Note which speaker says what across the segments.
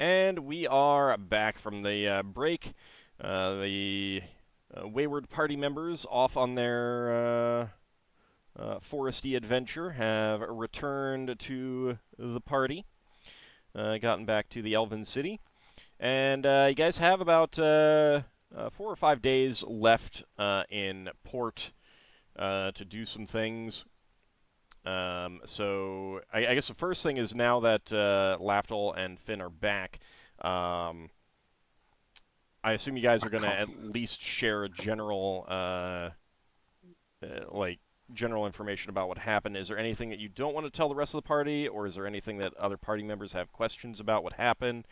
Speaker 1: And we are back from the break. The wayward party members off on their foresty adventure have returned to the party, gotten back to the Elven City. And you guys have about 4 or 5 days left in port to do some things. So I guess the first thing is now that Lafdul and Finn are back, I assume you guys are going to at least share a general, general information about what happened. Is there anything that you don't want to tell the rest of the party, or is there anything that other party members have questions about what happened?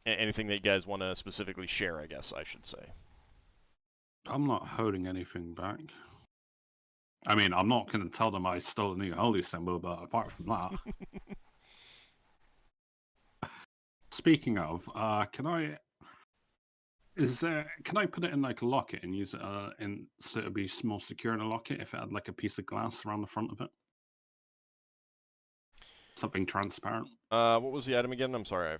Speaker 1: Anything that you guys want to specifically share, I guess I should say.
Speaker 2: I'm not holding anything back. I mean, I'm not going to tell them I stole a new holy symbol, but apart from that. Speaking of, can I put it in like a locket and use it so it'd be more secure in a locket if it had like a piece of glass around the front of it? Something transparent.
Speaker 1: What was the item again? I'm sorry.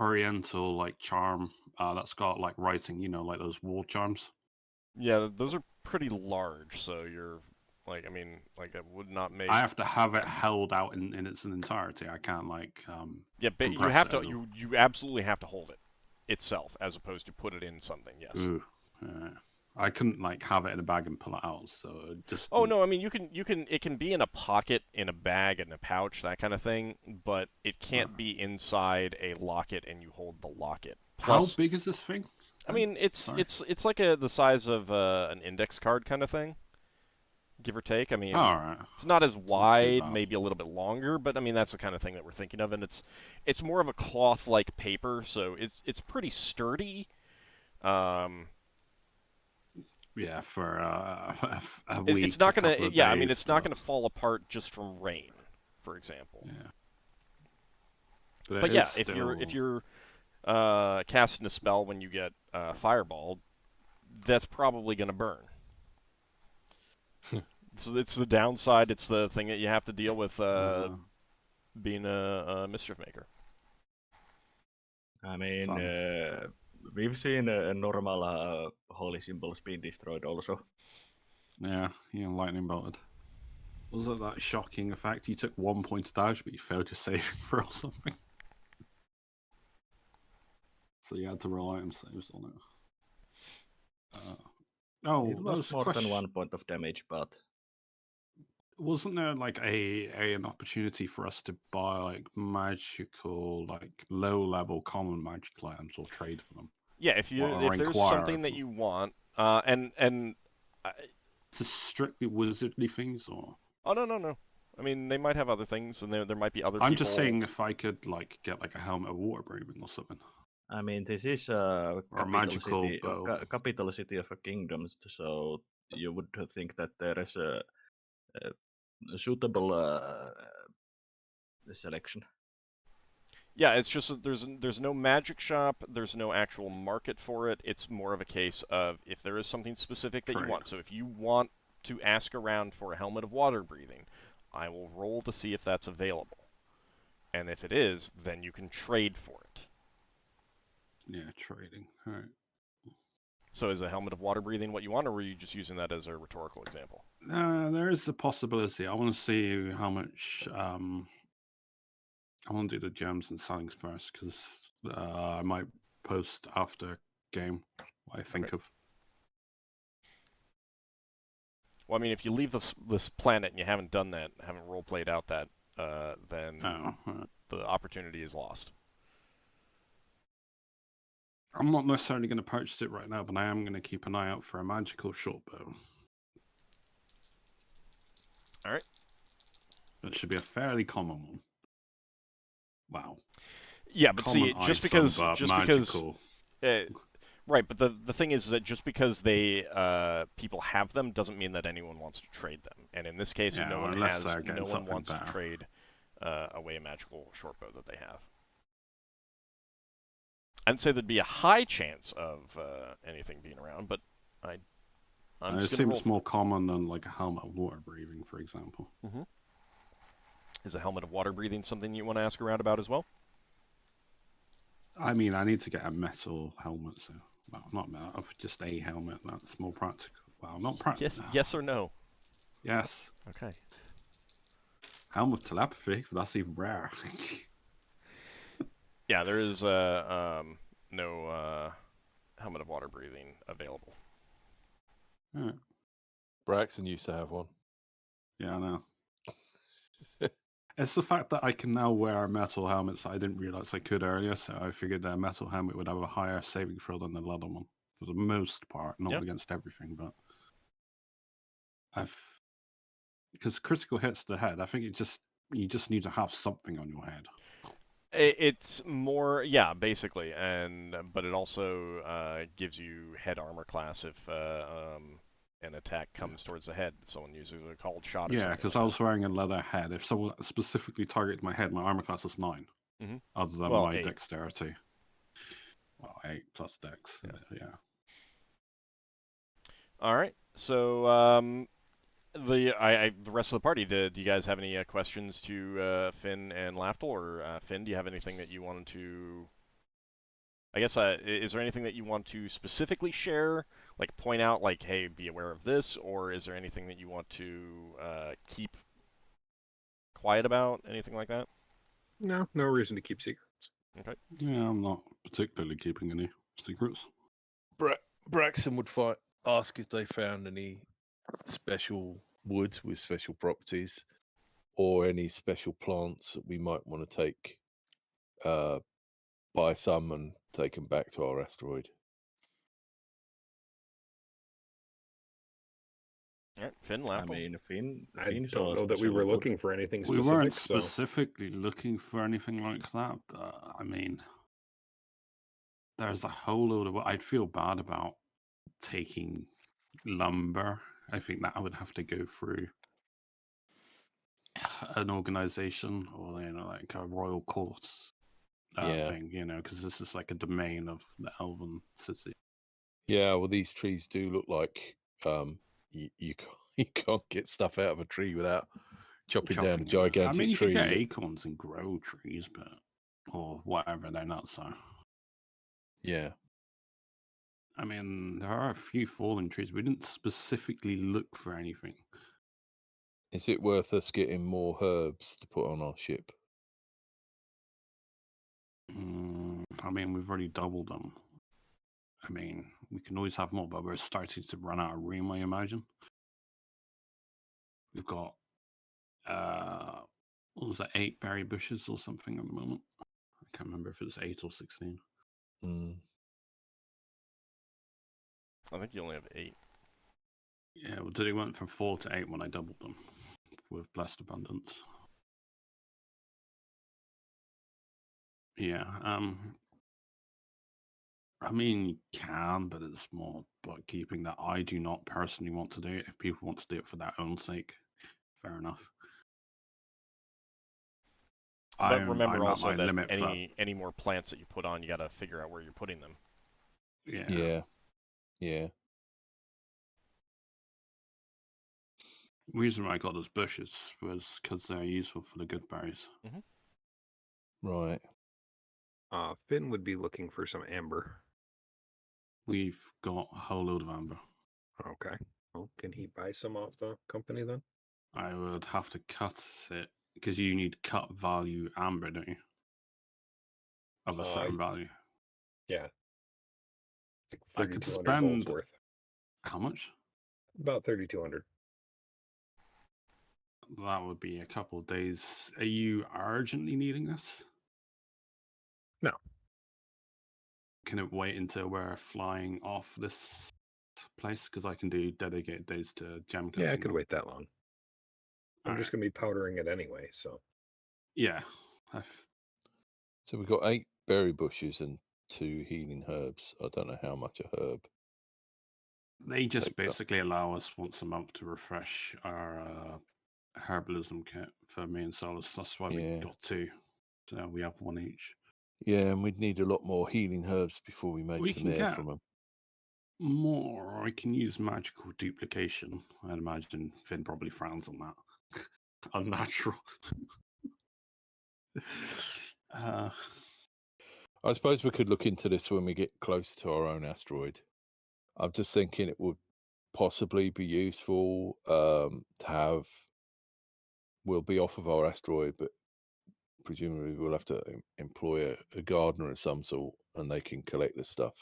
Speaker 2: Oriental like charm that's got like writing, you know, like those wall charms.
Speaker 1: Yeah, those are pretty large, so you're it would not make.
Speaker 2: I have to have it held out in its entirety. I can't
Speaker 1: Yeah, but you have to. You absolutely have to hold it itself, as opposed to put it in something. Yes.
Speaker 2: Ooh, I couldn't like have it in a bag and pull it out. So just.
Speaker 1: Oh no, I mean you can. It can be in a pocket, in a bag, in a pouch, that kind of thing. But it can't be inside a locket, and you hold the locket.
Speaker 2: Plus, how big is this thing?
Speaker 1: I mean, it's like the size of an index card kind of thing, give or take. I mean, it's not as wide, maybe a little bit longer, but I mean that's the kind of thing that we're thinking of, and it's more of a cloth-like paper, so it's pretty sturdy.
Speaker 2: Yeah, for a week.
Speaker 1: It's not gonna. Yeah, I mean it's not gonna fall apart just from rain, for example.
Speaker 2: Yeah.
Speaker 1: But yeah, if you're casting a spell when you get fireball, that's probably going to burn. So it's the downside. It's the thing that you have to deal with being a mischief maker.
Speaker 3: I mean, we've seen normal holy symbols being destroyed also.
Speaker 2: Yeah, lightning bolted. Was it that shocking effect? You took 1 point of damage, but you failed your saving throw or something. So you had to roll item saves on it.
Speaker 3: It was more than 1 point of damage, but
Speaker 2: wasn't there like an opportunity for us to buy like magical, like low level common magical items or trade for them?
Speaker 1: Yeah, if there's something that you want, it's
Speaker 2: strictly wizardly things, or
Speaker 1: oh no. I mean, they might have other things, and there might be other.
Speaker 2: I'm just saying if I could like get like a helmet of water breathing or something.
Speaker 3: I mean, this is capital city of a kingdom, so you would think that there is a suitable selection.
Speaker 1: Yeah, it's just that there's no magic shop, there's no actual market for it. It's more of a case of if there is something specific that you want. So if you want to ask around for a helmet of water breathing, I will roll to see if that's available. And if it is, then you can trade for it.
Speaker 2: Yeah, trading. All right.
Speaker 1: So is a helmet of water breathing what you want, or were you just using that as a rhetorical example?
Speaker 2: There is a possibility. I want to see how much. I want to do the gems and sellings first because I might post after game what I think of.
Speaker 1: Well, I mean, if you leave this planet and you haven't done that, haven't role-played out that, then the opportunity is lost.
Speaker 2: I'm not necessarily going to purchase it right now, but I am going to keep an eye out for a magical short bow.
Speaker 1: All right.
Speaker 2: It should be a fairly common one. Wow.
Speaker 1: Yeah, but see, just because, right? But the thing is that just because people have them doesn't mean that anyone wants to trade them. And in this case, no one wants to trade away a magical short bow that they have. I'd say there'd be a high chance of anything being around, but I I'm
Speaker 2: I
Speaker 1: just gonna
Speaker 2: assume
Speaker 1: roll.
Speaker 2: it's more common than like a helmet of water breathing, for example.
Speaker 1: Is a helmet of water breathing something you want to ask around about as well?
Speaker 2: I mean, I need to get a metal helmet, so well, not metal, just a helmet. That's more practical. Well, not practical.
Speaker 1: Yes or no?
Speaker 2: Yes.
Speaker 1: Okay.
Speaker 2: Helmet of telepathy, but that's even rare.
Speaker 1: Yeah, there is no helmet of water breathing available.
Speaker 2: Alright.
Speaker 4: Braxon used to have one.
Speaker 2: Yeah, I know. It's the fact that I can now wear metal helmets that I didn't realize I could earlier, so I figured a metal helmet would have a higher saving throw than the leather one, for the most part, not
Speaker 1: Yeah.
Speaker 2: against everything, but because critical hits to the head, I think you just need to have something on your head.
Speaker 1: It's more, yeah, basically, but it also gives you head armor class if an attack comes towards the head. If someone uses a called shot or
Speaker 2: Yeah,
Speaker 1: something
Speaker 2: because
Speaker 1: like
Speaker 2: I was wearing a leather head. If someone specifically targeted my head, my armor class is 9.
Speaker 1: Mhm.
Speaker 2: Other than
Speaker 1: Well,
Speaker 2: my
Speaker 1: 8.
Speaker 2: dexterity. Well, 8 plus dex. Yeah.
Speaker 1: All right. So the rest of the party. Do you guys have any questions to Finn and Lafdul, or Finn? Do you have anything that you wanted to? I guess is there anything that you want to specifically share, like point out, like, hey, be aware of this, or is there anything that you want to keep quiet about, anything like that?
Speaker 5: No reason to keep secrets.
Speaker 1: Okay.
Speaker 2: Yeah, I'm not particularly keeping any secrets.
Speaker 4: Braxon would ask if they found any special woods with special properties, or any special plants that we might want to take, buy some and take them back to our asteroid.
Speaker 1: All right, Finn,
Speaker 3: I
Speaker 1: Lafdul.
Speaker 3: mean, Finn
Speaker 5: I
Speaker 3: saw
Speaker 5: don't
Speaker 3: a
Speaker 5: know that we
Speaker 3: special
Speaker 5: were
Speaker 3: wood.
Speaker 5: looking for anything
Speaker 2: We
Speaker 5: specific.
Speaker 2: weren't
Speaker 5: so
Speaker 2: specifically looking for anything like that, but I mean, there's a whole load of. I'd feel bad about taking lumber. I think that I would have to go through an organization or like a royal court
Speaker 4: Yeah.
Speaker 2: thing, because this is like a domain of the Elven city.
Speaker 4: Yeah, well, these trees do look like you can't get stuff out of a tree without chopping down a
Speaker 2: Chopping it.
Speaker 4: gigantic
Speaker 2: I mean, you
Speaker 4: tree.
Speaker 2: can get acorns and grow trees, but or whatever they're not. So
Speaker 4: Yeah.
Speaker 2: I mean, there are a few fallen trees. We didn't specifically look for anything.
Speaker 4: Is it worth us getting more herbs to put on our ship?
Speaker 2: I mean, we've already doubled them. I mean, we can always have more, but we're starting to run out of room, I imagine. We've got, what was that, 8 berry bushes or something at the moment? I can't remember if it's 8 or 16.
Speaker 1: I think you only have 8.
Speaker 2: Yeah, well, they went from 4 to 8 when I doubled them with Blessed Abundance. Yeah, I mean, you can, but it's more about keeping that. I do not personally want to do it. If people want to do it for their own sake, fair enough.
Speaker 1: But remember
Speaker 2: I'm at
Speaker 1: also
Speaker 2: my
Speaker 1: that
Speaker 2: limit for
Speaker 1: any more plants that you put on, you got to figure out where you're putting them.
Speaker 2: yeah.
Speaker 4: Yeah.
Speaker 2: The reason why I got those bushes was because they're useful for the good berries.
Speaker 4: Right.
Speaker 5: Finn would be looking for some amber.
Speaker 2: We've got a whole load of amber.
Speaker 5: Okay. Well, can he buy some off the company then?
Speaker 2: I would have to cut it because you need cut value amber, don't you? Of a certain value.
Speaker 5: Yeah.
Speaker 2: I
Speaker 5: Like
Speaker 2: could
Speaker 5: 3,200 gold
Speaker 2: spend
Speaker 5: worth.
Speaker 2: how much?
Speaker 5: About 3,200.
Speaker 2: That would be a couple of days. Are you urgently needing this?
Speaker 5: No.
Speaker 2: Can it wait until we're flying off this place? Because I can do dedicated days to gem cutting.
Speaker 5: Yeah, I could wait that long. I'm just going to be powdering it anyway, so.
Speaker 2: Yeah.
Speaker 4: So we've got 8 berry bushes and 2 healing herbs. I don't know how much a herb.
Speaker 2: They just
Speaker 4: Take that.
Speaker 2: basically allow us once a month to refresh our herbalism kit for me and Solas. That's why we got 2. So we have 1 each.
Speaker 4: Yeah, and we'd need a lot more healing herbs before we make some air from them.
Speaker 2: more, I can use magical duplication. I'd imagine Finn probably frowns on that. Unnatural.
Speaker 4: I suppose we could look into this when we get close to our own asteroid. I'm just thinking it would possibly be useful to have. We'll be off of our asteroid, but presumably we'll have to employ a gardener of some sort, and they can collect the stuff.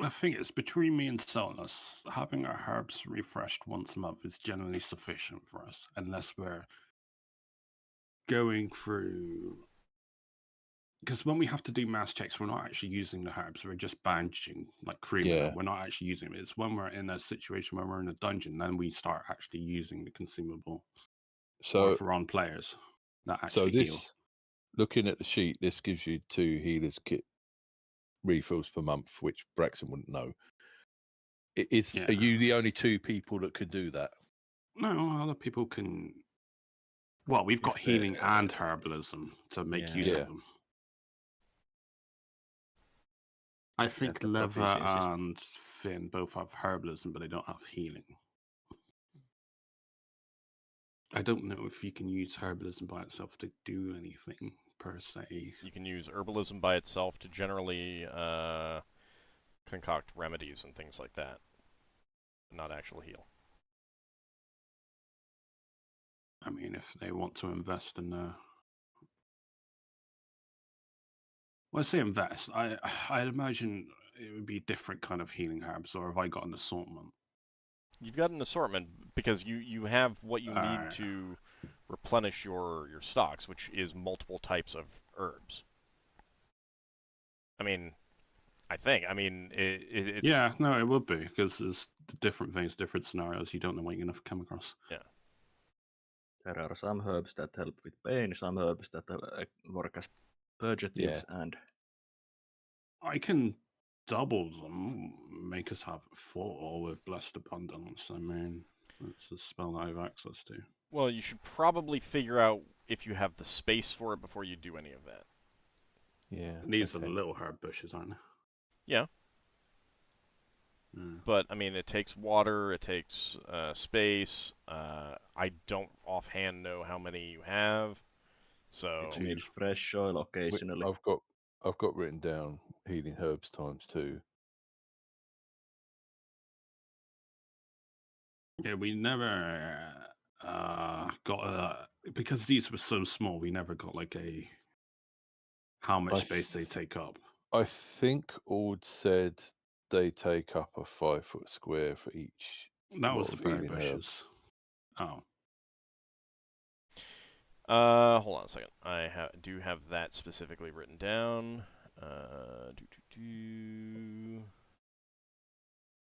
Speaker 2: I think it's between me and Solas. Having our herbs refreshed once a month is generally sufficient for us, unless we're going through. Because when we have to do mass checks, we're not actually using the herbs. We're just bandaging, like creaming them.
Speaker 4: Yeah.
Speaker 2: We're not actually using them. It's when we're in a situation where we're in a dungeon, then we start actually using the consumable. Or
Speaker 4: So,
Speaker 2: if we're on players that
Speaker 4: so
Speaker 2: actually heal.
Speaker 4: this, looking at the sheet, this gives you 2 healers kit refills per month, which Braxon wouldn't know.
Speaker 2: Yeah.
Speaker 4: Are you the only 2 people that could do that?
Speaker 2: No, other people can. Well, we've got
Speaker 3: If
Speaker 2: healing
Speaker 3: the-
Speaker 2: and herbalism to make
Speaker 3: Yeah.
Speaker 2: use
Speaker 4: Yeah.
Speaker 2: of them. I think
Speaker 3: the
Speaker 2: Leva
Speaker 3: proficiencies.
Speaker 2: and Finn both have herbalism, but they don't have healing. I don't know if you can use herbalism by itself to do anything per se.
Speaker 1: You can use herbalism by itself to generally concoct remedies and things like that, not actually heal.
Speaker 2: I mean, if they want to invest in well, I say invest. I'd imagine it would be different kind of healing herbs, or have I got an assortment?
Speaker 1: You've got an assortment because you have what you need
Speaker 2: Alright.
Speaker 1: to replenish your stocks, which is multiple types of herbs. I mean, I think. I mean, it's...
Speaker 2: Yeah, no, it would be, because there's different things, different scenarios. You don't know what you're going to come across.
Speaker 3: There are some herbs that help with pain, some herbs that work as purgatives, and
Speaker 2: I can double them, make us have 4 with Blessed Abundance. I mean, it's a spell that I have access to.
Speaker 1: Well, you should probably figure out if you have the space for it before you do any of that.
Speaker 4: Yeah.
Speaker 2: These
Speaker 4: okay.
Speaker 2: are little herb bushes, aren't they?
Speaker 1: Yeah.
Speaker 2: Yeah.
Speaker 1: But, I mean, it takes water, it takes space. I don't offhand know how many you have, so...
Speaker 3: it needs fresh soil occasionally.
Speaker 4: I've got written down healing herbs times 2.
Speaker 2: Yeah, we never got because these were so small. We never got like a how much space they take up.
Speaker 4: I think Ord said they take up a 5-foot square for each.
Speaker 2: That was
Speaker 4: lot
Speaker 2: the
Speaker 4: of
Speaker 2: berry
Speaker 4: healing
Speaker 2: bushes. Oh,
Speaker 1: Hold on a second. I do have that specifically written down.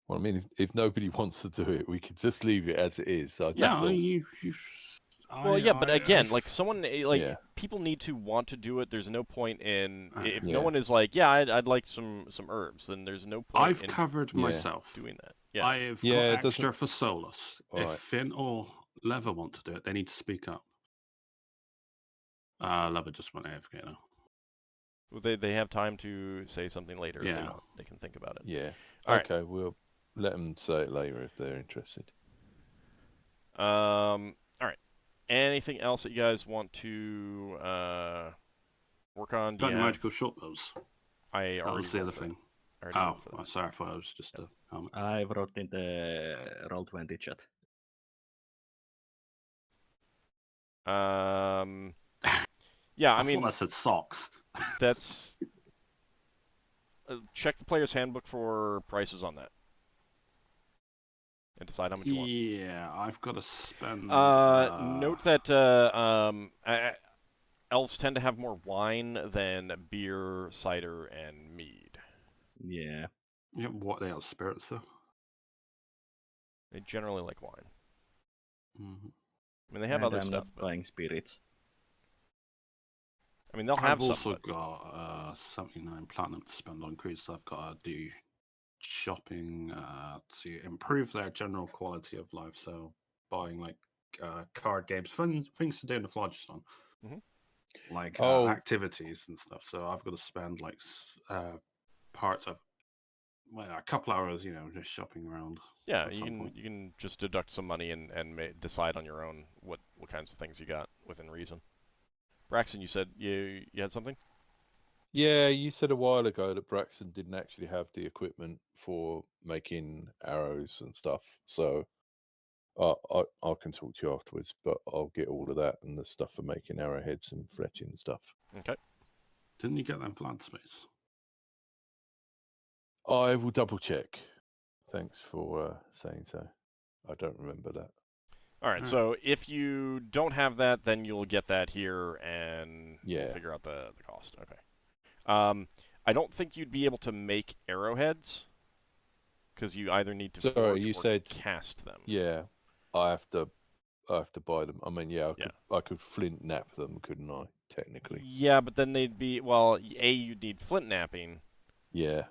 Speaker 4: Well, I mean, if nobody wants to do it, we could just leave it as it is. I just
Speaker 2: yeah.
Speaker 4: thought,
Speaker 1: Well, yeah, but again, like someone, like
Speaker 4: Yeah.
Speaker 1: people need to want to do it. There's no point in if
Speaker 4: Yeah.
Speaker 1: no one is like, yeah, I'd like some herbs. Then there's no point
Speaker 2: I've
Speaker 1: in
Speaker 2: covered
Speaker 4: Yeah.
Speaker 2: myself.
Speaker 1: doing that. Yeah,
Speaker 2: I've
Speaker 4: Yeah,
Speaker 2: got
Speaker 4: it doesn't-
Speaker 2: extra for Solas. If
Speaker 4: Alright.
Speaker 2: Finn or Leva want to do it, they need to speak up. Leva just went AFK now.
Speaker 1: Well, they have time to say something later if they
Speaker 2: Yeah.
Speaker 1: want. They can think about it.
Speaker 4: Yeah.
Speaker 1: All right.
Speaker 4: Okay, we'll let them say it later if they're interested.
Speaker 1: All right. Anything else that you guys want to work on? Do
Speaker 2: Got
Speaker 1: you
Speaker 2: any
Speaker 1: have?
Speaker 2: magical short bows?
Speaker 1: I
Speaker 2: That
Speaker 1: already
Speaker 2: was the other
Speaker 1: rolled for that.
Speaker 2: thing.
Speaker 1: I already
Speaker 2: Oh,
Speaker 1: rolled for that.
Speaker 2: sorry, I thought it was just a helmet.
Speaker 3: I wrote in the Roll20 chat.
Speaker 1: Yeah, I
Speaker 2: I
Speaker 1: mean,
Speaker 2: thought that said socks.
Speaker 1: that's... check the player's handbook for prices on that. And decide how much you want.
Speaker 2: Yeah, I've got to spend.
Speaker 1: Note that elves tend to have more wine than beer, cider, and mead.
Speaker 3: Yeah.
Speaker 2: Yeah, what they are spirits though.
Speaker 1: They generally like wine.
Speaker 2: Mm-hmm.
Speaker 1: I mean, they have
Speaker 3: And
Speaker 1: other
Speaker 3: I'm
Speaker 1: stuff.
Speaker 3: not
Speaker 1: But,
Speaker 3: buying spirits.
Speaker 1: I mean, they'll
Speaker 2: I've
Speaker 1: have some.
Speaker 2: also
Speaker 1: But
Speaker 2: got 79 platinum to spend on crews, so I've got to do shopping to improve their general quality of life. So buying like card games, fun things to do in the phlogiston, like
Speaker 4: Oh.
Speaker 2: activities and stuff. So I've got to spend like parts of well, a couple hours, just shopping around.
Speaker 1: Yeah,
Speaker 2: at
Speaker 1: you
Speaker 2: some
Speaker 1: can
Speaker 2: point.
Speaker 1: you can just deduct some money and decide on your own what kinds of things you got within reason. Braxon, you said you had something?
Speaker 4: Yeah, you said a while ago that Braxon didn't actually have the equipment for making arrows and stuff. So I can talk to you afterwards, but I'll get all of that and the stuff for making arrowheads and fletching and stuff.
Speaker 1: Okay.
Speaker 2: Didn't you get them for land space?
Speaker 4: I will double check. Thanks for saying so. I don't remember that.
Speaker 1: All right. So if you don't have that, then you'll get that here, and we'll
Speaker 4: Yeah.
Speaker 1: figure out the cost. Okay. I don't think you'd be able to make arrowheads because you either need to
Speaker 4: Sorry,
Speaker 1: forge
Speaker 4: you
Speaker 1: or
Speaker 4: said
Speaker 1: cast them.
Speaker 4: Yeah, I have to buy them. I mean, yeah,
Speaker 1: Yeah.
Speaker 4: I could flint nap them, couldn't I? Technically.
Speaker 1: Yeah, but then they'd be you'd need flint napping.
Speaker 4: Yeah.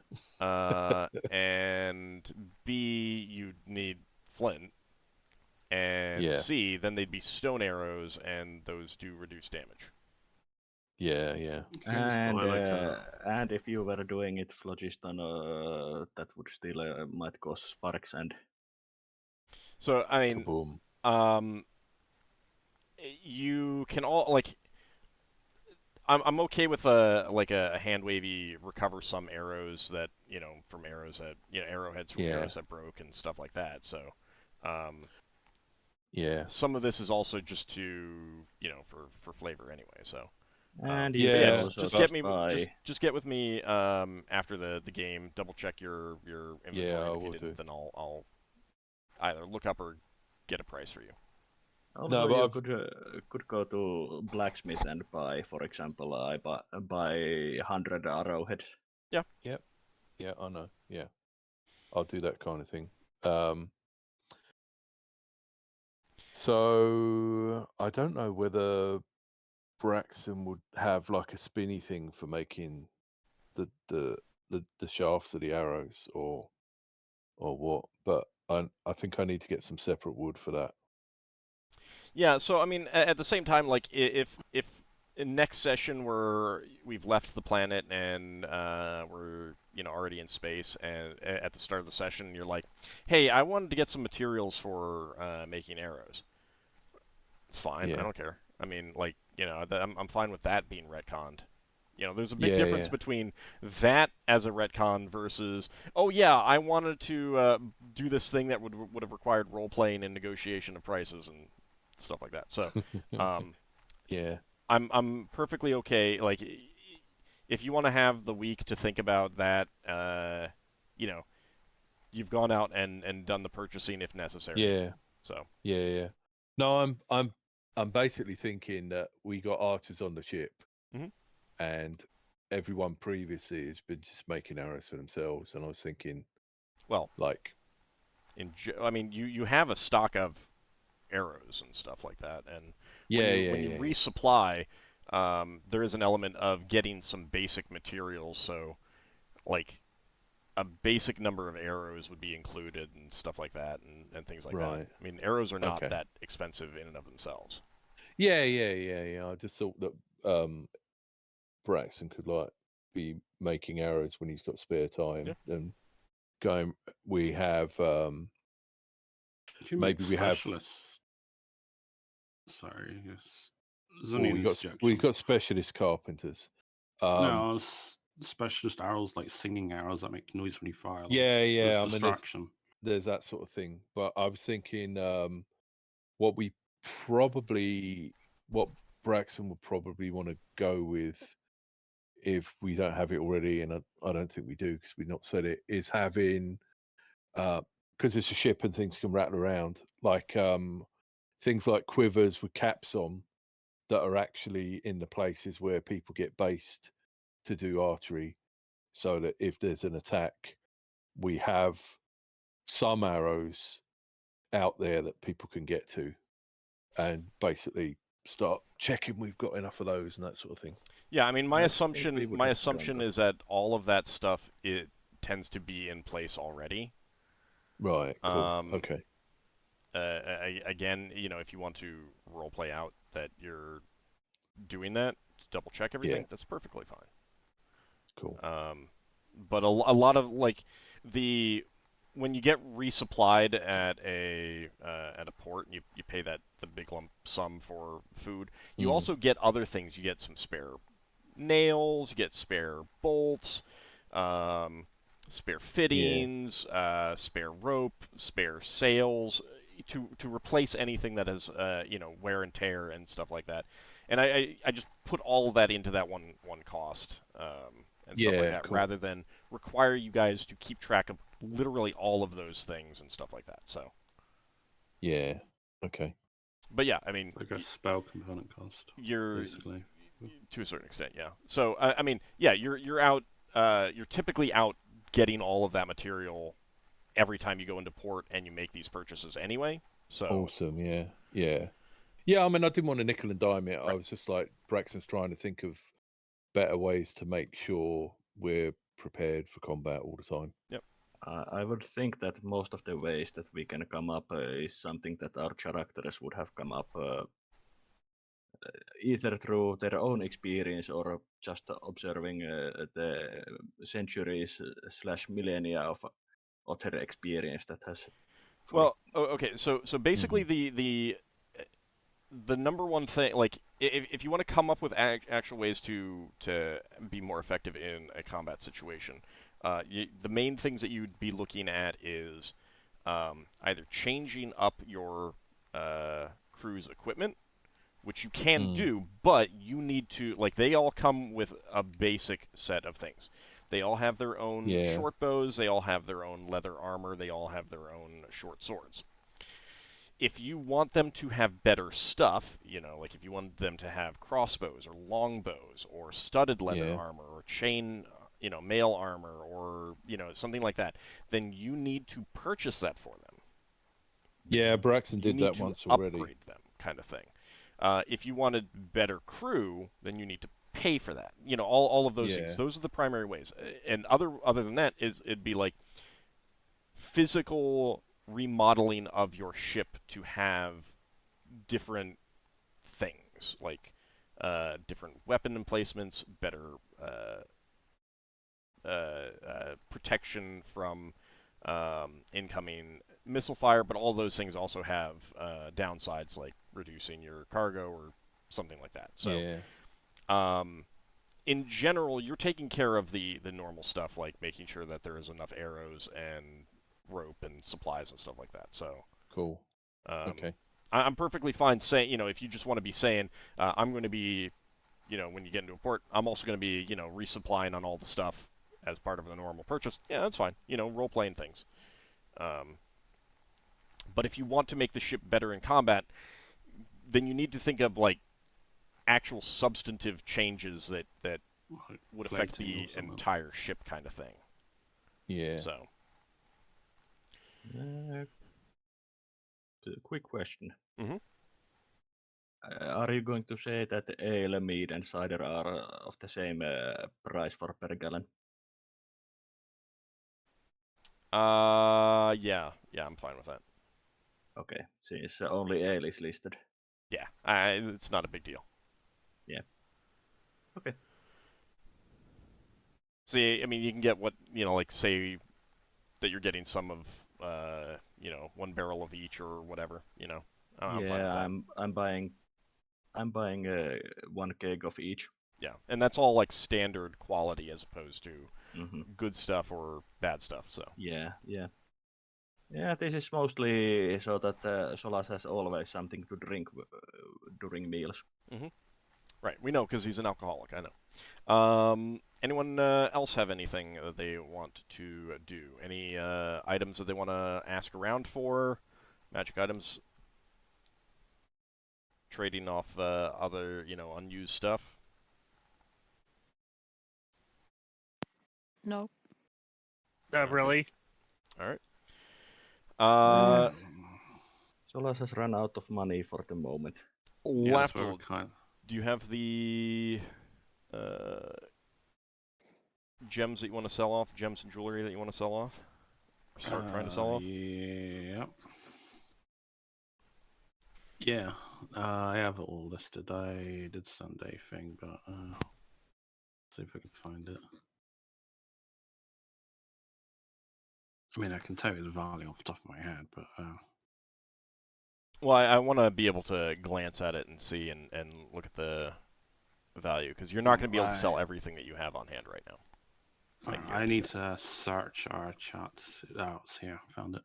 Speaker 1: And B, you'd need flint. And
Speaker 4: Yeah.
Speaker 1: C, then they'd be stone arrows, and those do reduce damage.
Speaker 4: Yeah, yeah.
Speaker 3: And if you were doing it phlogiston, that would still might cause sparks and.
Speaker 1: So I mean,
Speaker 4: Kaboom.
Speaker 1: you can all I'm okay with a hand wavy recover some arrows that from arrows that arrowheads from arrows that broke and stuff like that. So,
Speaker 4: yeah.
Speaker 1: Some of this is also just to for flavor anyway. So.
Speaker 3: And
Speaker 1: just get me. Just get with me after the game. Double check your inventory.
Speaker 4: Yeah,
Speaker 1: and if you didn't, then I'll either look up or get a price for you.
Speaker 3: Also, you could go to blacksmith and buy, for example, buy 100 arrowheads.
Speaker 1: Yeah.
Speaker 4: Yep. Yeah, I know. Yeah, I'll do that kind of thing. So I don't know whether Braxon would have like a spinny thing for making the shafts of the arrows or what, but I think I need to get some separate wood for that.
Speaker 1: Yeah, so I mean, at the same time, like if in next session we've left the planet and we're already in space, and at the start of the session you're like, hey, I wanted to get some materials for making arrows. It's fine.
Speaker 4: Yeah.
Speaker 1: I don't care. I mean, like I'm fine with that being retconned. There's a big difference between that as a retcon versus, oh yeah, I wanted to do this thing that would have required role playing and negotiation of prices and stuff like that. So,
Speaker 4: yeah,
Speaker 1: I'm perfectly okay. Like, if you want to have the week to think about that, you've gone out and done the purchasing if necessary.
Speaker 4: Yeah.
Speaker 1: So.
Speaker 4: Yeah. No, I'm basically thinking that we got archers on the ship, and everyone previously has been just making arrows for themselves, and I was thinking,
Speaker 1: well,
Speaker 4: like,
Speaker 1: I mean, you have a stock of arrows and stuff like that, and when you resupply, there is an element of getting some basic materials. So, like, a basic number of arrows would be included and stuff like that, and things like that. I mean, arrows are not that expensive in and of themselves.
Speaker 4: Yeah. I just thought that Braxon could be making arrows when he's got spare time and going. We have maybe we have.
Speaker 2: Sorry, yes.
Speaker 4: We've got specialist carpenters.
Speaker 2: No, specialist arrows, like singing arrows that make noise when you fire.
Speaker 4: Yeah.
Speaker 2: So distraction.
Speaker 4: There's that sort of thing. But I was thinking, what Braxon would probably want to go with, if we don't have it already, and I don't think we do because we've not said it, is having, because it's a ship and things can rattle around, like things like quivers with caps on that are actually in the places where people get based to do archery, so that if there's an attack, we have some arrows out there that people can get to, and basically start checking we've got enough of those and that sort of thing.
Speaker 1: Yeah, I mean, my assumption is that all of that stuff, it tends to be in place already.
Speaker 4: Right. Cool. Okay.
Speaker 1: Again, if you want to role play out that you're doing that, double check everything. That's perfectly fine.
Speaker 4: Cool.
Speaker 1: but a lot of like when you get resupplied at a port, and you pay the big lump sum for food. You also get other things. You get some spare nails, you get spare bolts, spare fittings, spare rope, spare sails to replace anything that has wear and tear and stuff like that. And I just put all of that into that one cost and stuff like that,
Speaker 4: cool.
Speaker 1: rather than require you guys to keep track of literally all of those things and stuff like that. So
Speaker 4: yeah, okay.
Speaker 1: but yeah, I mean,
Speaker 2: Like a spell component cost,
Speaker 1: you're
Speaker 2: basically.
Speaker 1: to a certain extent, yeah. So I mean, yeah, you're out. You're typically out getting all of that material every time you go into port and you make these purchases anyway. So
Speaker 4: Awesome, yeah. I mean, I didn't want to nickel and dime it. I was just like, Braxton's trying to think of better ways to make sure we're prepared for combat all the time.
Speaker 1: Yep.
Speaker 3: I would think that most of the ways that we can come up is something that our characters would have come up either through their own experience or just observing the centuries / millennia of other experience that has.
Speaker 1: Well, okay. So basically, the number one thing, like, if you want to come up with actual ways to be more effective in a combat situation, the main things that you'd be looking at is either changing up your crew's equipment, which you can do, but you need to, like, they all come with a basic set of things. They all have their own short bows, they all have their own leather armor, they all have their own short swords. If you want them to have better stuff, like if you want them to have crossbows or longbows or studded leather armor or chain, mail armor or, something like that, then you need to purchase that for them.
Speaker 4: Yeah, Braxton did that once already.
Speaker 1: Upgrade them, kind of thing. If you wanted better crew, then you need to pay for that. All of those things. Those are the primary ways. And other than that, it'd be like physical remodeling of your ship to have different things, like different weapon emplacements, better protection from incoming missile fire, but all those things also have downsides, like reducing your cargo or something like that. So, in general, you're taking care of the normal stuff, like making sure that there is enough arrows and rope and supplies and stuff like that. So,
Speaker 4: cool. Okay.
Speaker 1: I'm perfectly fine saying, if you just want to be saying, I'm going to be, when you get into a port, I'm also going to be, resupplying on all the stuff as part of the normal purchase. Yeah, that's fine. Role-playing things. But if you want to make the ship better in combat, then you need to think of, like, actual substantive changes that would affect the entire ship, kind of thing.
Speaker 4: Yeah.
Speaker 1: So.
Speaker 3: Quick question.
Speaker 1: Mm-hmm.
Speaker 3: Are you going to say that ale, mead, and cider are of the same price per gallon?
Speaker 1: Yeah, I'm fine with that.
Speaker 3: Okay, since only ale is listed.
Speaker 1: Yeah, it's not a big deal.
Speaker 3: Yeah. Okay.
Speaker 1: See, I mean, you can get what, like, say that you're getting some of, one barrel of each or whatever, I'm fine with that.
Speaker 3: I'm buying 1 keg of each.
Speaker 1: Yeah, and that's all, like, standard quality as opposed to good stuff or bad stuff, so.
Speaker 3: Yeah, this is mostly so that Solas has always something to drink during meals.
Speaker 1: Mm-hmm. Right, we know because he's an alcoholic, I know. Anyone else have anything that they want to do? Any items that they want to ask around for? Magic items? Trading off other, unused stuff?
Speaker 6: No.
Speaker 7: Not really.
Speaker 1: All right.
Speaker 3: Solas has run out of money for the moment.
Speaker 1: Lafdul, do you have the gems that you want to sell off? Gems and jewelry that you want to sell off? Start trying to sell off?
Speaker 2: Yeah. Yeah, I have it all listed. I did Sunday thing, but see if I can find it. I mean, I can tell you the value off the top of my head, but
Speaker 1: Well, I want to be able to glance at it and see and look at the value, because you're not going to be able to sell everything that you have on hand right now.
Speaker 2: I need to search our chat. Oh, it's here. Found it.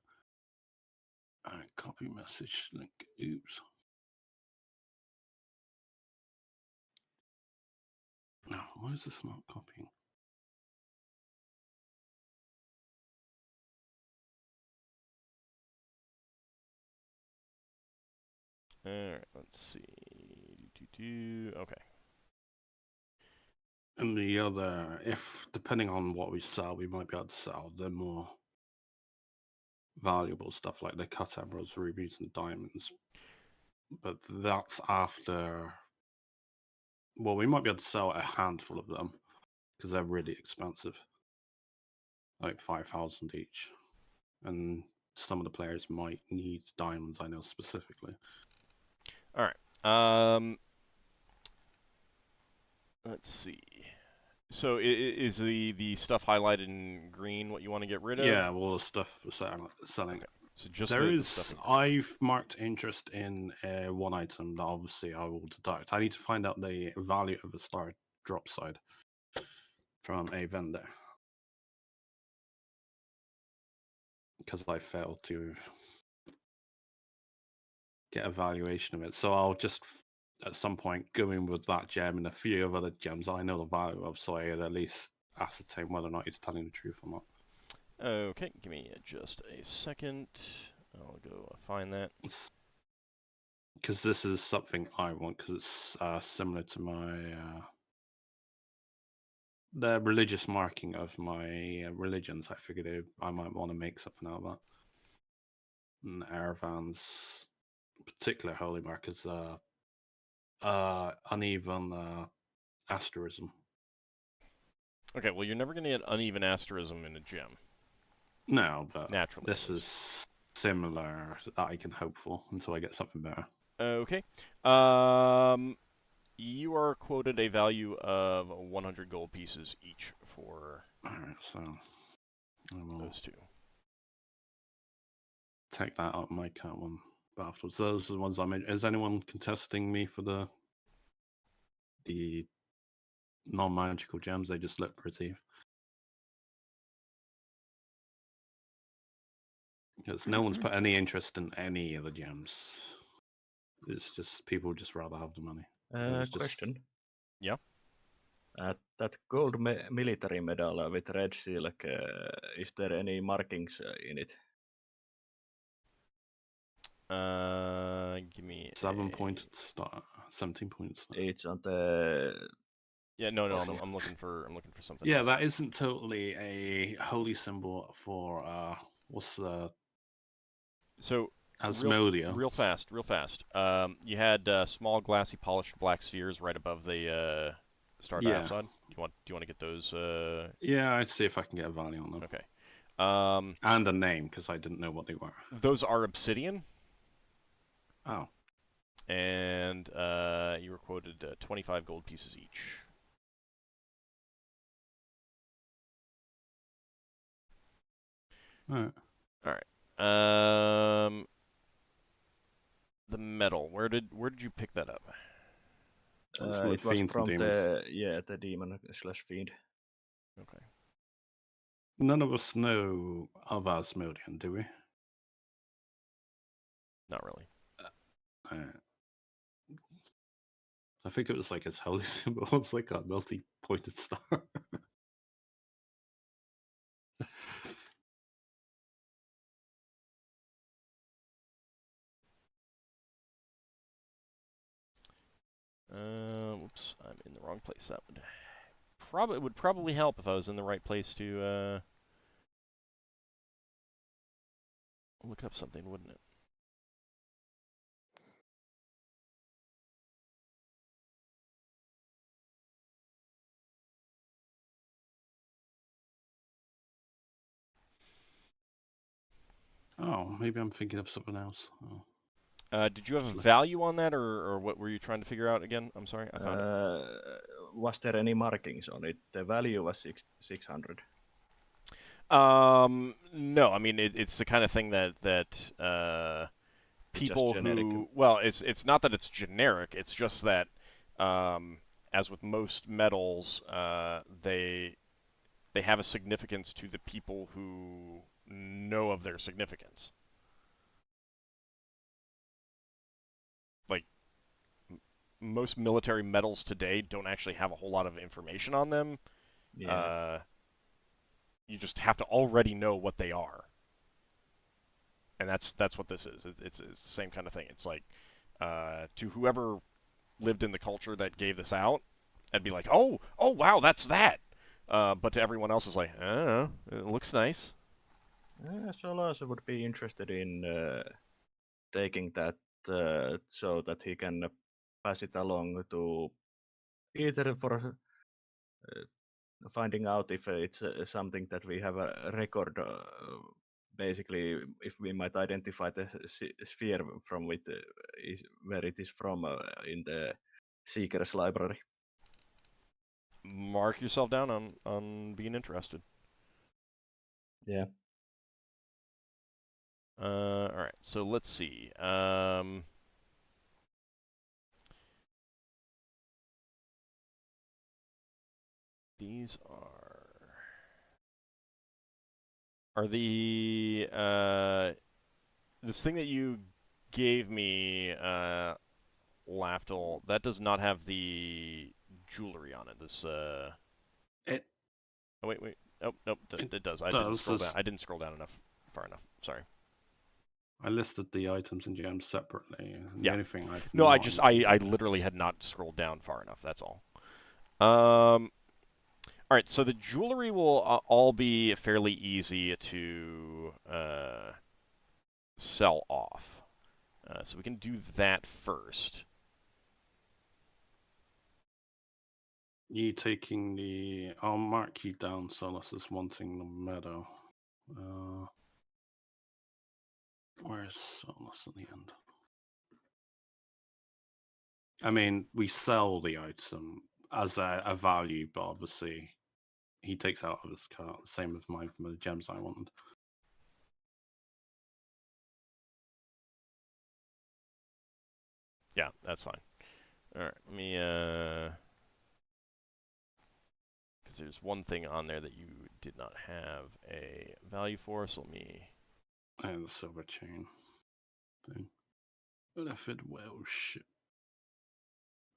Speaker 2: Copy message link. Oops. No, why is this not copying?
Speaker 1: Alright, let's see. Okay.
Speaker 2: And the other, depending on what we sell, we might be able to sell the more valuable stuff like the cut emeralds, rubies, and diamonds. But that's after. Well, we might be able to sell a handful of them because they're really expensive, like 5,000 each, and some of the players might need diamonds. I know specifically.
Speaker 1: All right. Let's see. So is the stuff highlighted in green what you want to get rid of?
Speaker 2: Yeah, well, the stuff we're selling.
Speaker 1: Okay. So just
Speaker 2: There
Speaker 1: the
Speaker 2: is.
Speaker 1: stuff in green.
Speaker 2: I've marked interest in one item that obviously I will deduct. I need to find out the value of a star drop side from a vendor because I failed to get a valuation of it. So I'll just at some point go in with that gem and a few of other gems I know the value of, so I at least ascertain whether or not he's telling the truth or not.
Speaker 1: Okay, give me just a second. I'll go find that.
Speaker 2: Because this is something I want, because it's similar to my the religious marking of my religions. I figured I might want to make something out of that. And Aravan's particular holy mark is uneven asterism.
Speaker 1: Okay, well, you're never going to get uneven asterism in a gem.
Speaker 2: No, but
Speaker 1: Naturally,
Speaker 2: this is similar that I can hope for until I get something better.
Speaker 1: Okay. You are quoted a value of 100 gold pieces each for
Speaker 2: Alright, so I will
Speaker 1: those two.
Speaker 2: take that up my cat one. But afterwards, those are the ones I made. Is anyone contesting me for the non-magical gems? They just look pretty. Because no one's put any interest in any of the gems. It's just people just rather have the money.
Speaker 3: Question.
Speaker 1: Yeah.
Speaker 3: That gold military medal with red seal, is there any markings in it?
Speaker 1: Give me
Speaker 2: 7 pointed star, 17 points.
Speaker 3: It's on the.
Speaker 1: Yeah, no, I'm looking for something.
Speaker 2: Yeah,
Speaker 1: else.
Speaker 2: that isn't totally a holy symbol for what's the.
Speaker 1: So
Speaker 2: Asmodia.
Speaker 1: Real fast. You had small glassy polished black spheres right above the star dioxide. Do you want to get those?
Speaker 2: Yeah, I'd see if I can get a value on them.
Speaker 1: Okay.
Speaker 2: And a name, because I didn't know what they were.
Speaker 1: Those are obsidian.
Speaker 2: Oh.
Speaker 1: And you were quoted 25 gold pieces each.
Speaker 2: All
Speaker 1: right. The metal. Where did you pick that up?
Speaker 3: It was from the demon / fiend.
Speaker 1: Okay.
Speaker 2: None of us know of Asmodian, do we?
Speaker 1: Not really.
Speaker 2: I think it was like his holy symbol. It's like a multi-pointed star.
Speaker 1: Whoops, I'm in the wrong place. That would probably help if I was in the right place to look up something, wouldn't it?
Speaker 2: Oh, maybe I'm thinking of something else. Oh.
Speaker 1: Did you have a value on that, or what were you trying to figure out again? I'm sorry, I found it.
Speaker 3: Was there any markings on it? The value was 600.
Speaker 1: No, I mean it's the kind of thing that people
Speaker 3: generic.
Speaker 1: who it's not that it's generic. It's just that as with most metals, they have a significance to the people who know of their significance. Like most military metals today don't actually have a whole lot of information on them.
Speaker 3: Yeah.
Speaker 1: You just have to already know what they are. And that's what this is. It's the same kind of thing. It's like to whoever lived in the culture that gave this out, I'd be like, oh wow, that's that. But to everyone else, it's like, I don't know, it looks nice.
Speaker 3: Solas would be interested in taking that so that he can pass it along to either for finding out if it's something that we have a record. Basically, if we might identify the sphere from where it is from in the Seeker's library.
Speaker 1: Mark yourself down on being interested.
Speaker 3: Yeah.
Speaker 1: All right, so let's see. These are the this thing that you gave me, Lafdul, that does not have the jewelry on it. This
Speaker 2: It
Speaker 1: oh wait. Oh nope, it does. I didn't scroll down far enough. Sorry.
Speaker 2: I listed the items and gems separately. And
Speaker 1: Yeah.
Speaker 2: The only thing I've
Speaker 1: No,
Speaker 2: not
Speaker 1: I literally had not scrolled down far enough. That's all. All right, so the jewelry will all be fairly easy to sell off. So we can do that first.
Speaker 2: You taking the... I'll mark you down, Solas, as wanting the meadow. Where's Solas in the end? I mean, we sell the item as a value, but obviously he takes out of his cart. Same with mine from the gems I wanted.
Speaker 1: Yeah, that's fine. All right, let me because there's one thing on there that you did not have a value for, so let me...
Speaker 2: And the silver chain thing. But if it well, shit.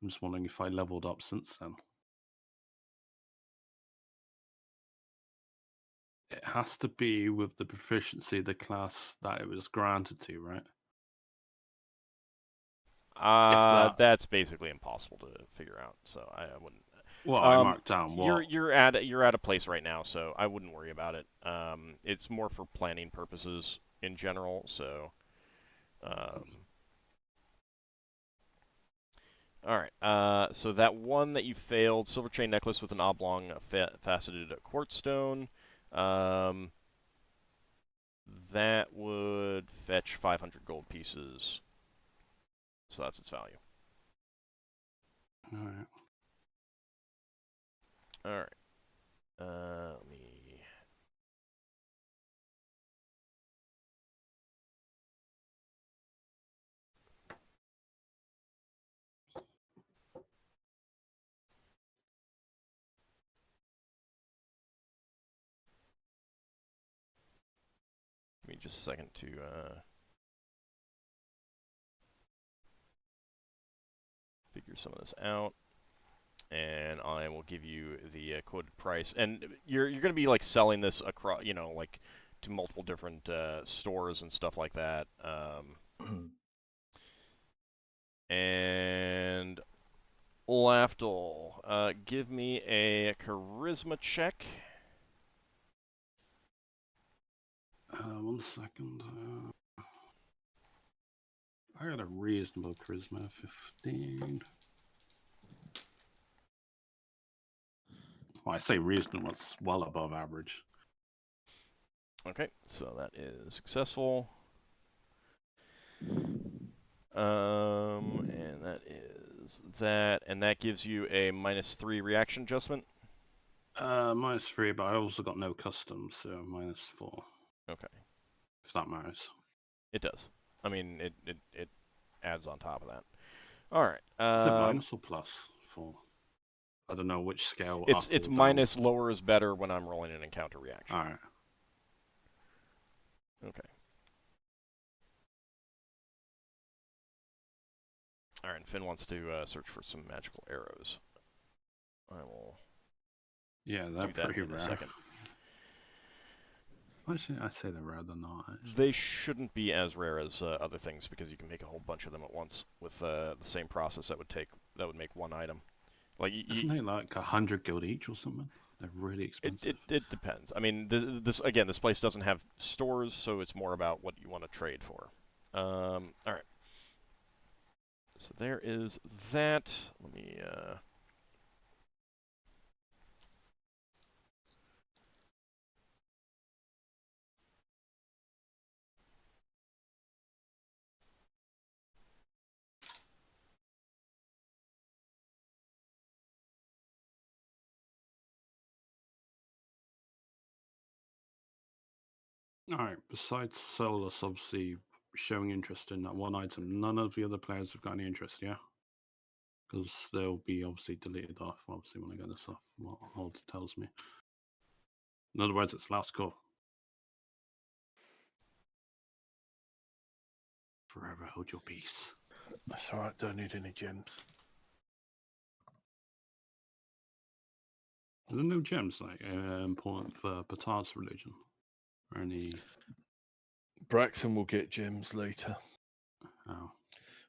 Speaker 2: I'm just wondering if I leveled up since then. It has to be with the proficiency of the class that it was granted to, right?
Speaker 1: That's basically impossible to figure out, so I wouldn't...
Speaker 2: Well, I marked down what...
Speaker 1: You're at a place right now, so I wouldn't worry about it. It's more for planning purposes in general, so... Alright, so that one that you failed, silver chain necklace with an oblong faceted quartz stone, that would fetch 500 gold pieces. So that's its value.
Speaker 2: Alright.
Speaker 1: Alright. Let me... Give me just a second to figure some of this out, and I will give you the quoted price. And you're going to be like selling this across, like to multiple different stores and stuff like that. And Lafdul, give me a charisma check.
Speaker 2: 1 second. I got a reasonable charisma, 15. Well, I say reasonable, it's well above average.
Speaker 1: Okay, so that is successful. And that is that, and that gives you a -3 reaction adjustment.
Speaker 2: -3, but I also got no custom, so -4.
Speaker 1: Okay.
Speaker 2: If that matters.
Speaker 1: It does. I mean, it adds on top of that. All right.
Speaker 2: Is it minus or plus for? I don't know which scale.
Speaker 1: It's minus. Lower is better when I'm rolling an encounter reaction.
Speaker 2: All right.
Speaker 1: Okay. All right. And Finn wants to search for some magical arrows. I will.
Speaker 2: Yeah, they're
Speaker 1: do that
Speaker 2: pretty
Speaker 1: in
Speaker 2: rare.
Speaker 1: a second.
Speaker 2: I say they're rare, they're not. Actually.
Speaker 1: They shouldn't be as rare as other things because you can make a whole bunch of them at once with the same process that would make one item. Like
Speaker 2: isn't they like 100 gold each or something? They're really expensive.
Speaker 1: It depends. I mean, this place doesn't have stores, so it's more about what you want to trade for. All right. So there is that. Let me.
Speaker 2: Alright, besides Solas obviously showing interest in that one item, none of the other players have got any interest, yeah? Because they'll be obviously deleted off, obviously, when I get this off, what Hold tells me. In other words, it's last call. Forever hold your peace.
Speaker 4: That's alright, don't need any gems.
Speaker 2: Are there no gems like important for Batar's religion? Or any...
Speaker 4: Braxon will get gems later.
Speaker 2: Oh.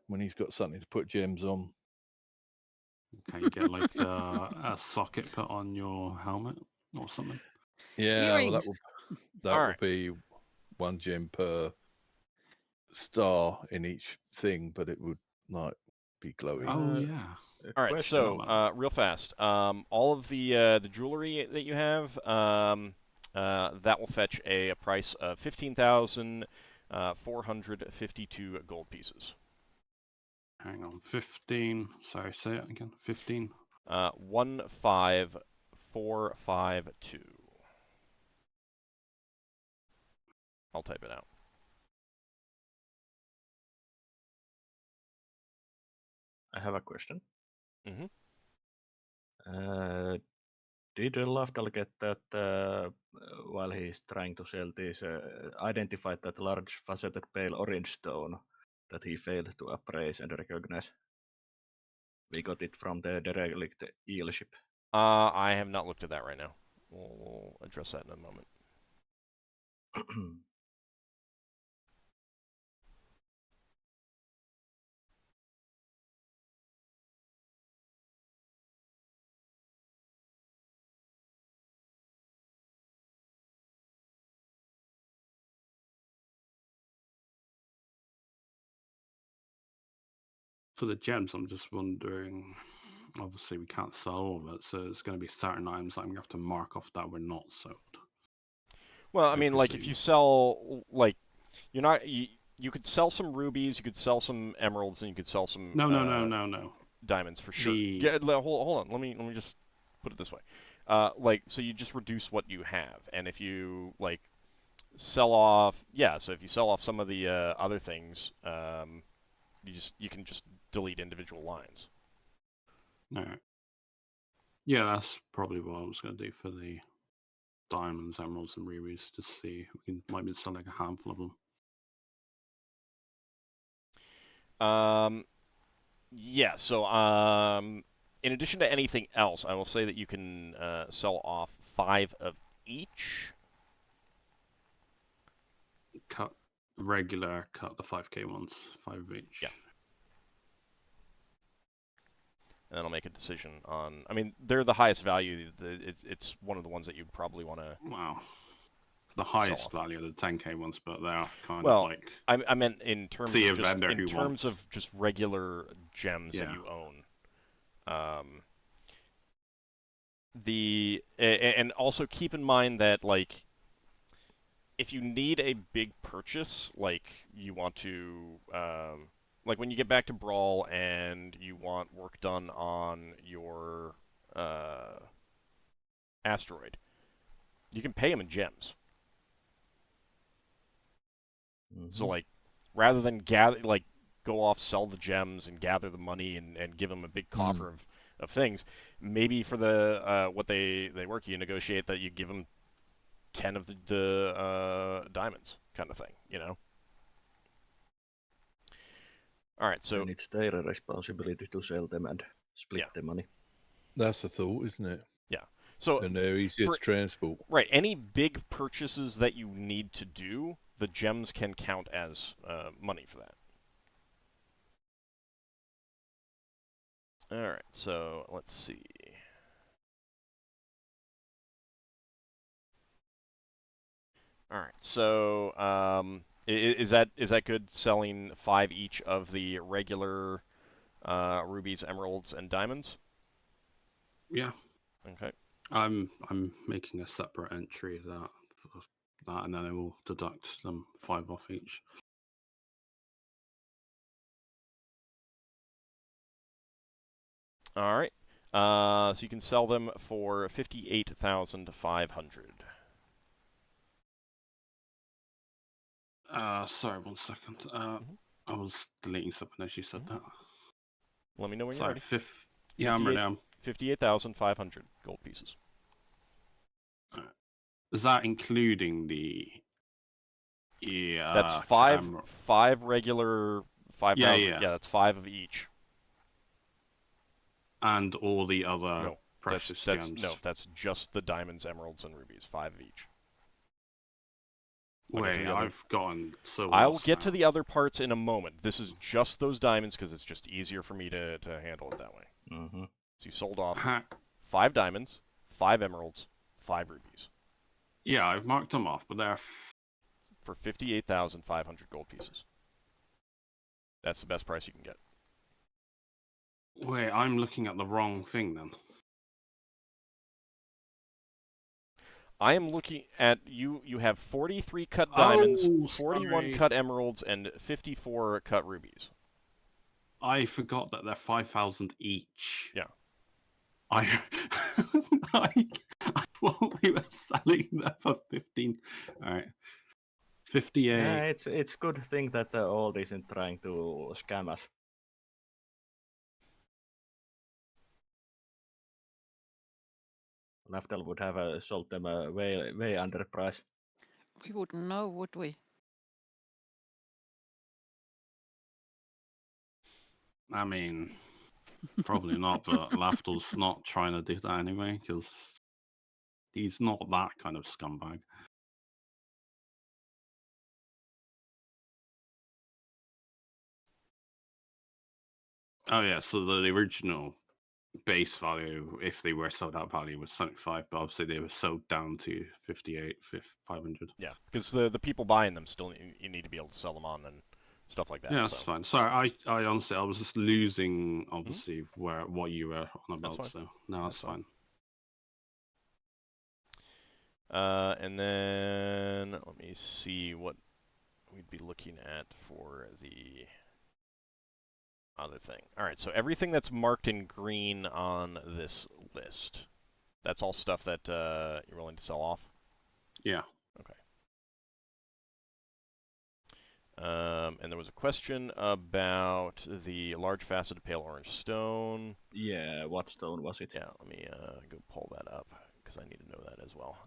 Speaker 4: When he's got something to put gems on.
Speaker 2: Can you get like a socket put on your helmet or something?
Speaker 4: Yeah, well, that will
Speaker 1: right.
Speaker 4: be 1 gem per star in each thing, but it would like be glowing.
Speaker 2: Oh yeah.
Speaker 1: All right, so real fast, all of the jewelry that you have, that will fetch a price of 15,452 gold pieces.
Speaker 2: Hang on, 15. Sorry, say it again. 15.
Speaker 1: 15452. I'll type it out.
Speaker 3: I have a question.
Speaker 1: Mm-hmm.
Speaker 3: Did Lafdul get that while he's trying to sell these, identified that large faceted pale orange stone that he failed to appraise and recognize? We got it from the derelict eel ship.
Speaker 1: I have not looked at that right now. We'll address that in a moment.
Speaker 2: For the gems, I'm just wondering. Obviously, we can't sell all of it, so it's going to be certain items I'm going to have to mark off that we're not sold.
Speaker 1: Well, I mean, like if you sell, like, you're not. You could sell some rubies, you could sell some emeralds, and you could sell some.
Speaker 2: No.
Speaker 1: Diamonds for sure. Hold on. Let me just put it this way. Like, so you just reduce what you have, and if you like sell off, so if you sell off some of the other things, you can just delete individual lines.
Speaker 2: All right. Yeah, that's probably what I was going to do for the diamonds, emeralds, and rubies to see if we might be selling a handful of them.
Speaker 1: Yeah. So, in addition to anything else, I will say that you can sell off 5 of each.
Speaker 2: Cut the 5k ones, 5 of each.
Speaker 1: Yeah. And then I'll make a decision on. I mean, they're the highest value. It's one of the ones that you probably want to.
Speaker 2: Wow. The highest value are the 10k ones, but they are kind
Speaker 1: of
Speaker 2: like.
Speaker 1: I meant in terms of just regular gems that you own. And also keep in mind that like if you need a big purchase, like you want to like when you get back to Brawl and you want work done on your asteroid, you can pay them in gems. So like, rather than go off, sell the gems, and gather the money and give them a big coffer of things, maybe for the what they work, you negotiate that you give them 10 of the diamonds, kind of thing, you know. All right, so
Speaker 3: and it's their responsibility to sell them and split the money.
Speaker 4: That's a thought, isn't it?
Speaker 1: yeah. So
Speaker 4: And they're easier to transport.
Speaker 1: right, any big purchases that you need to do, the gems can count as money for that. All right, so let's see. All right, so is that good? Selling 5 each of the regular rubies, emeralds, and diamonds.
Speaker 2: Yeah.
Speaker 1: Okay.
Speaker 2: I'm making a separate entry of that, and then I will deduct them 5 off each.
Speaker 1: All right. So you can sell them for 58,500.
Speaker 2: Sorry, 1 second. I was deleting something as you said that.
Speaker 1: Let me know when
Speaker 2: Sorry,
Speaker 1: you're ready.
Speaker 2: Yeah, I'm ready.
Speaker 1: 58,500 gold pieces.
Speaker 2: Is that including the? Yeah.
Speaker 1: That's five regular 5,000.
Speaker 2: Yeah.
Speaker 1: That's 5 of each.
Speaker 2: And all the other
Speaker 1: No,
Speaker 2: precious
Speaker 1: that's
Speaker 2: gems.
Speaker 1: no, that's just the diamonds, emeralds, and rubies. 5 of each.
Speaker 2: Wait, I've gotten so.
Speaker 1: I'll get to the other parts in a moment. This is just those diamonds because it's just easier for me to handle it that way.
Speaker 3: Mm-hmm.
Speaker 1: So you sold off 5 diamonds, 5 emeralds, 5 rubies.
Speaker 2: Yeah, I've marked them off, but they're
Speaker 1: for 58,500 gold pieces. That's the best price you can get.
Speaker 2: Wait, I'm looking at the wrong thing then.
Speaker 1: I am looking at you. You have 43 cut diamonds, 41
Speaker 2: sorry.
Speaker 1: cut emeralds, and 54 cut rubies.
Speaker 2: I forgot that they're 5,000 each.
Speaker 1: Yeah.
Speaker 2: I thought we were selling them for 15. All right. 58.
Speaker 3: It's good thing that Old isn't trying to scam us. Lafdul would have sold them way under price.
Speaker 6: We wouldn't know, would we?
Speaker 2: I mean, probably not, but Lafdul's not trying to do that anyway, because he's not that kind of scumbag. Oh yeah, so the original base value, if they were sold out value, was 75, but obviously they were sold down to 500.
Speaker 1: Yeah, because the people buying them still you need to be able to sell them on and stuff like that.
Speaker 2: Yeah, that's fine. Sorry, I honestly I was just losing obviously what you were on about. So no, that's fine.
Speaker 1: And then let me see what we'd be looking at for the other thing. All right, so everything that's marked in green on this list, that's all stuff that you're willing to sell off?
Speaker 2: Yeah.
Speaker 1: Okay. And there was a question about the large faceted pale orange stone.
Speaker 3: Yeah, what stone was it?
Speaker 1: Yeah, let me go pull that up, because I need to know that as well.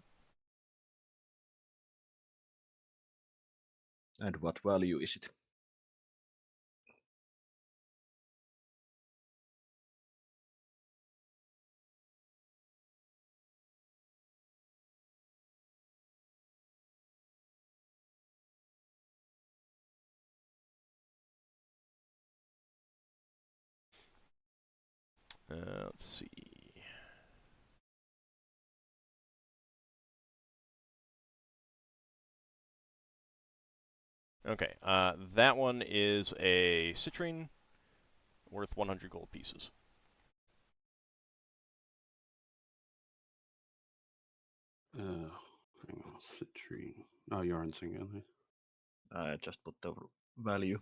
Speaker 3: And what value is it?
Speaker 1: Let's see. Okay, that one is a citrine worth 100 gold pieces.
Speaker 2: Hang on, citrine. Oh, you're answering it.
Speaker 3: I just put the value.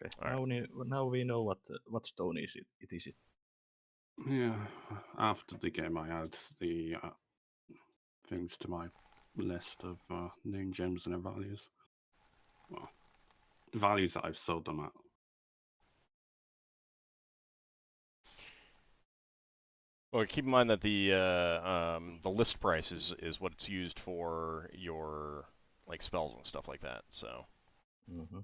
Speaker 3: Okay.
Speaker 1: All
Speaker 3: Now we know what stone is it. It is it.
Speaker 2: Yeah, after the game, I add the things to my list of known gems and their values. Well, the values that I've sold them at.
Speaker 1: Well, keep in mind that the list price is what it's used for your like spells and stuff like that. So.
Speaker 3: Mm-hmm.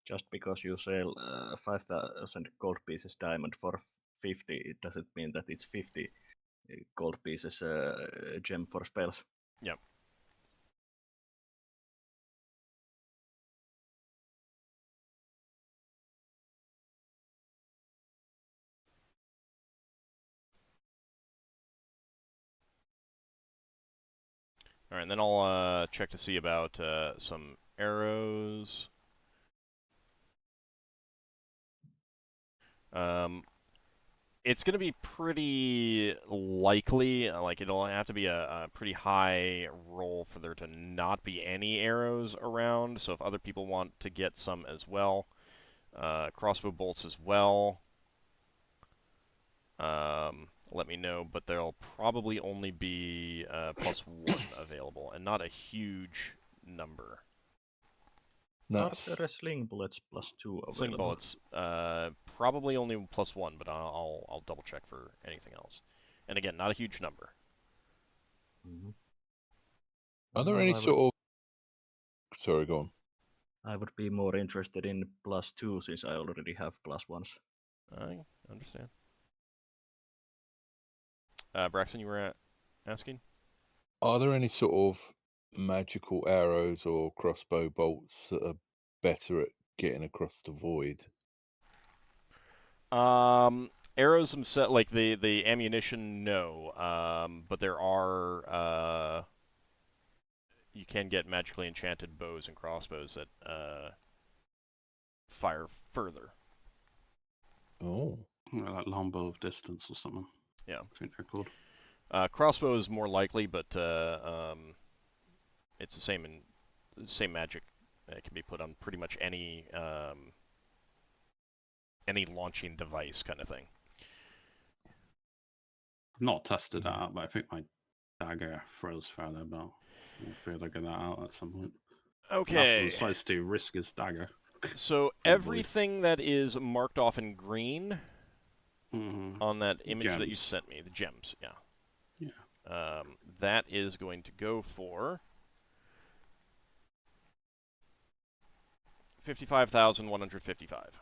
Speaker 3: Just because you sell 5,000 gold pieces diamond for 50, it doesn't mean that it's 50 gold pieces gem for spells.
Speaker 1: Yep. All right, and then I'll check to see about some arrows. It's going to be pretty likely, like it'll have to be a pretty high roll for there to not be any arrows around. So if other people want to get some as well, crossbow bolts as well, let me know. But there'll probably only be +1 available, and not a huge number.
Speaker 4: That's
Speaker 3: Are there sling bullets +2 available?
Speaker 1: Sling bullets, probably only +1, but I'll double check for anything else. And again, not a huge number.
Speaker 3: Mm-hmm.
Speaker 4: Are there any sort of... Sorry, go on.
Speaker 3: I would be more interested in +2 since I already have +1s.
Speaker 1: I understand. Braxon, you were asking?
Speaker 4: Are there any sort of magical arrows or crossbow bolts that are better at getting across the void?
Speaker 1: Arrows themselves, like the ammunition, no. But there are, you can get magically enchanted bows and crossbows that fire further.
Speaker 4: Oh.
Speaker 2: Like longbow of distance or something.
Speaker 1: Yeah.
Speaker 2: I think they're called.
Speaker 1: Crossbow is more likely, but it's the same magic. It can be put on pretty much any launching device kind of thing.
Speaker 2: I've not tested that out, but I think my dagger throws fairly well. I'll figure that out at some point.
Speaker 1: Okay.
Speaker 2: Lafdul decides to risk his dagger.
Speaker 1: So everything that is marked off in green on that image that you
Speaker 2: Gems.
Speaker 1: sent me, the gems, yeah.
Speaker 2: Yeah.
Speaker 1: That is going to go for 55,155.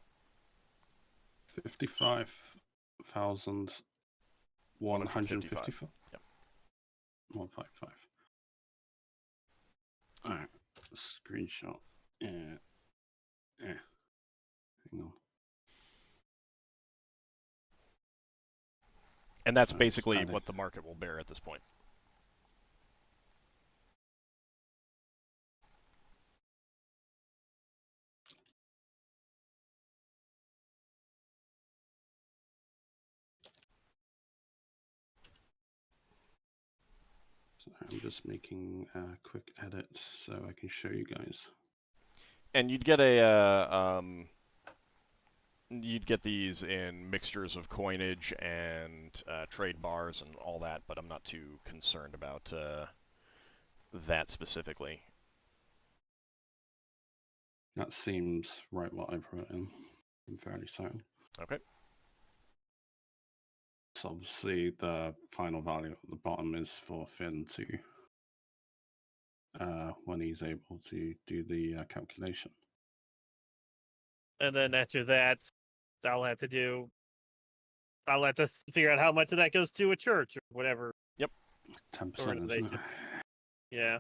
Speaker 2: 55,155.
Speaker 1: Yep.
Speaker 2: 155. Alright. Screenshot. Yeah. Hang on.
Speaker 1: And that's
Speaker 2: Sorry,
Speaker 1: basically
Speaker 2: Steinbjornson.
Speaker 1: what the market will bear at this point.
Speaker 2: So I'm just making a quick edit so I can show you guys.
Speaker 1: And you'd get these in mixtures of coinage and trade bars and all that, but I'm not too concerned about that specifically.
Speaker 2: That seems right what I've written. I'm fairly certain.
Speaker 1: Okay.
Speaker 2: So obviously the final value at the bottom is for Finn to when he's able to do the calculation.
Speaker 7: And then after that, I'll have to figure out how much of that goes to a church or whatever.
Speaker 2: 10%, isn't it?
Speaker 7: Organization. Yeah.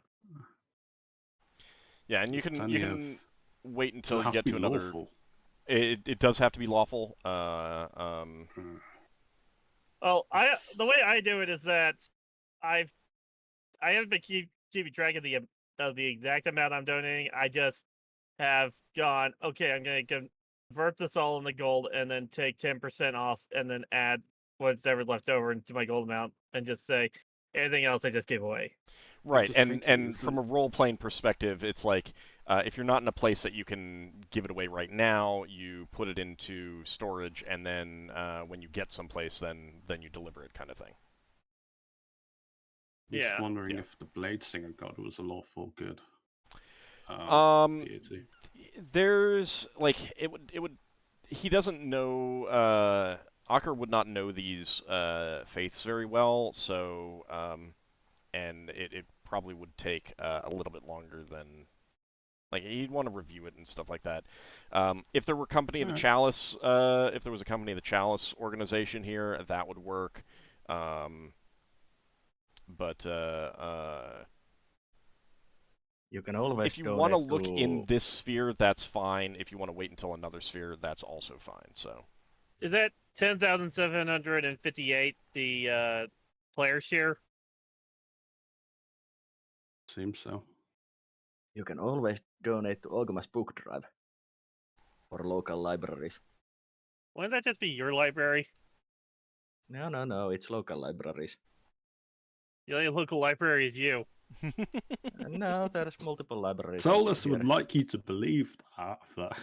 Speaker 1: Yeah, and you
Speaker 2: There's
Speaker 1: can
Speaker 2: plenty of-
Speaker 1: wait
Speaker 2: Does
Speaker 1: until
Speaker 2: it
Speaker 1: you
Speaker 2: have
Speaker 1: get
Speaker 2: to
Speaker 1: to
Speaker 2: be
Speaker 1: another.
Speaker 2: lawful?
Speaker 1: It does have to be lawful.
Speaker 7: Well, the way I do it is that I haven't been keeping track of the exact amount I'm donating. I just have gone, okay, I'm going to convert this all into gold and then take 10% off and then add what's ever left over into my gold amount and just say anything else I just give away.
Speaker 1: Right,
Speaker 2: just
Speaker 1: and
Speaker 2: thinking,
Speaker 1: and from a role-playing perspective, it's like if you're not in a place that you can give it away right now, you put it into storage, and then when you get someplace, then you deliver it, kind of thing.
Speaker 2: I'm just
Speaker 7: Yeah.
Speaker 2: wondering
Speaker 1: Yeah.
Speaker 2: if the Blade Singer God was a lawful good deity.
Speaker 1: There's like it would he doesn't know Ockar would not know these faiths very well, so and it probably would take a little bit longer than like he'd want to review it and stuff like that. If there were Company of the
Speaker 2: Alright.
Speaker 1: Chalice, if there was a Company of the Chalice organization here, that would work. But
Speaker 3: You can always
Speaker 1: if you want to
Speaker 3: donate
Speaker 1: look in
Speaker 3: to.
Speaker 1: this sphere, that's fine. If you want to wait until another sphere, that's also fine. So
Speaker 7: Is that 10,758 the player share?
Speaker 2: Seems so.
Speaker 3: You can always donate to Ogma's book drive for local libraries.
Speaker 7: Wouldn't that just be your library?
Speaker 3: No, it's local libraries.
Speaker 7: The only local library is you.
Speaker 3: No, there's multiple libraries.
Speaker 2: Solas
Speaker 3: here.
Speaker 2: would like you to believe that. But...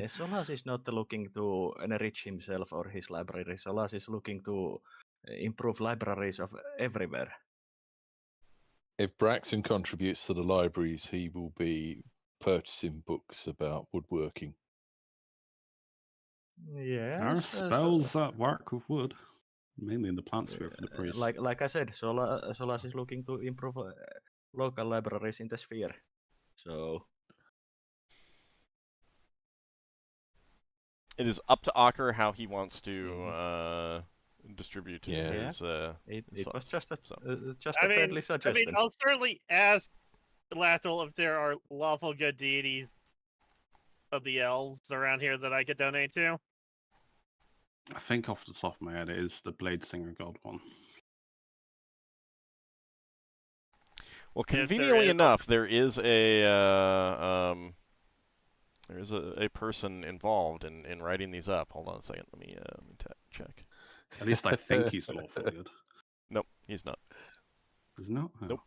Speaker 3: Solas is not looking to enrich himself or his library. Solas is looking to improve libraries of everywhere.
Speaker 4: If Braxon contributes to the libraries, he will be purchasing books about woodworking.
Speaker 3: Yeah.
Speaker 2: There are spells that work with wood, mainly in the plant sphere for the priest.
Speaker 3: Like I said, Solas is looking to improve local libraries in the sphere. So
Speaker 1: it is up to Ockar how he wants to distribute
Speaker 4: Yeah.
Speaker 1: his.
Speaker 3: it
Speaker 1: his
Speaker 3: was
Speaker 1: funds.
Speaker 3: just a friendly suggestion.
Speaker 7: I'll certainly ask Lafdul if there are lawful good deities of the elves around here that I could donate to.
Speaker 2: I think off the top of my head it is the Blade Singer God one.
Speaker 1: Well,
Speaker 7: If there
Speaker 1: conveniently
Speaker 7: is,
Speaker 1: enough, there is a person involved in writing these up. Hold on a second. Let me check.
Speaker 2: At least I think he's lawful good.
Speaker 1: Nope, he's not.
Speaker 2: Is not? Oh.
Speaker 1: Nope.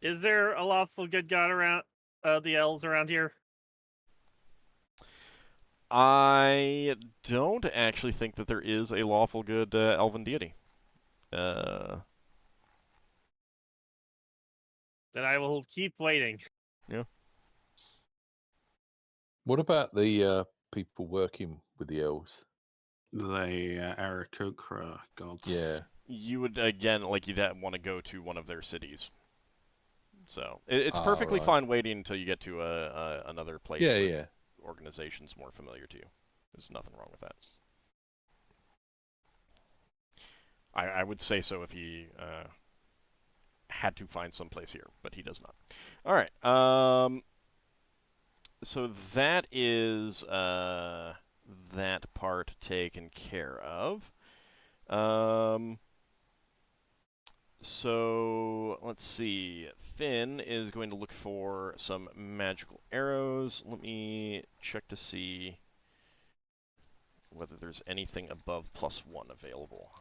Speaker 7: Is there a lawful good god around the elves around here?
Speaker 1: I don't actually think that there is a lawful good elven deity.
Speaker 7: Then I will keep waiting.
Speaker 4: What about the people working with the elves?
Speaker 2: The Aarakocra gods.
Speaker 4: Yeah.
Speaker 1: You would again you'd want to go to one of their cities. So it's perfectly
Speaker 4: right.
Speaker 1: fine waiting until you get to another place.
Speaker 4: Yeah,
Speaker 1: with
Speaker 4: yeah.
Speaker 1: Organizations more familiar to you. There's nothing wrong with that. I would say so if he had to find some place here, but he does not. All right. So that is that part taken care of. So let's see. Finn is going to look for some magical arrows. Let me check to see whether there's anything above +1 available.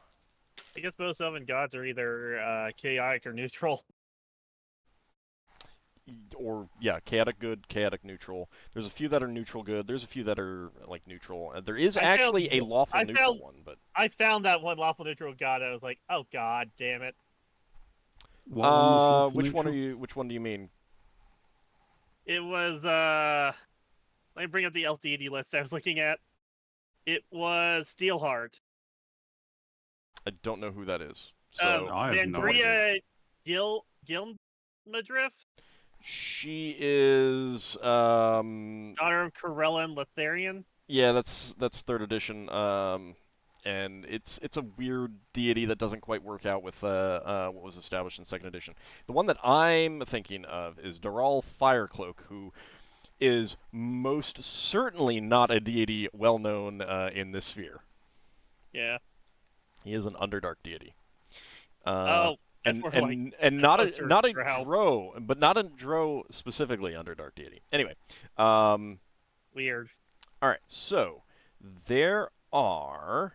Speaker 7: I guess most elven gods are either chaotic or neutral.
Speaker 1: Or, yeah, chaotic good, chaotic neutral. There's a few that are neutral good. There's a few that are, like, neutral. There is actually a lawful neutral one, but...
Speaker 7: I found that one lawful neutral god. I was like, oh god damn it.
Speaker 2: What one was lawful
Speaker 1: which one
Speaker 2: neutral?
Speaker 1: which one do you mean?
Speaker 7: It was, let me bring up the LDD list I was looking at. It was Steelheart.
Speaker 1: I don't know who that is. So
Speaker 2: I have no idea.
Speaker 7: Vandria Gilmadrift?
Speaker 1: she is
Speaker 7: Daughter of Corellan Letharian?
Speaker 1: yeah, that's 3rd edition. And it's a weird deity that doesn't quite work out with what was established in 2nd edition. The one that I'm thinking of is Daral Firecloak, who is most certainly not a deity well known in this sphere.
Speaker 7: Yeah.
Speaker 1: He is an Underdark deity.
Speaker 7: That's
Speaker 1: and
Speaker 7: more
Speaker 1: and,
Speaker 7: like
Speaker 1: and not a
Speaker 7: closer
Speaker 1: not a
Speaker 7: for how-
Speaker 1: Drow, but not a Drow specifically Underdark deity. Anyway,
Speaker 7: Weird.
Speaker 1: all right. So there are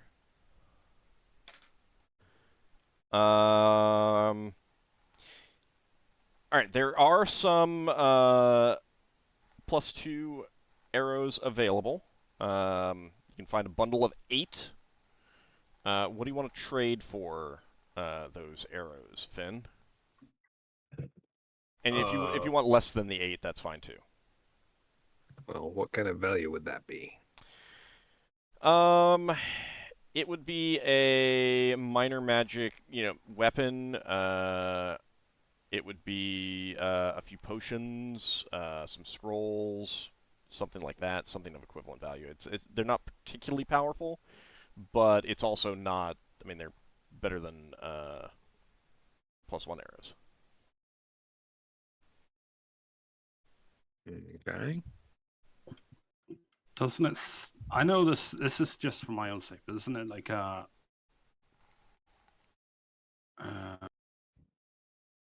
Speaker 1: right, there are some +2 arrows available. You can find a bundle of 8. What do you want to trade for those arrows, Finn? And if you want less than the 8, that's fine too.
Speaker 5: Well, what kind of value would that be?
Speaker 1: It would be a minor magic, weapon. It would be a few potions, some scrolls, something like that, something of equivalent value. They're not particularly powerful, but it's also not. I mean, they're better than +1 arrows.
Speaker 5: Okay.
Speaker 2: Doesn't it? I know this. This is just for my own sake, but isn't it like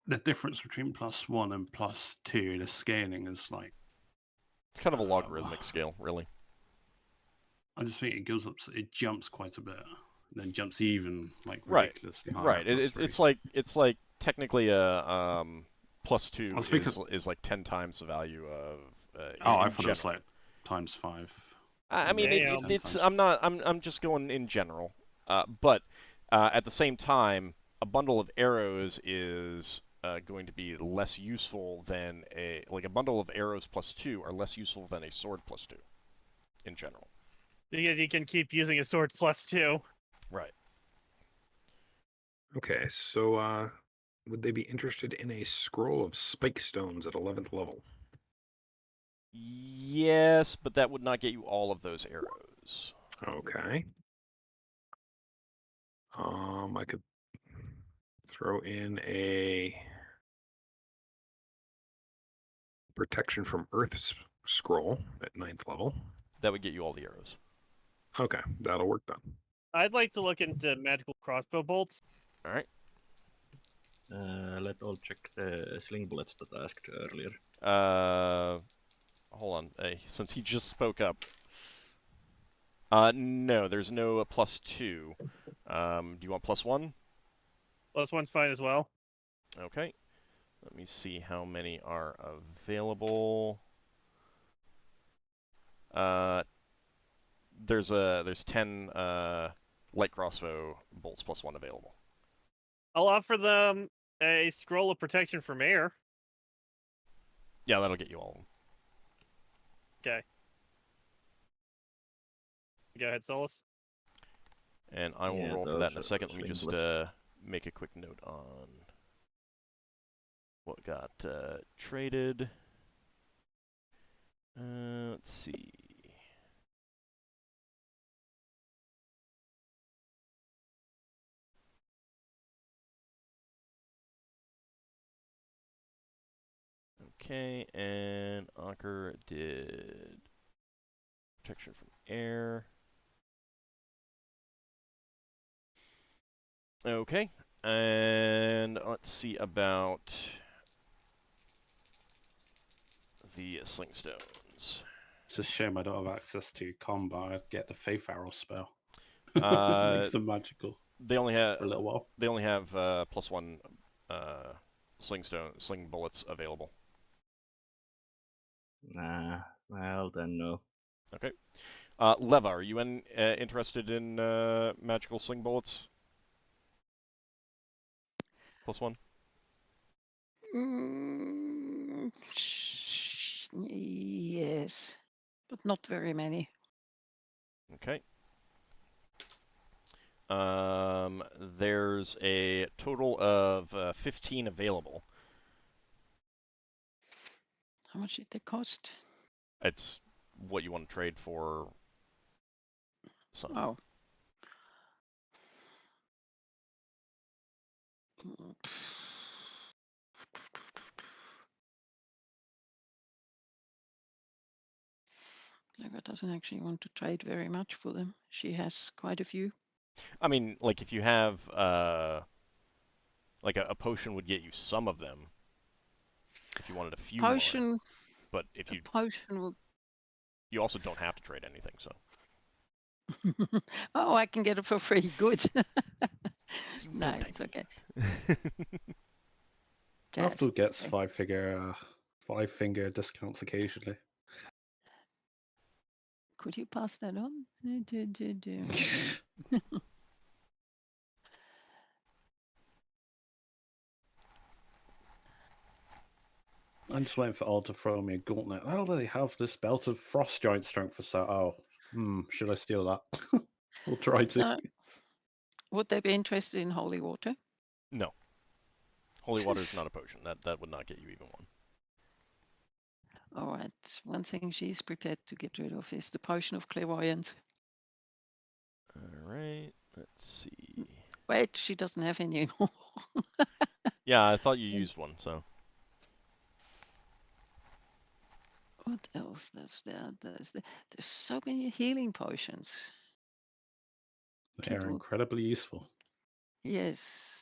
Speaker 2: the difference between +1 and +2? The scaling is like
Speaker 1: It's kind of a logarithmic scale, really.
Speaker 2: I just think it goes up. It jumps quite a bit, and then jumps even like
Speaker 1: Right.
Speaker 2: ridiculously high.
Speaker 1: Right. It's like technically a +2
Speaker 2: I was thinking-
Speaker 1: is like 10 times the value of.
Speaker 2: I
Speaker 1: in
Speaker 2: thought it was
Speaker 1: general.
Speaker 2: like ×5.
Speaker 1: I mean,
Speaker 7: Damn.
Speaker 1: it's. I'm just going in general. But at the same time, a bundle of arrows is going to be less useful than a bundle of arrows +2 are less useful than a sword +2, in general.
Speaker 7: Because you can keep using a sword +2.
Speaker 1: Right.
Speaker 5: Okay, so would they be interested in a scroll of spike stones at 11th level?
Speaker 1: Yes, but that would not get you all of those arrows.
Speaker 5: Okay. I could throw in a protection from Earth scroll at 9th level.
Speaker 1: That would get you all the arrows.
Speaker 5: Okay, that'll work then.
Speaker 7: I'd like to look into magical crossbow bolts.
Speaker 1: All right.
Speaker 3: Let's all check the sling bullets that I asked earlier.
Speaker 1: Hold on. Since he just spoke up. No, there's no +2. Do you want +1?
Speaker 7: +1's fine as well.
Speaker 1: Okay. Let me see how many are available. There's 10 light crossbow bolts +1 available.
Speaker 7: I'll offer them a scroll of protection from air.
Speaker 1: Yeah, that'll get you all of them.
Speaker 7: Okay. Go ahead, Solas.
Speaker 1: And I will
Speaker 3: Yeah,
Speaker 1: roll for that in a
Speaker 3: those,
Speaker 1: second. Let me
Speaker 3: sling
Speaker 1: just
Speaker 3: bullets.
Speaker 1: make a quick note on what got traded. Let's see. Okay, and Ockar did protection from air. Okay, and let's see about the sling stones.
Speaker 2: It's a shame I don't have access to combat. I'd get the Faith Arrow spell.
Speaker 1: Uh,
Speaker 2: Makes them magical
Speaker 1: They only have
Speaker 2: for a little while.
Speaker 1: +1 sling bullets available.
Speaker 3: Nah, well then no.
Speaker 1: Okay. Leva, are you interested in magical sling bullets? +1?
Speaker 6: Yes, but not very many.
Speaker 1: Okay. There's a total of 15 available.
Speaker 6: How much did they cost?
Speaker 1: It's what you want to trade for. Some.
Speaker 6: Oh. Leva doesn't actually want to trade very much for them. She has quite a few.
Speaker 1: I mean, like if you have like a potion would get you some of them. If you wanted a few
Speaker 6: Potion.
Speaker 1: more, but if
Speaker 6: A
Speaker 1: you
Speaker 6: potion will.
Speaker 1: you also don't have to trade anything, so.
Speaker 6: Oh, I can get it for free. Good.
Speaker 1: You
Speaker 6: No,
Speaker 1: know what I
Speaker 6: it's okay.
Speaker 1: mean.
Speaker 2: Lafdul
Speaker 6: Fantastic.
Speaker 2: gets five-finger discounts occasionally.
Speaker 6: Could you pass that on?
Speaker 2: I'm just waiting for Old to throw me a gauntlet. How do they have this belt of frost giant strength for so? Oh, should I steal that? We'll try to.
Speaker 6: So, would they be interested in holy water?
Speaker 1: No. Holy water is not a potion. That would not get you even one.
Speaker 6: All right. One thing she's prepared to get rid of is the potion of clairvoyance.
Speaker 1: All right. Let's see.
Speaker 6: Wait, she doesn't have any anymore.
Speaker 1: Yeah, I thought you used one, so.
Speaker 6: What else? There's so many healing potions.
Speaker 2: They are
Speaker 6: People-
Speaker 2: incredibly useful.
Speaker 6: Yes.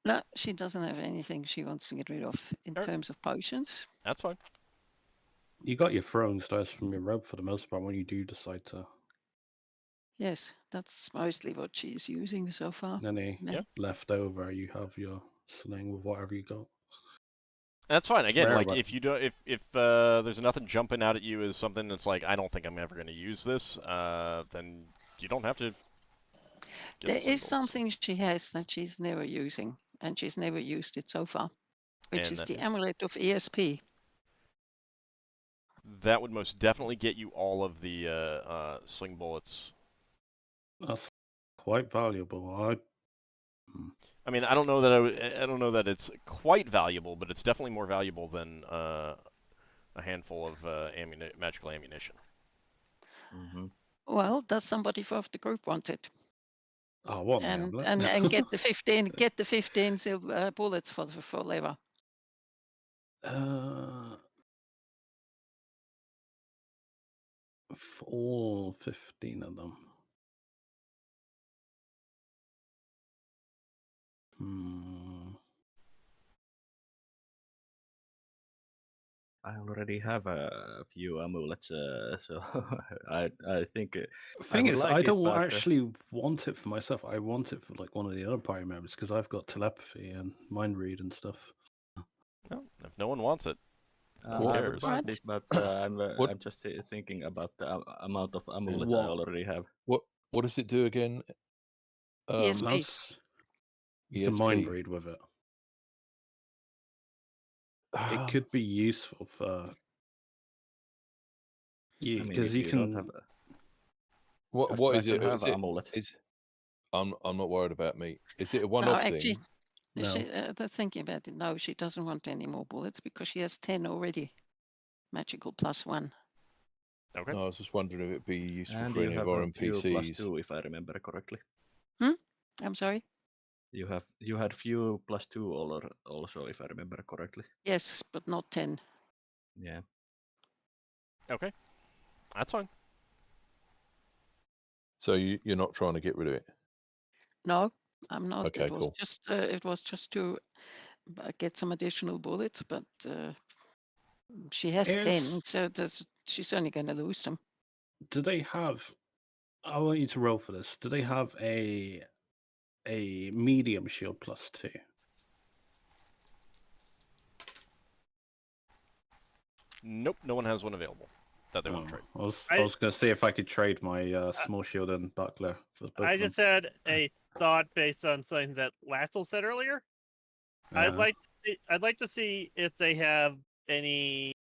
Speaker 6: No, she doesn't have anything she wants to get rid of in
Speaker 1: Alright.
Speaker 6: terms of potions.
Speaker 1: That's fine.
Speaker 2: You got your throwing stars from your robe for the most part when you do decide to.
Speaker 6: Yes, that's mostly what she's using so far.
Speaker 2: Any
Speaker 6: Ma-
Speaker 1: Yeah.
Speaker 2: left over, you have your sling with whatever you got.
Speaker 1: That's fine. Again,
Speaker 2: rare,
Speaker 1: like
Speaker 2: but-
Speaker 1: if you do, if there's nothing jumping out at you as something that's like I don't think I'm ever going to use this, then you don't have to. Get
Speaker 6: There
Speaker 1: the
Speaker 6: is
Speaker 1: symbols.
Speaker 6: something she has that she's never using, and she's never used it so far, which
Speaker 1: And
Speaker 6: is
Speaker 1: that
Speaker 6: the
Speaker 1: is?
Speaker 6: amulet of ESP.
Speaker 1: That would most definitely get you all of the sling bullets.
Speaker 2: That's quite valuable.
Speaker 1: I mean, I don't know that I don't know that it's quite valuable, but it's definitely more valuable than a handful of magical ammunition.
Speaker 3: Mm-hmm.
Speaker 6: Well, does somebody from the group want it?
Speaker 2: Oh, what an
Speaker 6: And
Speaker 2: amulet.
Speaker 6: get the 15 silver bullets for Leva.
Speaker 2: All 15 of them.
Speaker 3: I already have a few amulets, so I think
Speaker 2: Thing
Speaker 3: would
Speaker 2: is,
Speaker 3: like
Speaker 2: I
Speaker 3: it,
Speaker 2: don't
Speaker 3: but,
Speaker 2: actually want it for myself. I want it for like one of the other party members because I've got telepathy and mind read and stuff.
Speaker 1: Well, if no one wants it, who
Speaker 3: I would
Speaker 1: cares?
Speaker 3: buy
Speaker 6: Right.
Speaker 3: it, but
Speaker 4: What-
Speaker 3: I'm just thinking about the amount of amulets I
Speaker 2: What?
Speaker 3: already have.
Speaker 4: What does it do again?
Speaker 6: ESP.
Speaker 2: That's, you can mind read with it. It could be useful for you
Speaker 3: I mean,
Speaker 2: because
Speaker 3: if
Speaker 2: you
Speaker 3: you
Speaker 2: can.
Speaker 3: don't have, does
Speaker 4: What is
Speaker 3: Braxon
Speaker 4: it?
Speaker 3: have
Speaker 4: Is
Speaker 3: an
Speaker 4: it?
Speaker 3: amulet?
Speaker 4: I'm not worried about me. Is it a
Speaker 6: No,
Speaker 4: one-off
Speaker 6: actually,
Speaker 4: thing?
Speaker 2: No.
Speaker 6: they're thinking about it. No, she doesn't want any more bullets because she has 10 already. Magical +1.
Speaker 1: Okay.
Speaker 4: No, I was just wondering if it'd be useful
Speaker 3: And
Speaker 4: for
Speaker 3: you
Speaker 4: any of
Speaker 3: have
Speaker 4: our
Speaker 3: a few
Speaker 4: NPCs.
Speaker 3: +2, if I remember correctly.
Speaker 6: I'm sorry?
Speaker 3: You had few +2 also, if I remember correctly.
Speaker 6: Yes, but not 10.
Speaker 3: Yeah.
Speaker 1: Okay. That's fine.
Speaker 4: So you're not trying to get rid of it?
Speaker 6: No, I'm not.
Speaker 4: Okay,
Speaker 6: it was
Speaker 4: cool.
Speaker 6: just to get some additional bullets, but she has 10,
Speaker 2: Here's-
Speaker 6: so she's only going to lose them.
Speaker 2: Do they have? I want you to roll for this. Do they have a medium shield +2?
Speaker 1: Nope, no one has one available that they want to trade.
Speaker 2: I was
Speaker 7: I-
Speaker 2: going to see if I could trade my small shield and buckler for both
Speaker 7: I
Speaker 2: of them.
Speaker 7: just had a thought based on something that Lafdul said earlier. I'd like to see if they have any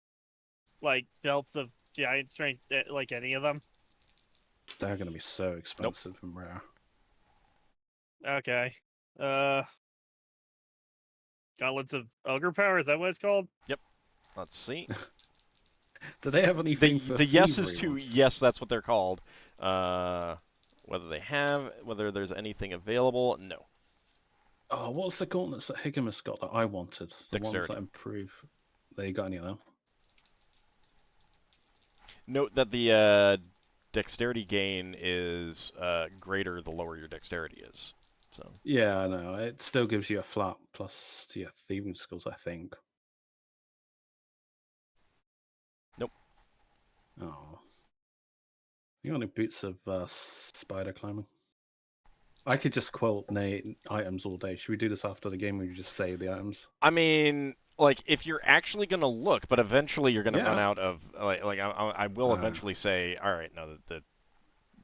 Speaker 7: like belts of giant strength, like any of them.
Speaker 2: They're going to be so expensive and rare.
Speaker 7: Okay. Gauntlets of Ogre Power, is that what it's called?
Speaker 1: Let's see.
Speaker 2: Do they have anything
Speaker 1: The
Speaker 2: for
Speaker 1: the yes is
Speaker 2: thievery
Speaker 1: to
Speaker 2: ones?
Speaker 1: yes, that's what they're called. Whether there's anything available, no.
Speaker 2: Oh, what's the gauntlets that Higamus got that I wanted? The ones
Speaker 1: Dexterity.
Speaker 2: that improve. There you got any of them?
Speaker 1: Note that the dexterity gain is greater the lower your dexterity is. So
Speaker 2: Yeah, I know. It still gives you a flat plus to your thieving skills, I think.
Speaker 1: Nope.
Speaker 2: Oh. You got any boots of spider climbing? I could just quote items all day. Should we do this after the game? Where you just say the items?
Speaker 1: I mean, like, if you're actually going to look, but eventually you're going to run
Speaker 2: Yeah.
Speaker 1: out of... I will eventually say, all right, no, that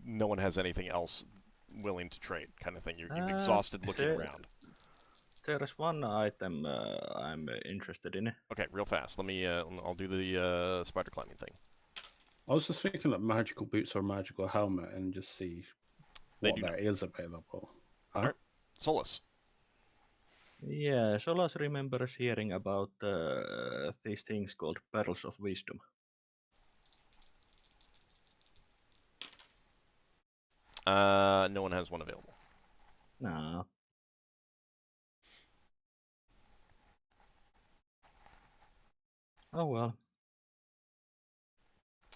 Speaker 1: no one has anything else willing to trade, kind of thing. You've exhausted looking around.
Speaker 3: There is one item I'm interested in.
Speaker 1: Okay, real fast. I'll do the spider climbing thing.
Speaker 2: I was just thinking like magical boots or magical helmet and just see what there is available. Huh?
Speaker 1: All right. Solas.
Speaker 3: Yeah, Solas remembers hearing about these things called Pearls of Wisdom.
Speaker 1: No one has one available.
Speaker 3: No. Oh well.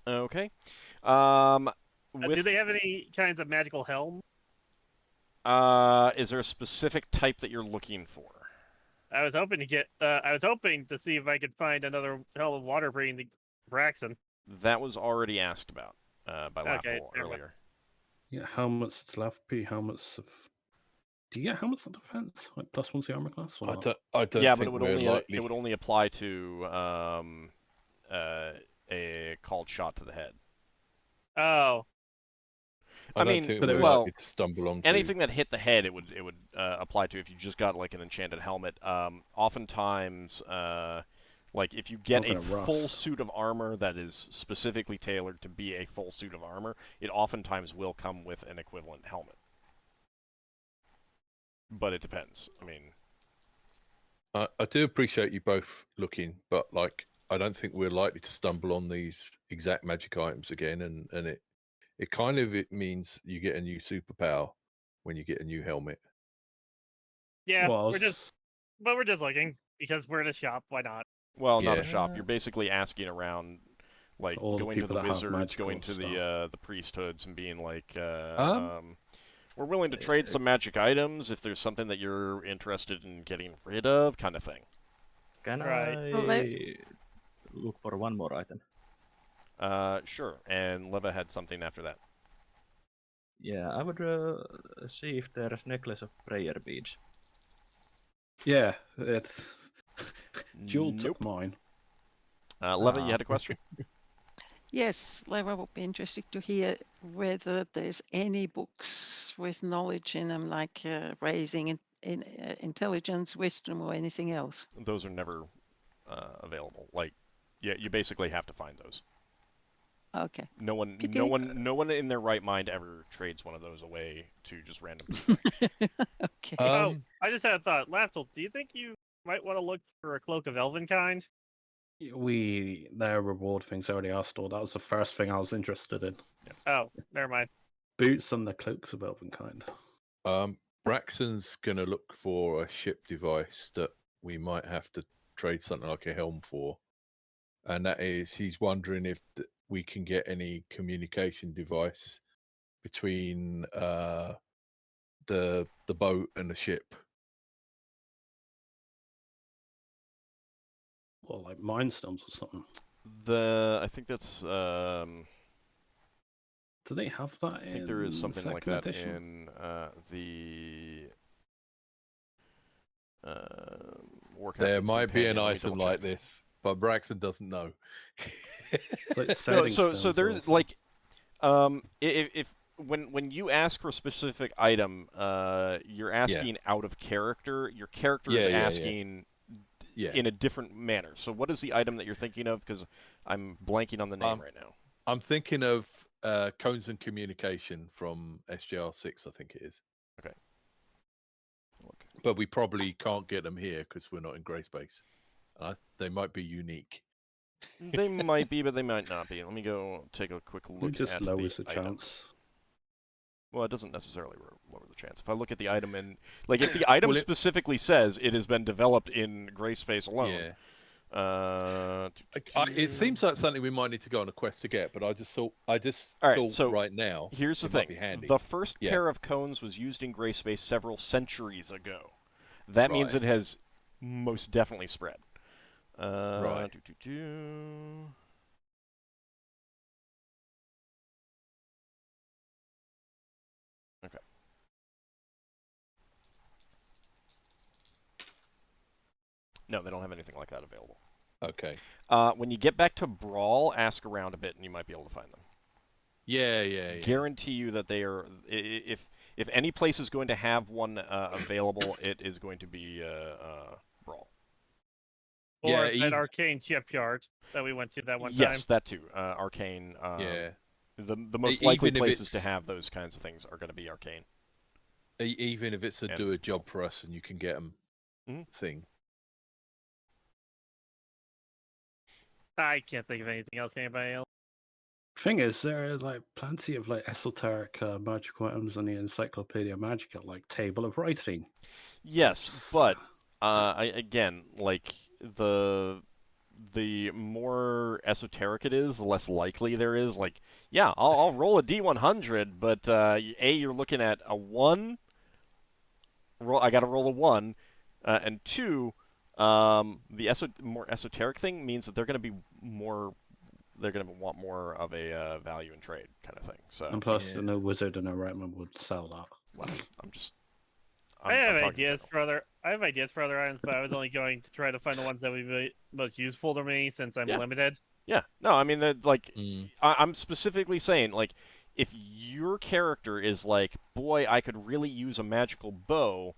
Speaker 1: Okay.
Speaker 7: Do they have any kinds of magical helm?
Speaker 1: Is there a specific type that you're looking for?
Speaker 7: I was hoping to get. I was hoping to see if I could find another helm of water breathing Braxon.
Speaker 1: That was already asked about by
Speaker 7: Okay,
Speaker 1: Lafdul
Speaker 7: never mind.
Speaker 1: earlier.
Speaker 2: Yeah, helmets of P, helmets of. Do you get helmets of defense? Like +1 to armor class? Or not?
Speaker 4: I don't
Speaker 1: Yeah,
Speaker 4: think
Speaker 1: but
Speaker 4: we're likely.
Speaker 1: it would only apply to a called shot to the head.
Speaker 7: Oh,
Speaker 1: I
Speaker 4: don't
Speaker 1: mean,
Speaker 4: think
Speaker 2: but
Speaker 4: we're
Speaker 1: well,
Speaker 4: likely to stumble onto
Speaker 1: anything that hit the head, it would apply to if you just got like an enchanted helmet. Oftentimes, like if you get
Speaker 2: Not
Speaker 1: a
Speaker 2: gonna
Speaker 1: full
Speaker 2: rust.
Speaker 1: suit of armor that is specifically tailored to be a full suit of armor, it oftentimes will come with an equivalent helmet. But it depends. I mean,
Speaker 4: I do appreciate you both looking, but like I don't think we're likely to stumble on these exact magic items again, and it kind of means you get a new superpower when you get a new helmet.
Speaker 7: yeah.
Speaker 2: Well,
Speaker 7: We're just looking because we're in a shop. Why not?
Speaker 1: well, not a
Speaker 4: Yeah.
Speaker 1: shop. You're basically asking around, like
Speaker 2: All the
Speaker 1: going to
Speaker 2: people
Speaker 1: the
Speaker 2: that have
Speaker 1: wizards,
Speaker 2: magical
Speaker 1: going to
Speaker 2: stuff.
Speaker 1: the priesthoods, and being like,
Speaker 4: Um,
Speaker 1: we're willing to trade some magic items if there's something that you're interested in getting rid of, kind of thing.
Speaker 3: Can
Speaker 7: Right.
Speaker 3: I look for one more item?
Speaker 1: Sure. And Leva had something after that.
Speaker 3: Yeah, I would see if there's necklace of prayer beads.
Speaker 2: Yeah, it's. Jewel
Speaker 1: Nope.
Speaker 2: took mine.
Speaker 1: Leva, you had a question?
Speaker 6: Yes, Leva would be interested to hear whether there's any books with knowledge in them, like raising in intelligence, wisdom, or anything else.
Speaker 1: Those are never available. Like, yeah, you basically have to find those.
Speaker 6: Okay.
Speaker 1: No one in their right mind ever trades one of those away to just random people.
Speaker 6: Okay.
Speaker 7: I just had a thought. Lafdul, do you think you might want to look for a cloak of elven kind?
Speaker 2: Their reward things already are stored. That was the first thing I was interested in.
Speaker 7: Oh, never mind.
Speaker 2: Boots and the cloaks of elven kind.
Speaker 4: Braxon's gonna look for a ship device that we might have to trade something like a helm for, and that is he's wondering if we can get any communication device between the boat and the ship.
Speaker 2: Or like mind stones or something.
Speaker 1: I think that's
Speaker 2: Do they have that
Speaker 1: I think there is something like
Speaker 2: second
Speaker 1: that
Speaker 2: edition?
Speaker 1: in the Warcraft.
Speaker 4: There
Speaker 1: It's
Speaker 4: might be
Speaker 1: Companion.
Speaker 4: an
Speaker 1: Let me
Speaker 4: item
Speaker 1: double
Speaker 4: like
Speaker 1: check.
Speaker 4: this, but Braxon doesn't know.
Speaker 2: It's like
Speaker 1: No,
Speaker 2: setting
Speaker 1: so
Speaker 2: stones
Speaker 1: there's
Speaker 2: also.
Speaker 1: like if when you ask for a specific item, you're asking out of character. Your character is asking in a different manner. So what is the item that you're thinking of? Because I'm blanking on the name right now.
Speaker 4: I'm thinking of Cones and Communication from SGR6, I think it is.
Speaker 1: Okay. Look.
Speaker 4: But we probably can't get them here because we're not in Grey Space. They might be unique.
Speaker 1: They might be, but they might not be. Let me go take a quick look
Speaker 2: It just
Speaker 1: at
Speaker 2: lowers
Speaker 1: the
Speaker 2: the
Speaker 1: item.
Speaker 2: chance.
Speaker 1: Well, it doesn't necessarily lower the chance. If I look at the item and like if the item specifically says it has been developed in Grey Space alone.
Speaker 4: It seems like something we might need to go on a quest to get, but I just thought right now.
Speaker 1: Here's the thing: the first pair of cones was used in Grey Space several centuries ago. That means it has most definitely spread.
Speaker 4: Right.
Speaker 1: Okay. No, they don't have anything like that available.
Speaker 4: Okay.
Speaker 1: When you get back to Brawl, ask around a bit, and you might be able to find them.
Speaker 4: Yeah.
Speaker 1: Guarantee you that they are. If any place is going to have one available, it is going to be Brawl.
Speaker 7: Or
Speaker 4: Yeah,
Speaker 7: that arcane shipyard that we went to that one time.
Speaker 1: Yes, that too. Arcane.
Speaker 4: Yeah.
Speaker 1: The most likely
Speaker 4: even if
Speaker 1: places to
Speaker 4: it's-
Speaker 1: have those kinds of things are going to be Arcane.
Speaker 4: Even if it's a
Speaker 1: And-
Speaker 4: do a job for us and you can get them
Speaker 1: Mhm.
Speaker 4: thing.
Speaker 7: I can't think of anything else. Anybody else?
Speaker 2: Thing is, there is like plenty of like esoteric magical items in the Encyclopedia Magica, like Table of Writing.
Speaker 1: Yes,
Speaker 2: It's,
Speaker 1: but again, like the more esoteric it is, the less likely there is. Like, yeah, I'll roll a d100, but you're looking at a 1. I got to roll a 1, and 2. The more esoteric thing means that they're going to be more. They're going to want more of a value in trade kind of thing. So,
Speaker 2: and plus,
Speaker 4: Yeah.
Speaker 2: no wizard and no Redman would sell that.
Speaker 1: well, I'm just.
Speaker 7: I have
Speaker 1: I'm talking
Speaker 7: ideas
Speaker 1: general.
Speaker 7: for other. I have ideas for other items, but I was only going to try to find the ones that would be most useful to me since I'm
Speaker 1: Yeah.
Speaker 7: limited.
Speaker 1: Yeah, no, I mean, like,
Speaker 4: Mm.
Speaker 1: I'm specifically saying, like, if your character is like, boy, I could really use a magical bow,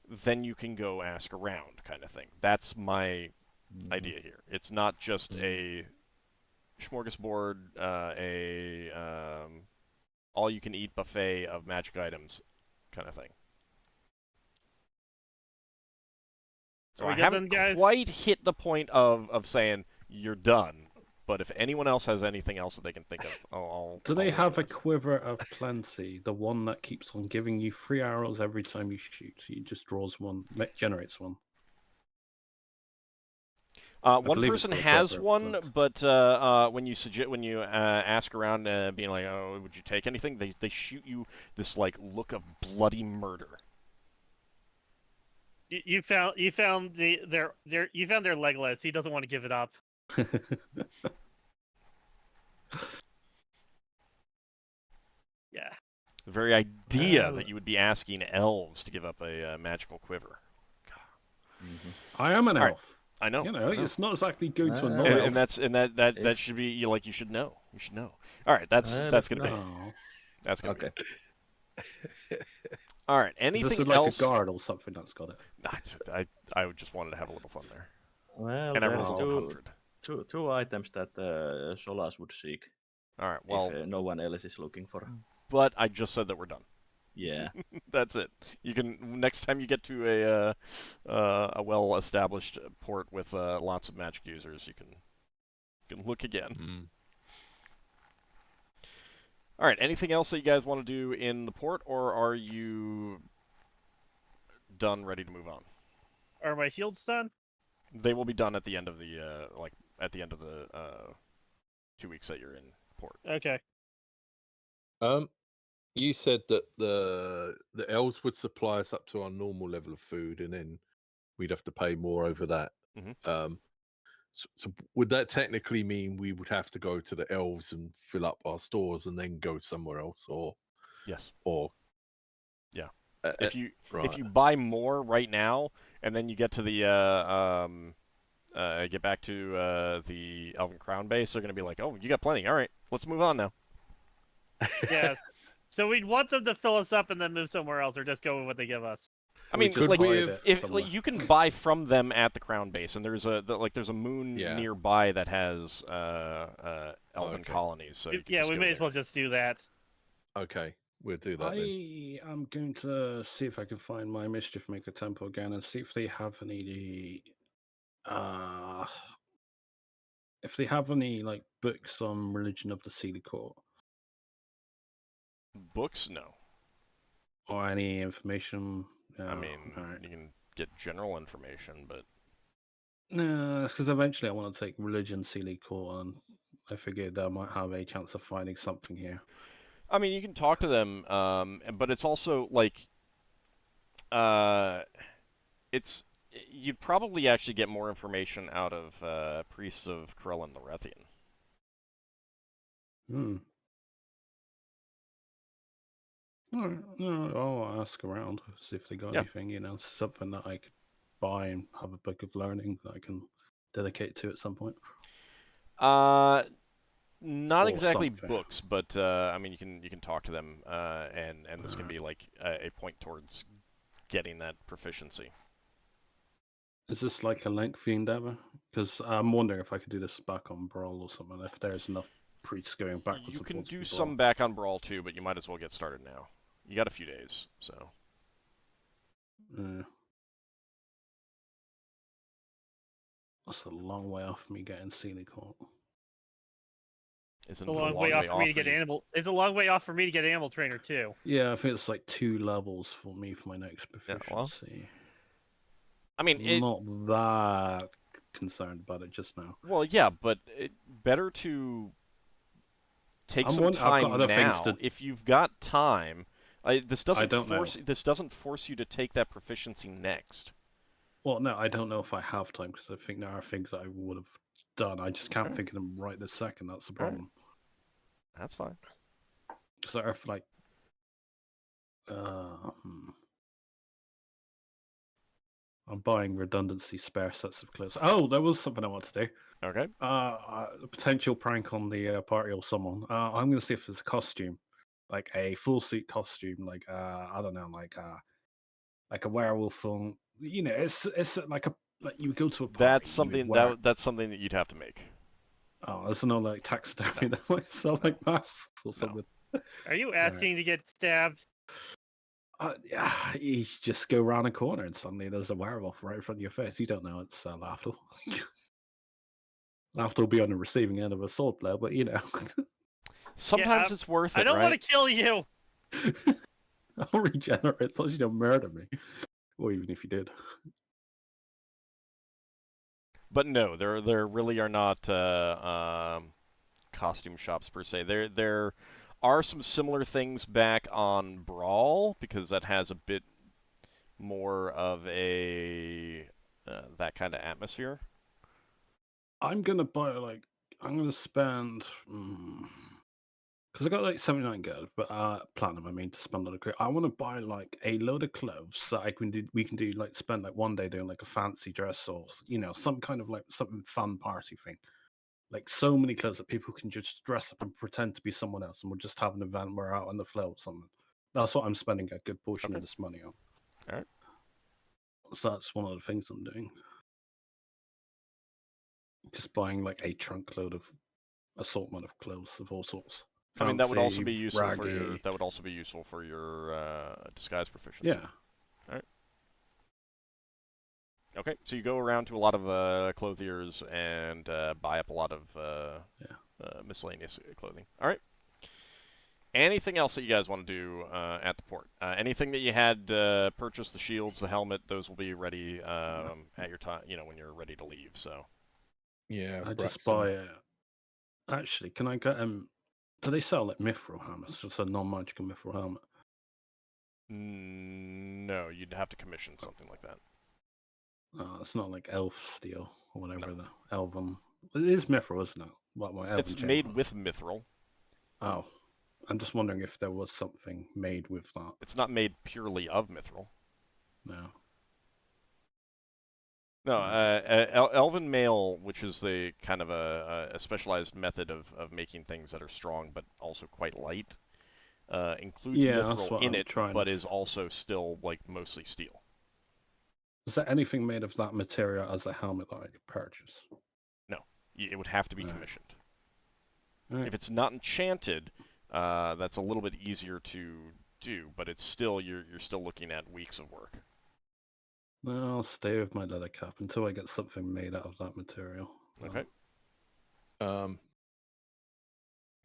Speaker 1: then you can go ask around, kind of thing. That's my idea here. It's not just a smorgasbord, all-you-can-eat buffet of magic items, kind of thing. So
Speaker 7: Are we
Speaker 1: I
Speaker 7: good
Speaker 1: haven't
Speaker 7: then, guys?
Speaker 1: quite hit the point of saying you're done. But if anyone else has anything else that they can think of,
Speaker 2: Do they
Speaker 1: I'll
Speaker 2: have a
Speaker 1: let you know.
Speaker 2: quiver of plenty? The one that keeps on giving you 3 arrows every time you shoot. So you just draws one, generates one.
Speaker 1: One
Speaker 2: believe it's
Speaker 1: person
Speaker 2: called
Speaker 1: has
Speaker 2: quiver,
Speaker 1: one,
Speaker 2: but-
Speaker 1: but when you ask around, being like, "Oh, would you take anything?" They shoot you this like look of bloody murder.
Speaker 7: You found their Legolas. He doesn't want to give it up. Yeah.
Speaker 1: The very idea
Speaker 3: Well-
Speaker 1: that you would be asking elves to give up a magical quiver.
Speaker 2: I am an
Speaker 1: All right.
Speaker 2: elf.
Speaker 1: I know.
Speaker 2: You know,
Speaker 1: I know.
Speaker 2: it's not exactly good to a
Speaker 3: And-
Speaker 2: non
Speaker 1: And,
Speaker 2: elf.
Speaker 1: and that's and that
Speaker 3: If-
Speaker 1: should be you should know. You should know. All right, that's
Speaker 3: Well,
Speaker 1: gonna
Speaker 3: if
Speaker 1: be
Speaker 3: not-
Speaker 2: Oh.
Speaker 1: that's gonna
Speaker 4: Okay.
Speaker 1: be. All right.
Speaker 2: Is
Speaker 1: Anything
Speaker 2: this like
Speaker 1: else?
Speaker 2: a guard or something that's got it?
Speaker 1: I just wanted to have a little fun there,
Speaker 3: Well,
Speaker 1: and I
Speaker 3: there's
Speaker 1: rolled a 100.
Speaker 3: two items that Solas would seek
Speaker 1: All right. Well,
Speaker 3: if no one else is looking for.
Speaker 1: but I just said that we're done.
Speaker 3: Yeah.
Speaker 1: That's it. You can next time you get to a well-established port with lots of magic users, you can look again.
Speaker 4: Mm.
Speaker 1: All right. Anything else that you guys want to do in the port, or are you done, ready to move on?
Speaker 7: Are my shields done?
Speaker 1: They will be done at the end of the 2 weeks that you're in port.
Speaker 7: Okay.
Speaker 4: You said that the elves would supply us up to our normal level of food, and then we'd have to pay more over that.
Speaker 1: Mhm.
Speaker 4: So would that technically mean we would have to go to the elves and fill up our stores and then go somewhere else, or
Speaker 1: Yes.
Speaker 4: yeah?
Speaker 1: If you
Speaker 4: right.
Speaker 1: buy more right now, and then you get to the get back to the Elven Crown base, they're gonna be like, "Oh, you got plenty. All right, let's move on now."
Speaker 7: Yeah. So we'd want them to fill us up and then move somewhere else, or just go with what they give us.
Speaker 1: I
Speaker 2: We
Speaker 1: mean,
Speaker 2: just
Speaker 1: like,
Speaker 2: buy it
Speaker 1: if
Speaker 2: somewhere.
Speaker 1: you can buy from them at the Crown base, and there's a moon
Speaker 4: Yeah.
Speaker 1: nearby that has Elven
Speaker 4: Okay.
Speaker 1: colonies, so you can
Speaker 7: Yeah,
Speaker 1: just
Speaker 7: we
Speaker 1: go
Speaker 7: may as
Speaker 1: there.
Speaker 7: well just do that.
Speaker 4: Okay, we'll do that then.
Speaker 2: I am going to see if I can find my Mischiefmaker temple again and see if they have any like books on religion of the Sealy Court
Speaker 1: Books, no.
Speaker 2: or any information.
Speaker 1: I mean,
Speaker 2: alright.
Speaker 1: you can get general information, but
Speaker 2: No, it's because eventually I want to take religion Sealy Court, and I figured I might have a chance of finding something here.
Speaker 1: I mean, you can talk to them, but it's also like, you'd probably actually get more information out of priests of Krellin the Rethian.
Speaker 2: Alright, no, I'll ask around, see if they got
Speaker 1: Yeah.
Speaker 2: anything, something that I could buy and have a book of learning that I can dedicate to at some point?
Speaker 1: Not
Speaker 2: Or
Speaker 1: exactly
Speaker 2: something.
Speaker 1: books, but I mean, you can talk to them, and this can be like a point towards getting that proficiency.
Speaker 2: Is this like a lengthy endeavor? Because I'm wondering if I could do this back on Brawl or something, if there's enough priests going backwards
Speaker 1: You
Speaker 2: and
Speaker 1: can
Speaker 2: forwards.
Speaker 1: do
Speaker 2: for
Speaker 1: some
Speaker 2: Brawl.
Speaker 1: back on Brawl too, but you might as well get started now. You got a few days, so.
Speaker 2: That's a long way off me getting scenic hawk.
Speaker 1: Isn't
Speaker 7: It's a
Speaker 1: it
Speaker 7: long way off for me to
Speaker 1: for
Speaker 7: get
Speaker 1: you?
Speaker 7: animal. It's a long way off for me to get animal trainer too.
Speaker 2: Yeah, I think it's like 2 levels for me for my next
Speaker 1: Yeah,
Speaker 2: proficiency.
Speaker 1: well, I mean, it.
Speaker 2: Not that concerned about it just now.
Speaker 1: Well, yeah, but better to take
Speaker 2: I've
Speaker 1: some
Speaker 2: got
Speaker 1: time
Speaker 2: other things
Speaker 1: now.
Speaker 2: to-
Speaker 1: If you've got time, this doesn't
Speaker 2: don't know.
Speaker 1: this doesn't force you to take that proficiency next.
Speaker 2: Well, no, I don't know if I have time because I think there are things that I would have done. I just can't
Speaker 1: Alright.
Speaker 2: think of them right this second. That's the
Speaker 1: Alright.
Speaker 2: problem.
Speaker 1: That's fine.
Speaker 2: Because I have like, I'm buying redundancy spare sets of clothes. Oh, there was something I want to do.
Speaker 1: Okay.
Speaker 2: A potential prank on the party or someone. I'm going to see if there's a costume, like a full suit costume, like I don't know, like a werewolf on. You know, it's like you go to a party.
Speaker 1: That's
Speaker 2: you would
Speaker 1: something
Speaker 2: wear-
Speaker 1: that's something that you'd have to make.
Speaker 2: Oh, there's no like taxidermy that might sell like masks or
Speaker 1: No.
Speaker 2: something.
Speaker 7: Are you asking to get stabbed?
Speaker 2: Yeah, you just go around a corner and suddenly there's a werewolf right in front of your face. You don't know it's Lafdul. Lafdul will be on the receiving end of a sword blow, but you know.
Speaker 1: Sometimes it's worth it,
Speaker 7: I don't
Speaker 1: right?
Speaker 7: want to kill you.
Speaker 2: I'll regenerate as long as you don't murder me. Or even if you did.
Speaker 1: But no, there really are not costume shops per se. There are some similar things back on Brawl because that has a bit more of a that kind of atmosphere.
Speaker 2: I'm gonna spend because I got like 79 gold, but platinum. I mean to spend on a crate. I want to buy like a load of clothes that we can do like spend like one day doing like a fancy dress or some kind of like something fun party thing. Like so many clothes that people can just dress up and pretend to be someone else, and we'll just have an event where we're out on the floor or something. That's what I'm spending a good portion of this money on.
Speaker 1: All right.
Speaker 2: So that's one of the things I'm doing. Just buying like a trunk load of assortment of clothes of all sorts.
Speaker 1: I mean, that would also
Speaker 2: Fancy,
Speaker 1: be useful for your
Speaker 2: raggy.
Speaker 1: disguise proficiency.
Speaker 2: Yeah.
Speaker 1: Okay, so you go around to a lot of clothiers and buy up a lot of miscellaneous clothing. All right. Anything else that you guys want to do at the port? Anything that you had purchased, the shields, the helmet, those will be ready at your time. When you're ready to leave. So.
Speaker 4: Yeah,
Speaker 2: I just
Speaker 4: Braxon.
Speaker 2: buy it. Actually, can I get do they sell like mithril helmets? Just a non-magical mithril helmet.
Speaker 1: No, you'd have to commission something like that.
Speaker 2: It's not like elf steel or whatever the elven. It is mithril, isn't it? What my elven
Speaker 1: It's
Speaker 2: chain
Speaker 1: made
Speaker 2: was.
Speaker 1: with mithril.
Speaker 2: Oh, I'm just wondering if there was something made with that.
Speaker 1: It's not made purely of mithril.
Speaker 2: No.
Speaker 1: No, elven mail, which is the kind of a specialized method of making things that are strong but also quite light, includes mithril in it, but is also still like mostly steel.
Speaker 2: Is there anything made of that material as a helmet that I could purchase?
Speaker 1: No, it would have to be commissioned.
Speaker 2: Right.
Speaker 1: If it's not enchanted, that's a little bit easier to do, but it's still you're still looking at weeks of work.
Speaker 2: No, I'll stay with my leather cap until I get something made out of that material.
Speaker 1: Okay.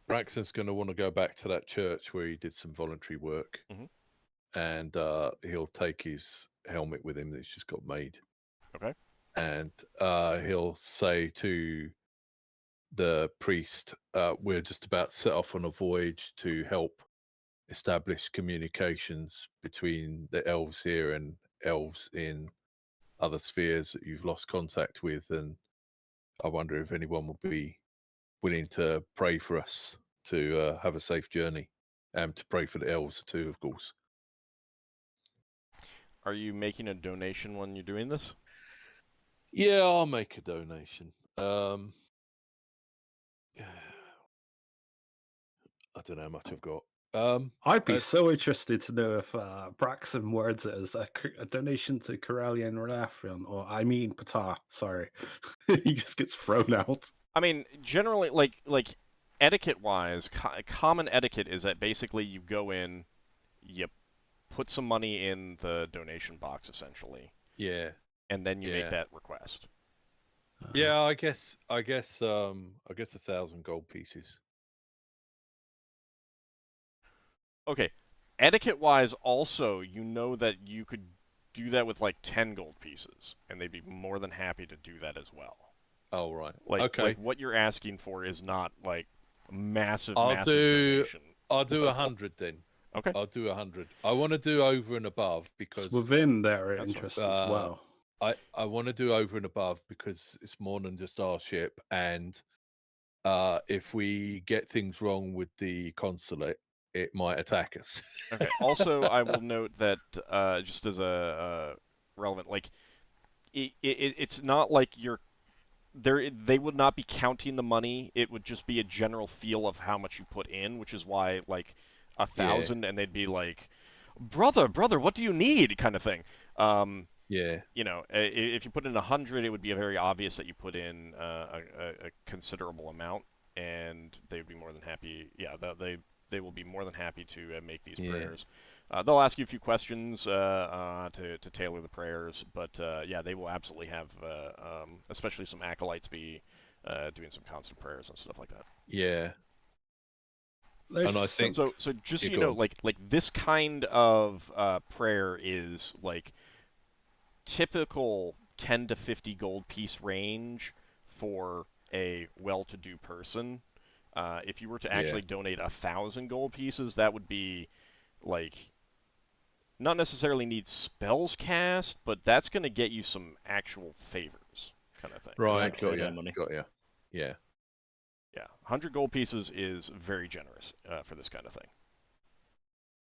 Speaker 4: Braxon's going to want to go back to that church where he did some voluntary work, and he'll take his helmet with him that's just got made.
Speaker 1: Okay.
Speaker 4: And he'll say to the priest, "We're just about to set off on a voyage to help establish communications between the elves here and elves in other spheres that you've lost contact with, and I wonder if anyone would be willing to pray for us to have a safe journey, and to pray for the elves too, of course."
Speaker 1: Are you making a donation when you're doing this?
Speaker 4: Yeah, I'll make a donation. I don't know how much I've got.
Speaker 2: I'd be
Speaker 4: uh,
Speaker 2: so interested to know if Braxon words it as a donation to Corellia and Lafdul, or I mean Pata. Sorry, he just gets thrown out.
Speaker 1: I mean, generally, like etiquette-wise, common etiquette is that basically you go in, you put some money in the donation box, essentially,
Speaker 4: yeah,
Speaker 1: and then you make
Speaker 4: Yeah.
Speaker 1: that request.
Speaker 4: yeah. I guess 1,000 gold pieces.
Speaker 1: Okay, etiquette-wise, also, you know that you could do that with like 10 gold pieces, and they'd be more than happy to do that as well.
Speaker 4: Oh right.
Speaker 1: Like
Speaker 4: Okay.
Speaker 1: what you're asking for is not like massive
Speaker 4: I'll
Speaker 1: donation.
Speaker 4: do
Speaker 1: level.
Speaker 4: 100 then.
Speaker 1: Okay.
Speaker 4: I'll do 100. I want to do over and above because
Speaker 2: It's within their
Speaker 1: That's
Speaker 2: interest as well.
Speaker 4: I want to do over and above because it's more than just our ship, and if we get things wrong with the consulate, it might attack us.
Speaker 1: Okay. Also, I will note that just as a relevant, like it's not like you're there. They would not be counting the money. It would just be a general feel of how much you put in, which is why like 1,000, and they'd be like, brother, what do you need, kind of thing.
Speaker 4: Yeah.
Speaker 1: You know, if you put in 100, it would be very obvious that you put in a considerable amount, and they'd be more than happy. Yeah, they will be more than happy to make these prayers. They'll ask you a few questions to tailor the prayers, but yeah, they will absolutely have, especially some acolytes, be doing some constant prayers and stuff like that.
Speaker 4: Yeah.
Speaker 2: There's
Speaker 4: And I think
Speaker 1: So just so
Speaker 4: Yeah,
Speaker 1: you
Speaker 4: go
Speaker 1: know,
Speaker 4: on.
Speaker 1: like this kind of prayer is like typical 10 to 50 gold piece range for a well-to-do person. If you were to actually donate 1,000 gold pieces, that would be like not necessarily need spells cast, but that's going to get you some actual favors, kind of thing.
Speaker 4: Right,
Speaker 3: Like
Speaker 4: got ya.
Speaker 3: ceremony.
Speaker 4: Yeah.
Speaker 1: Yeah, 100 gold pieces is very generous for this kind of thing.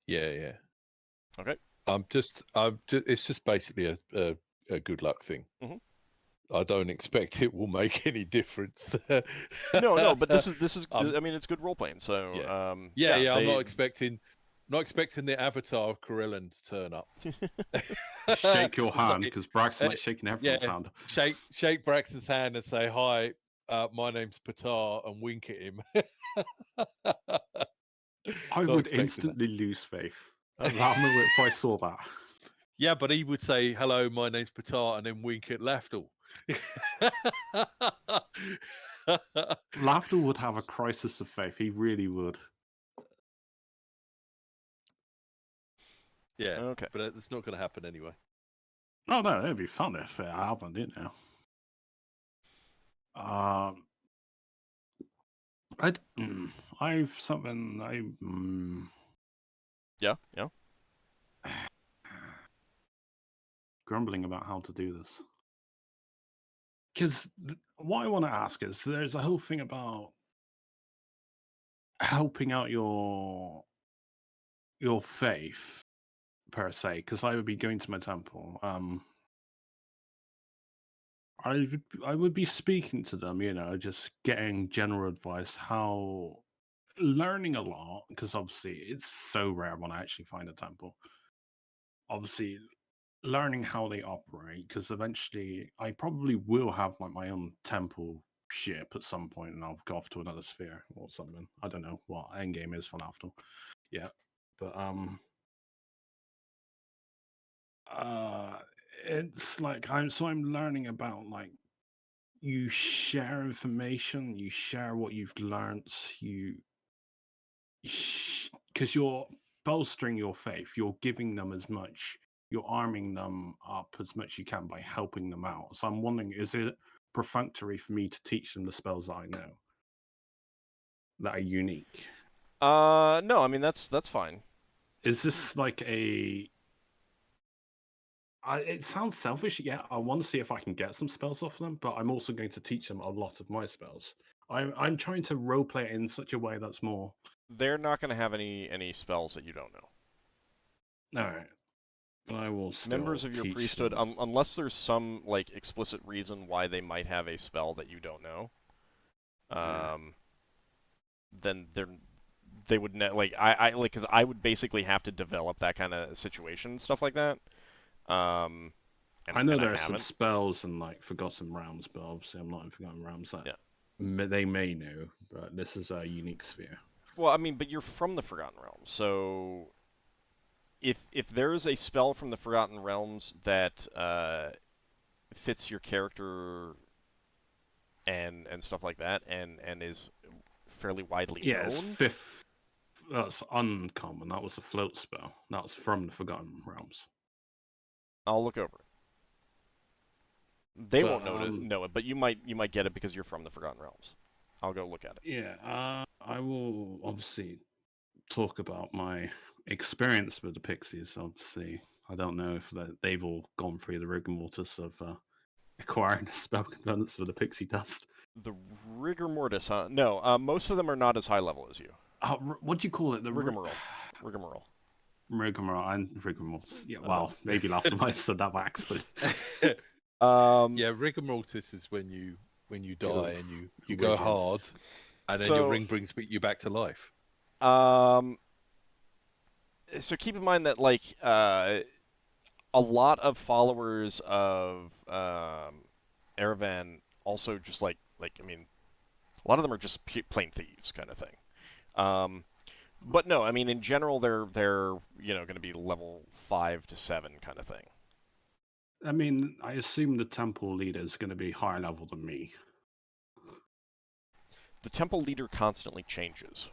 Speaker 4: Yeah.
Speaker 1: Okay.
Speaker 4: It's just basically a good luck thing.
Speaker 1: Mhm.
Speaker 4: I don't expect it will make any difference.
Speaker 1: No, but this is.
Speaker 4: Um,
Speaker 1: I mean, it's good role playing. So
Speaker 4: yeah. I'm
Speaker 1: they-
Speaker 4: not expecting the avatar of Corellan to turn up.
Speaker 2: Shake your
Speaker 4: It's
Speaker 2: hand
Speaker 4: like,
Speaker 2: because Braxon likes shaking everyone's hand.
Speaker 4: shake Braxton's hand and say hi. My name's Patar, and wink at him.
Speaker 2: I
Speaker 4: Not
Speaker 2: would
Speaker 4: expecting that.
Speaker 2: instantly lose faith at that moment if I saw that.
Speaker 4: Yeah, but he would say, hello, my name's Patar, and then wink at Lafdul.
Speaker 2: Lafdul would have a crisis of faith. He really would.
Speaker 4: Yeah,
Speaker 1: Okay.
Speaker 4: but it's not going to happen anyway.
Speaker 2: Oh no, it'd be fun if it happened, you know. I've something
Speaker 1: Yeah.
Speaker 2: grumbling about how to do this. Because what I want to ask is, there's a whole thing about helping out your faith per se. Because I would be going to my temple. I would be speaking to them, you know, just getting general advice, how learning a lot, because obviously it's so rare when I actually find a temple. Obviously, learning how they operate, because eventually I probably will have like my own temple ship at some point, and I'll go off to another sphere or something. I don't know what endgame is for Lafdul. Yeah, but it's like I'm learning about, like, you share information, you share what you've learned, because you're bolstering your faith, you're giving them as much, you're arming them up as much you can by helping them out. So I'm wondering, is it perfunctory for me to teach them the spells I know that are unique?
Speaker 1: No, I mean that's fine.
Speaker 2: Is this like it sounds selfish. Yeah, I want to see if I can get some spells off them, but I'm also going to teach them a lot of my spells. I'm trying to roleplay it in such a way that's more.
Speaker 1: They're not going to have any spells that you don't know.
Speaker 2: All right. I will still
Speaker 1: members of your
Speaker 2: teach
Speaker 1: priesthood,
Speaker 2: them.
Speaker 1: unless there's some like explicit reason why they might have a spell that you don't know,
Speaker 2: Yeah.
Speaker 1: then they would like I like because I would basically have to develop that kind of situation, stuff like that. And,
Speaker 2: I know
Speaker 1: and
Speaker 2: there
Speaker 1: I
Speaker 2: are some
Speaker 1: haven't.
Speaker 2: spells in like Forgotten Realms, but obviously I'm not in Forgotten Realms. That
Speaker 1: Yeah.
Speaker 2: they may know, but this is a unique sphere.
Speaker 1: Well, I mean, but you're from the Forgotten Realms, so if there's a spell from the Forgotten Realms that fits your character and stuff like that, and is fairly widely
Speaker 2: Yeah, it's
Speaker 1: known.
Speaker 2: fifth. That's uncommon. That was a float spell. That was from the Forgotten Realms.
Speaker 1: I'll look over it. They
Speaker 2: But,
Speaker 1: won't know it, but you might get it because you're from the Forgotten Realms. I'll go look at it.
Speaker 2: Yeah, I will obviously talk about my experience with the pixies. Obviously, I don't know if they've all gone through the rigmaroles of acquiring the spell components for the pixie dust.
Speaker 1: The rigor mortis, huh? No, most of them are not as high level as you.
Speaker 2: What do you call it? The
Speaker 1: rigmarole. Rigmarole.
Speaker 2: Rigmarole and rigmaroles. Yeah, well, maybe Lafdul might have said that by accident.
Speaker 4: Yeah, rigor mortis is when you die and you go
Speaker 2: Ridges.
Speaker 4: hard, and then your ring brings you back to life.
Speaker 1: So keep in mind that like a lot of followers of Erevan also just like I mean, a lot of them are just plain thieves kind of thing. But no, I mean in general they're going to be level 5 to 7 kind of thing.
Speaker 2: I mean, I assume the temple leader is going to be higher level than me.
Speaker 1: The temple leader constantly changes.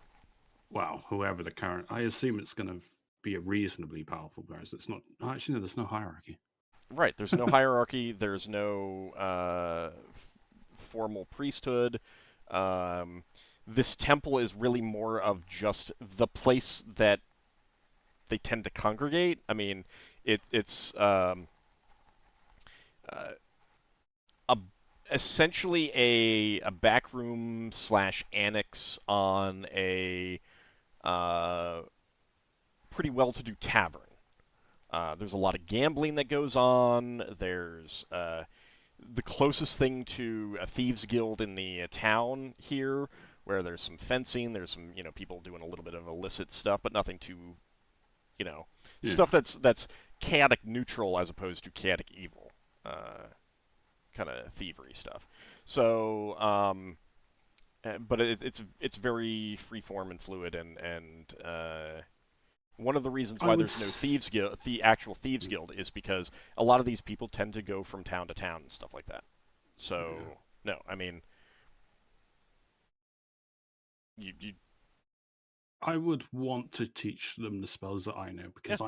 Speaker 2: Well, whoever the current, I assume it's going to be a reasonably powerful person. It's not actually. No, there's no hierarchy.
Speaker 1: Right. There's no hierarchy. There's no formal priesthood. This temple is really more of just the place that they tend to congregate. I mean, it's essentially a back room / annex on a pretty well-to-do tavern. There's a lot of gambling that goes on. There's the closest thing to a thieves' guild in the town here, where there's some fencing. There's some people doing a little bit of illicit stuff, but nothing too stuff that's chaotic neutral as opposed to chaotic evil. Kind of thievery stuff. So, but it's very freeform and fluid, and one of the reasons why there's no thieves guild, the actual thieves guild, is because a lot of these people tend to go from town to town and stuff like that. So, no, I mean, you
Speaker 2: I would want to teach them the spells that I know because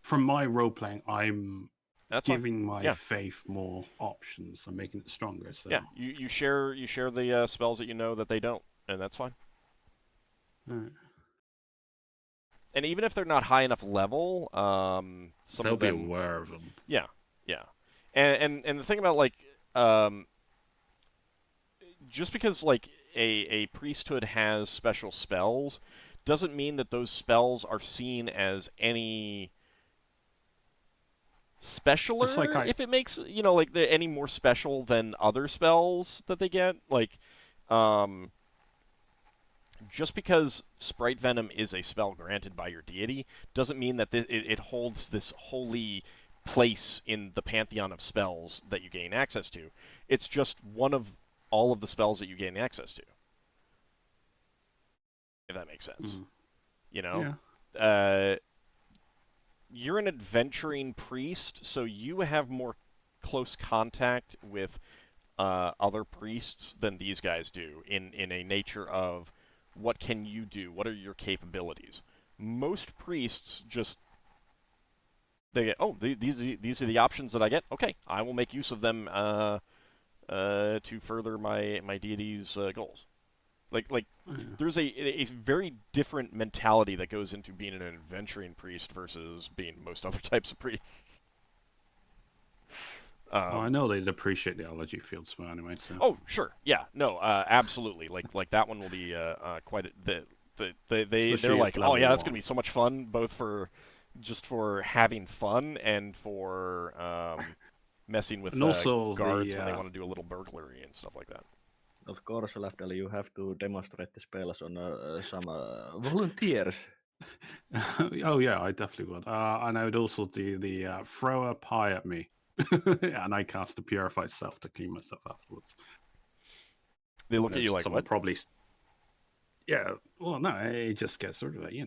Speaker 2: from my role playing, I'm giving my faith more options. I'm making it stronger. So
Speaker 1: yeah, you share the spells that you know that they don't, and that's fine.
Speaker 2: Right.
Speaker 1: And even if they're not high enough level, some
Speaker 2: they'll
Speaker 1: of them
Speaker 2: be aware of them.
Speaker 1: Yeah, yeah, and the thing about like just because like a priesthood has special spells doesn't mean that those spells are seen as any specialer,
Speaker 2: like
Speaker 1: if it makes like any more special than other spells that they get. Like just because Sprite Venom is a spell granted by your deity doesn't mean that it holds this holy place in the pantheon of spells that you gain access to. It's just one of all of the spells that you gain access to, if that makes sense. You're an adventuring priest, so you have more close contact with other priests than these guys do in a nature of what can you do? What are your capabilities? Most priests just they get, these are the options that I get. Okay, I will make use of them to further my deity's goals. Like there's a very different mentality that goes into being an adventuring priest versus being most other types of priests.
Speaker 2: I know they'd appreciate the elegy field spell anyway. So.
Speaker 1: Oh, sure, yeah, no, absolutely. Like that one will be quite they're like, oh yeah, that's gonna be so much fun, both for just for having fun and for messing with
Speaker 2: And also
Speaker 1: guards
Speaker 2: the
Speaker 1: when they want to do a little burglary and stuff like that.
Speaker 3: Of course, Lafdul, you have to demonstrate the spells on some volunteers.
Speaker 2: oh yeah, I definitely would. And I would also do the throw a pie at me, and I cast the purified self to clean myself afterwards.
Speaker 1: They look at you like,
Speaker 2: someone
Speaker 1: what?
Speaker 2: Probably. Yeah. Well, no, it just gets sort of like, I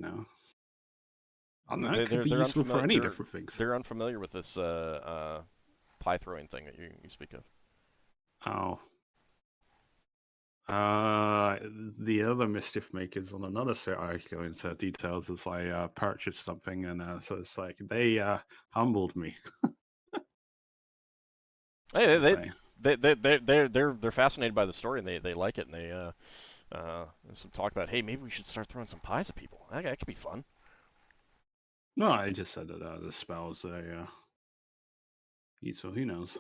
Speaker 2: don't know. It could be useful for any different things.
Speaker 1: They're unfamiliar with this pie throwing thing that you speak of.
Speaker 2: Oh. The other mischief makers on another set, I go into details as I purchased something, and so it's like they humbled me.
Speaker 1: Hey, they're fascinated by the story and they like it, and there's some talk about, hey, maybe we should start throwing some pies at people. That could be fun.
Speaker 2: No, I just said that the spells useful. Who knows?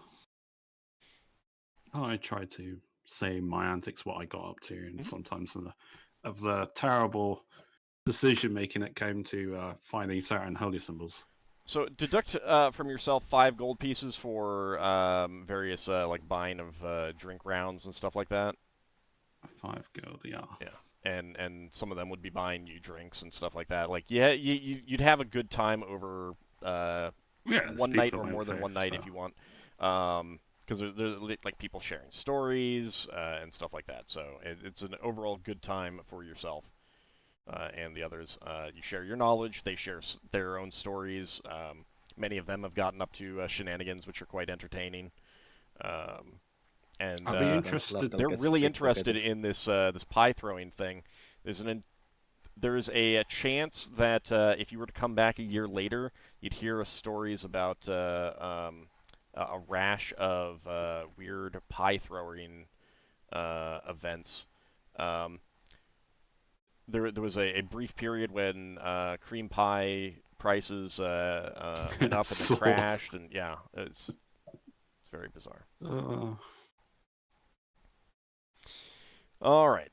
Speaker 2: I try to say my antics, what I got up to, and sometimes of the terrible decision making it came to finding certain holy symbols.
Speaker 1: So deduct from yourself 5 gold pieces for various like buying of drink rounds and stuff like that.
Speaker 2: 5 gold, yeah.
Speaker 1: Yeah, and some of them would be buying you drinks and stuff like that. Like, yeah, you'd have a good time over one night or more than one night if you want. Because there's like people sharing stories and stuff like that. So it's an overall good time for yourself and the others. You share your knowledge. They share their own stories. Many of them have gotten up to shenanigans, which are quite entertaining. And
Speaker 2: I'll be interested.
Speaker 1: They're really interested in this this pie throwing thing. There's a chance that if you were to come back a year later, you'd hear stories about a rash of weird pie throwing events. There was a brief period when cream pie prices went up and then crashed, and yeah, it's very bizarre. All right.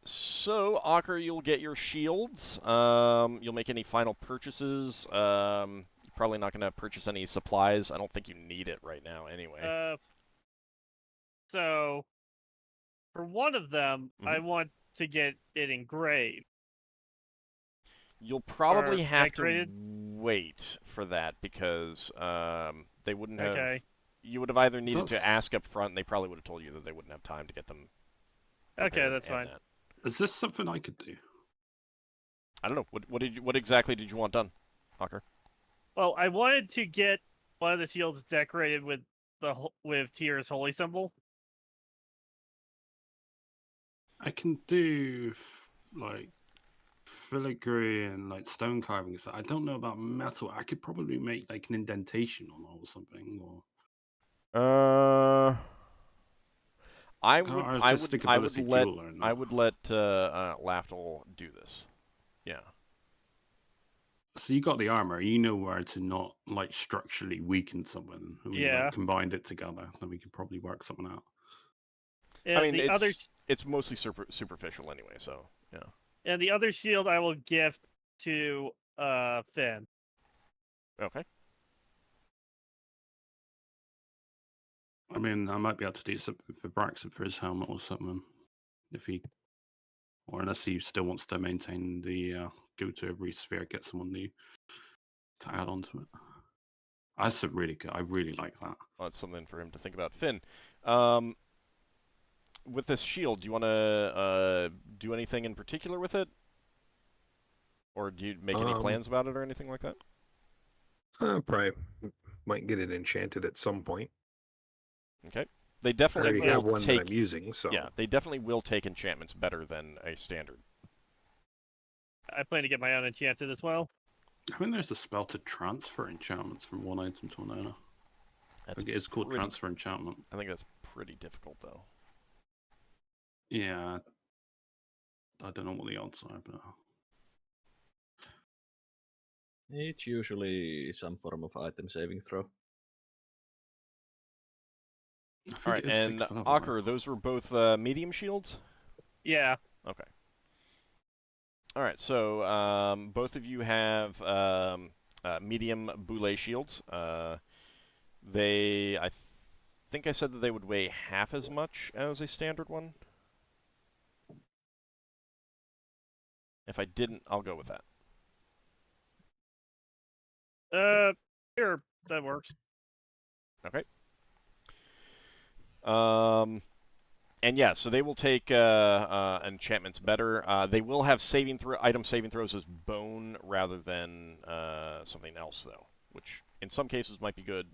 Speaker 1: So, Ockar, you'll get your shields. You'll make any final purchases. You're probably not going to purchase any supplies. I don't think you need it right now anyway.
Speaker 7: So, for one of them, I want to get it engraved.
Speaker 1: You'll probably have to wait for that because they wouldn't have...
Speaker 7: Okay.
Speaker 1: You would have either needed to ask up front, and they probably would have told you that they wouldn't have time to get them.
Speaker 7: Okay, that's fine.
Speaker 2: Is this something I could do?
Speaker 1: I don't know. What exactly did you want done, Ockar?
Speaker 7: Well, I wanted to get one of the shields decorated with Tyr's holy symbol.
Speaker 2: I can do like filigree and like stone carving. So I don't know about metal. I could probably make like an indentation on it or something. Or
Speaker 1: I would let Lafdul do this. Yeah.
Speaker 2: So you got the armor. You know where to not like structurally weaken someone. We like, combined it together, then we could probably work something out.
Speaker 7: And
Speaker 1: I mean, it's mostly superficial anyway. So yeah.
Speaker 7: And the other shield I will gift to Finn.
Speaker 1: Okay.
Speaker 2: I mean, I might be able to do something for Braxon for his helmet or something, or unless he still wants to maintain the go to every sphere, get someone new to add onto it. That's really good. I really like that.
Speaker 1: Well, that's something for him to think about. Finn, with this shield, do you want to do anything in particular with it, or do you make any plans about it or anything like that?
Speaker 5: Probably might get it enchanted at some point.
Speaker 1: Okay. They definitely will
Speaker 5: have one
Speaker 1: take,
Speaker 5: that I'm using, so
Speaker 1: yeah, they definitely will take enchantments better than a standard.
Speaker 7: I plan to get my own enchanted as well.
Speaker 2: I think there's a spell to transfer enchantments from one item to another. It's called transfer enchantment.
Speaker 1: I think that's pretty difficult, though.
Speaker 2: Yeah. I don't know what the odds are, but...
Speaker 3: It's usually some form of item saving throw.
Speaker 1: All right, and Ockar, those were both medium shields?
Speaker 7: Yeah.
Speaker 1: Okay. All right, so both of you have medium boule shields. I think I said that they would weigh half as much as a standard one. If I didn't, I'll go with that.
Speaker 7: Sure, that works.
Speaker 1: Okay. And yeah, so they will take enchantments better. They will have item saving throws as bone rather than something else, though, which in some cases might be good,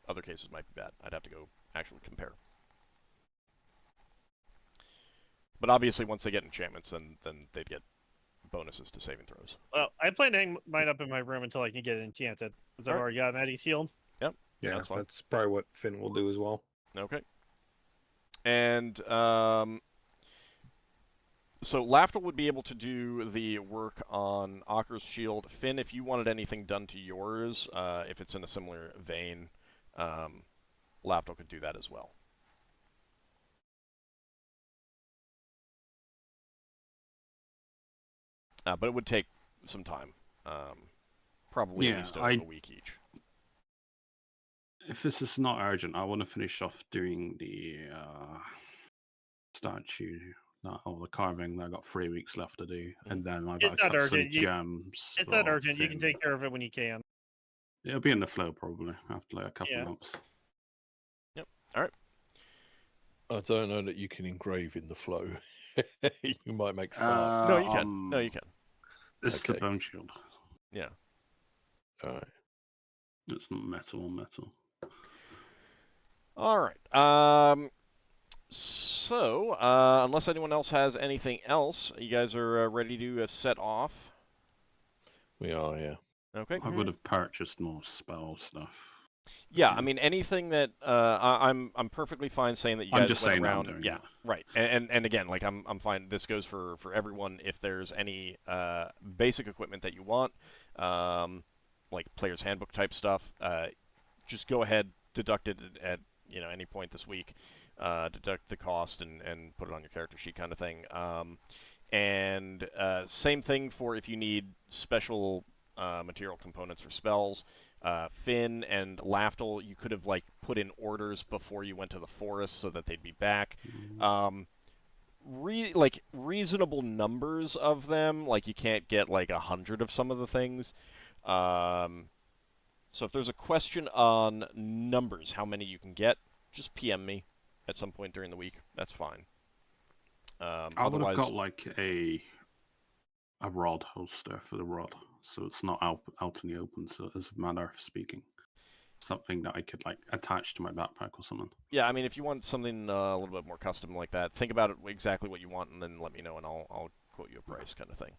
Speaker 1: other cases might be bad. I'd have to go actually compare. But obviously, once they get enchantments, then they'd get bonuses to saving throws.
Speaker 7: Well, I plan to hang mine up in my room until I can get it enchanted, because I've
Speaker 1: Alright.
Speaker 7: already got an Eddie shield.
Speaker 1: Yep.
Speaker 5: Yeah,
Speaker 1: That's fine.
Speaker 5: that's probably what Finn will do as well.
Speaker 1: Okay. And so Lafdul would be able to do the work on Ockar's shield. Finn, if you wanted anything done to yours, if it's in a similar vein, Lafdul could do that as well. But it would take some time. Probably at least a week each.
Speaker 2: If this is not urgent, I want to finish off doing the statue, or the carving. I got 3 weeks left to do, and then I got
Speaker 7: It's
Speaker 2: to
Speaker 7: not
Speaker 2: cut
Speaker 7: urgent.
Speaker 2: some gems.
Speaker 7: It's not
Speaker 2: for
Speaker 7: urgent. You can
Speaker 2: Finn.
Speaker 7: take care of it when you can.
Speaker 2: It'll be in the flow probably after like a couple
Speaker 7: Yeah.
Speaker 2: months.
Speaker 1: Yep. All right.
Speaker 4: I don't know that you can engrave in the flow. You might make sparks.
Speaker 1: No, you can. No, you can.
Speaker 2: This is the
Speaker 4: Okay.
Speaker 2: bone shield.
Speaker 1: Yeah.
Speaker 4: All right.
Speaker 2: It's not metal on metal.
Speaker 1: All right. So, unless anyone else has anything else, you guys are ready to set off.
Speaker 4: We are, yeah.
Speaker 1: Okay.
Speaker 2: I would have purchased more spell stuff.
Speaker 1: Yeah, I mean anything that I'm perfectly fine saying that you guys
Speaker 2: I'm just
Speaker 1: went
Speaker 2: saying
Speaker 1: around.
Speaker 2: I'm doing
Speaker 1: Yeah,
Speaker 2: it.
Speaker 1: right. And again, like I'm fine. This goes for everyone. If there's any basic equipment that you want, like player's handbook type stuff, just go ahead, deduct it at any point this week, deduct the cost and put it on your character sheet kind of thing. And same thing for if you need special material components for spells. Finn and Lafdul, you could have put in orders before you went to the forest so that they'd be back. Reasonable numbers of them. Like you can't get 100 of some of the things. So if there's a question on numbers, how many you can get, just PM me at some point during the week. That's fine.
Speaker 2: I would have got a rod holster for the rod, so it's not out in the open. So as a matter of speaking, something that I could attach to my backpack or something.
Speaker 1: Yeah, I mean, if you want something a little bit more custom like that, think about it exactly what you want, and then let me know, and I'll quote you a price, kind of thing.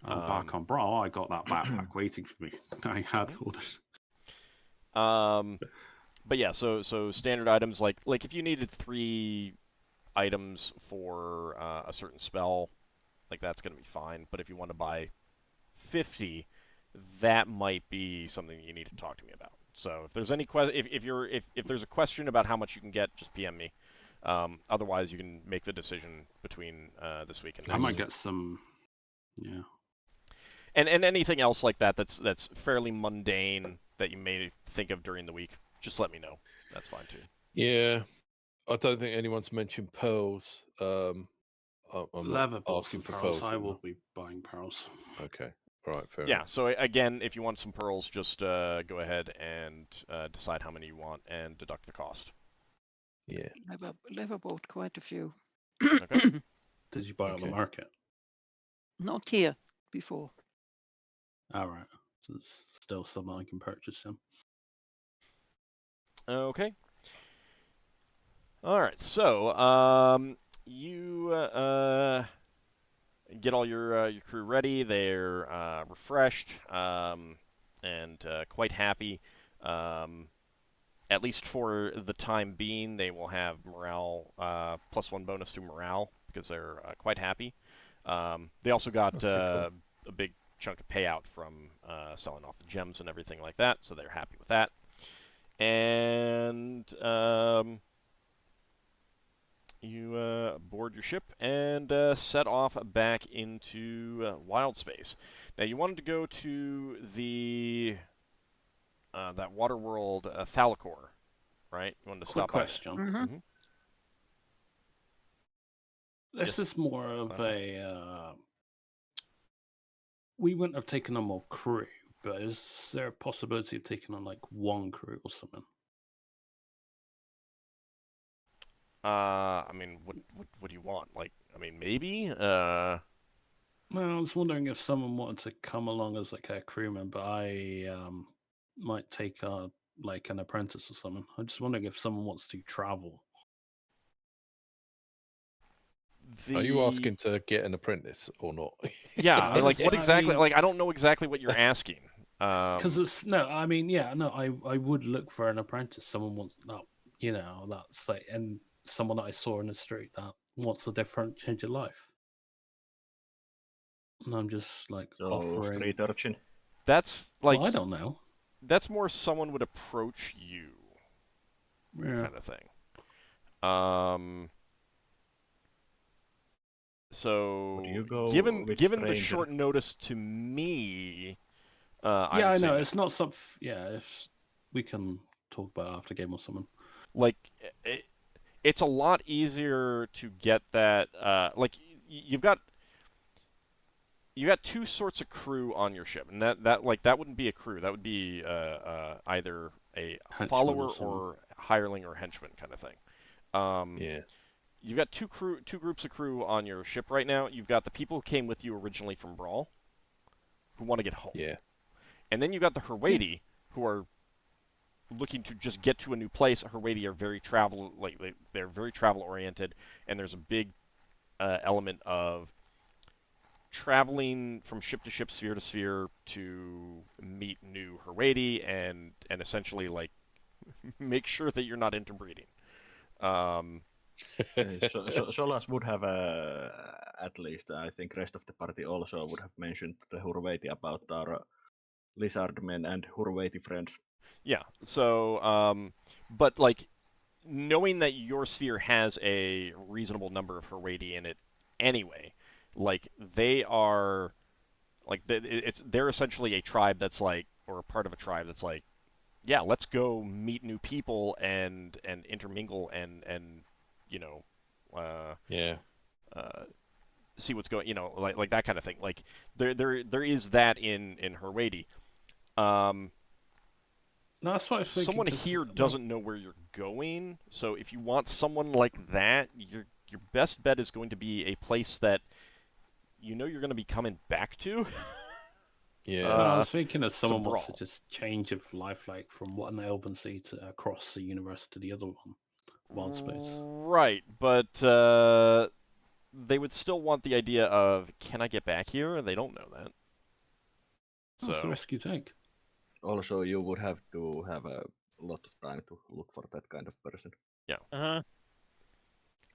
Speaker 2: Back on Brawl, I got that backpack waiting for me. I had ordered.
Speaker 1: But yeah, so standard items like if you needed 3 items for a certain spell, that's going to be fine. But if you want to buy 50, that might be something you need to talk to me about. So if there's any if there's a question about how much you can get, just PM me. Otherwise, you can make the decision between this week and next.
Speaker 2: I might get some, yeah.
Speaker 1: And anything else like that's fairly mundane that you may think of during the week, just let me know. That's fine too.
Speaker 4: Yeah, I don't think anyone's mentioned pearls. I'm not asking for pearls.
Speaker 2: I will be buying pearls.
Speaker 4: Okay, all right, fair
Speaker 1: Yeah.
Speaker 4: enough.
Speaker 1: So again, if you want some pearls, just go ahead and decide how many you want and deduct the cost.
Speaker 4: Yeah.
Speaker 6: I've bought quite a few.
Speaker 1: Okay.
Speaker 2: Did you buy on the
Speaker 4: Okay.
Speaker 2: market?
Speaker 6: Not here before.
Speaker 2: All right. So it's still something I can purchase them.
Speaker 1: Okay. All right. So you get all your crew ready. They're refreshed and quite happy. At least for the time being, they will have morale +1 bonus to morale because they're quite happy. They also got
Speaker 4: Okay,
Speaker 1: a big chunk of payout from selling off the gems and everything like that, so they're happy with that. And you board your ship and set off back into wild space. Now, you wanted to go to the that water world Thalakor, right? You wanted to
Speaker 2: Quick
Speaker 1: stop by.
Speaker 2: question.
Speaker 6: Mm-hmm.
Speaker 2: This
Speaker 1: Yes.
Speaker 2: is more of
Speaker 1: Lafdul.
Speaker 2: we wouldn't have taken on more crew, but is there a possibility of taking on like one crew or something?
Speaker 1: I mean, what do you want? Like, I mean, maybe.
Speaker 2: Well, I was wondering if someone wanted to come along as like a crew member. I might take like an apprentice or something. I'm just wondering if someone wants to travel.
Speaker 4: Are you asking to get an apprentice or not?
Speaker 1: Yeah,
Speaker 2: I
Speaker 1: like
Speaker 2: just-
Speaker 1: what
Speaker 2: I
Speaker 1: exactly?
Speaker 2: mean-
Speaker 1: Like, I don't know exactly what you're asking.
Speaker 2: Because it's I would look for an apprentice. Someone wants that, that's like, and someone that I saw in the street that wants a different change of life. And I'm just like
Speaker 3: So
Speaker 2: offering.
Speaker 3: street urchin.
Speaker 1: That's like
Speaker 2: Well, I don't know.
Speaker 1: that's more someone would approach you,
Speaker 2: Yeah.
Speaker 1: kind of thing. So
Speaker 3: Would you go
Speaker 1: given
Speaker 3: with
Speaker 1: the
Speaker 3: stranger?
Speaker 1: short notice to me,
Speaker 2: Yeah,
Speaker 1: I
Speaker 2: I
Speaker 1: would say
Speaker 2: know
Speaker 1: no.
Speaker 2: it's not some. Yeah, if we can talk about it after game or something.
Speaker 1: Like it's a lot easier to get that. Like you've got two sorts of crew on your ship, and that wouldn't be a crew. That would be either a
Speaker 2: Henchman
Speaker 1: follower
Speaker 2: or something.
Speaker 1: or hireling or henchman kind of thing.
Speaker 4: Yeah.
Speaker 1: You've got two groups of crew on your ship right now. You've got the people who came with you originally from Brawl, who want to get home.
Speaker 4: Yeah.
Speaker 1: And then you've got the Herwadi, who are looking to just get to a new place. Herwadi are very they're very travel oriented, and there's a big element of traveling from ship to ship, sphere to sphere, to meet new Herwadi and essentially like make sure that you're not interbreeding.
Speaker 3: Solas would have at least, I think rest of the party also would have mentioned the Hurvati about our lizard men and Hurvati friends.
Speaker 1: Yeah. So, but like knowing that your sphere has a reasonable number of Herwadi in it anyway, like they are, like they're essentially a tribe that's like, or a part of a tribe that's like, yeah, let's go meet new people and intermingle and
Speaker 4: Yeah.
Speaker 1: see what's going, like that kind of thing. Like there is that in Herwadi.
Speaker 2: No, that's what I was thinking.
Speaker 1: Someone
Speaker 2: 'cause,
Speaker 1: here
Speaker 2: well,
Speaker 1: doesn't know where you're going, so if you want someone like that, your best bet is going to be a place that you know you're going to be coming back to.
Speaker 4: Yeah.
Speaker 2: I was thinking of someone wants to
Speaker 1: Brawl.
Speaker 2: just change of life, like from one Elven Sea to across the universe to the other one, wild space.
Speaker 1: Right, but they would still want the idea of, can I get back here? And they don't know that.
Speaker 2: That's the
Speaker 1: So
Speaker 2: risk you take.
Speaker 3: Also, you would have to have a lot of time to look for that kind of person.
Speaker 7: Uh-huh.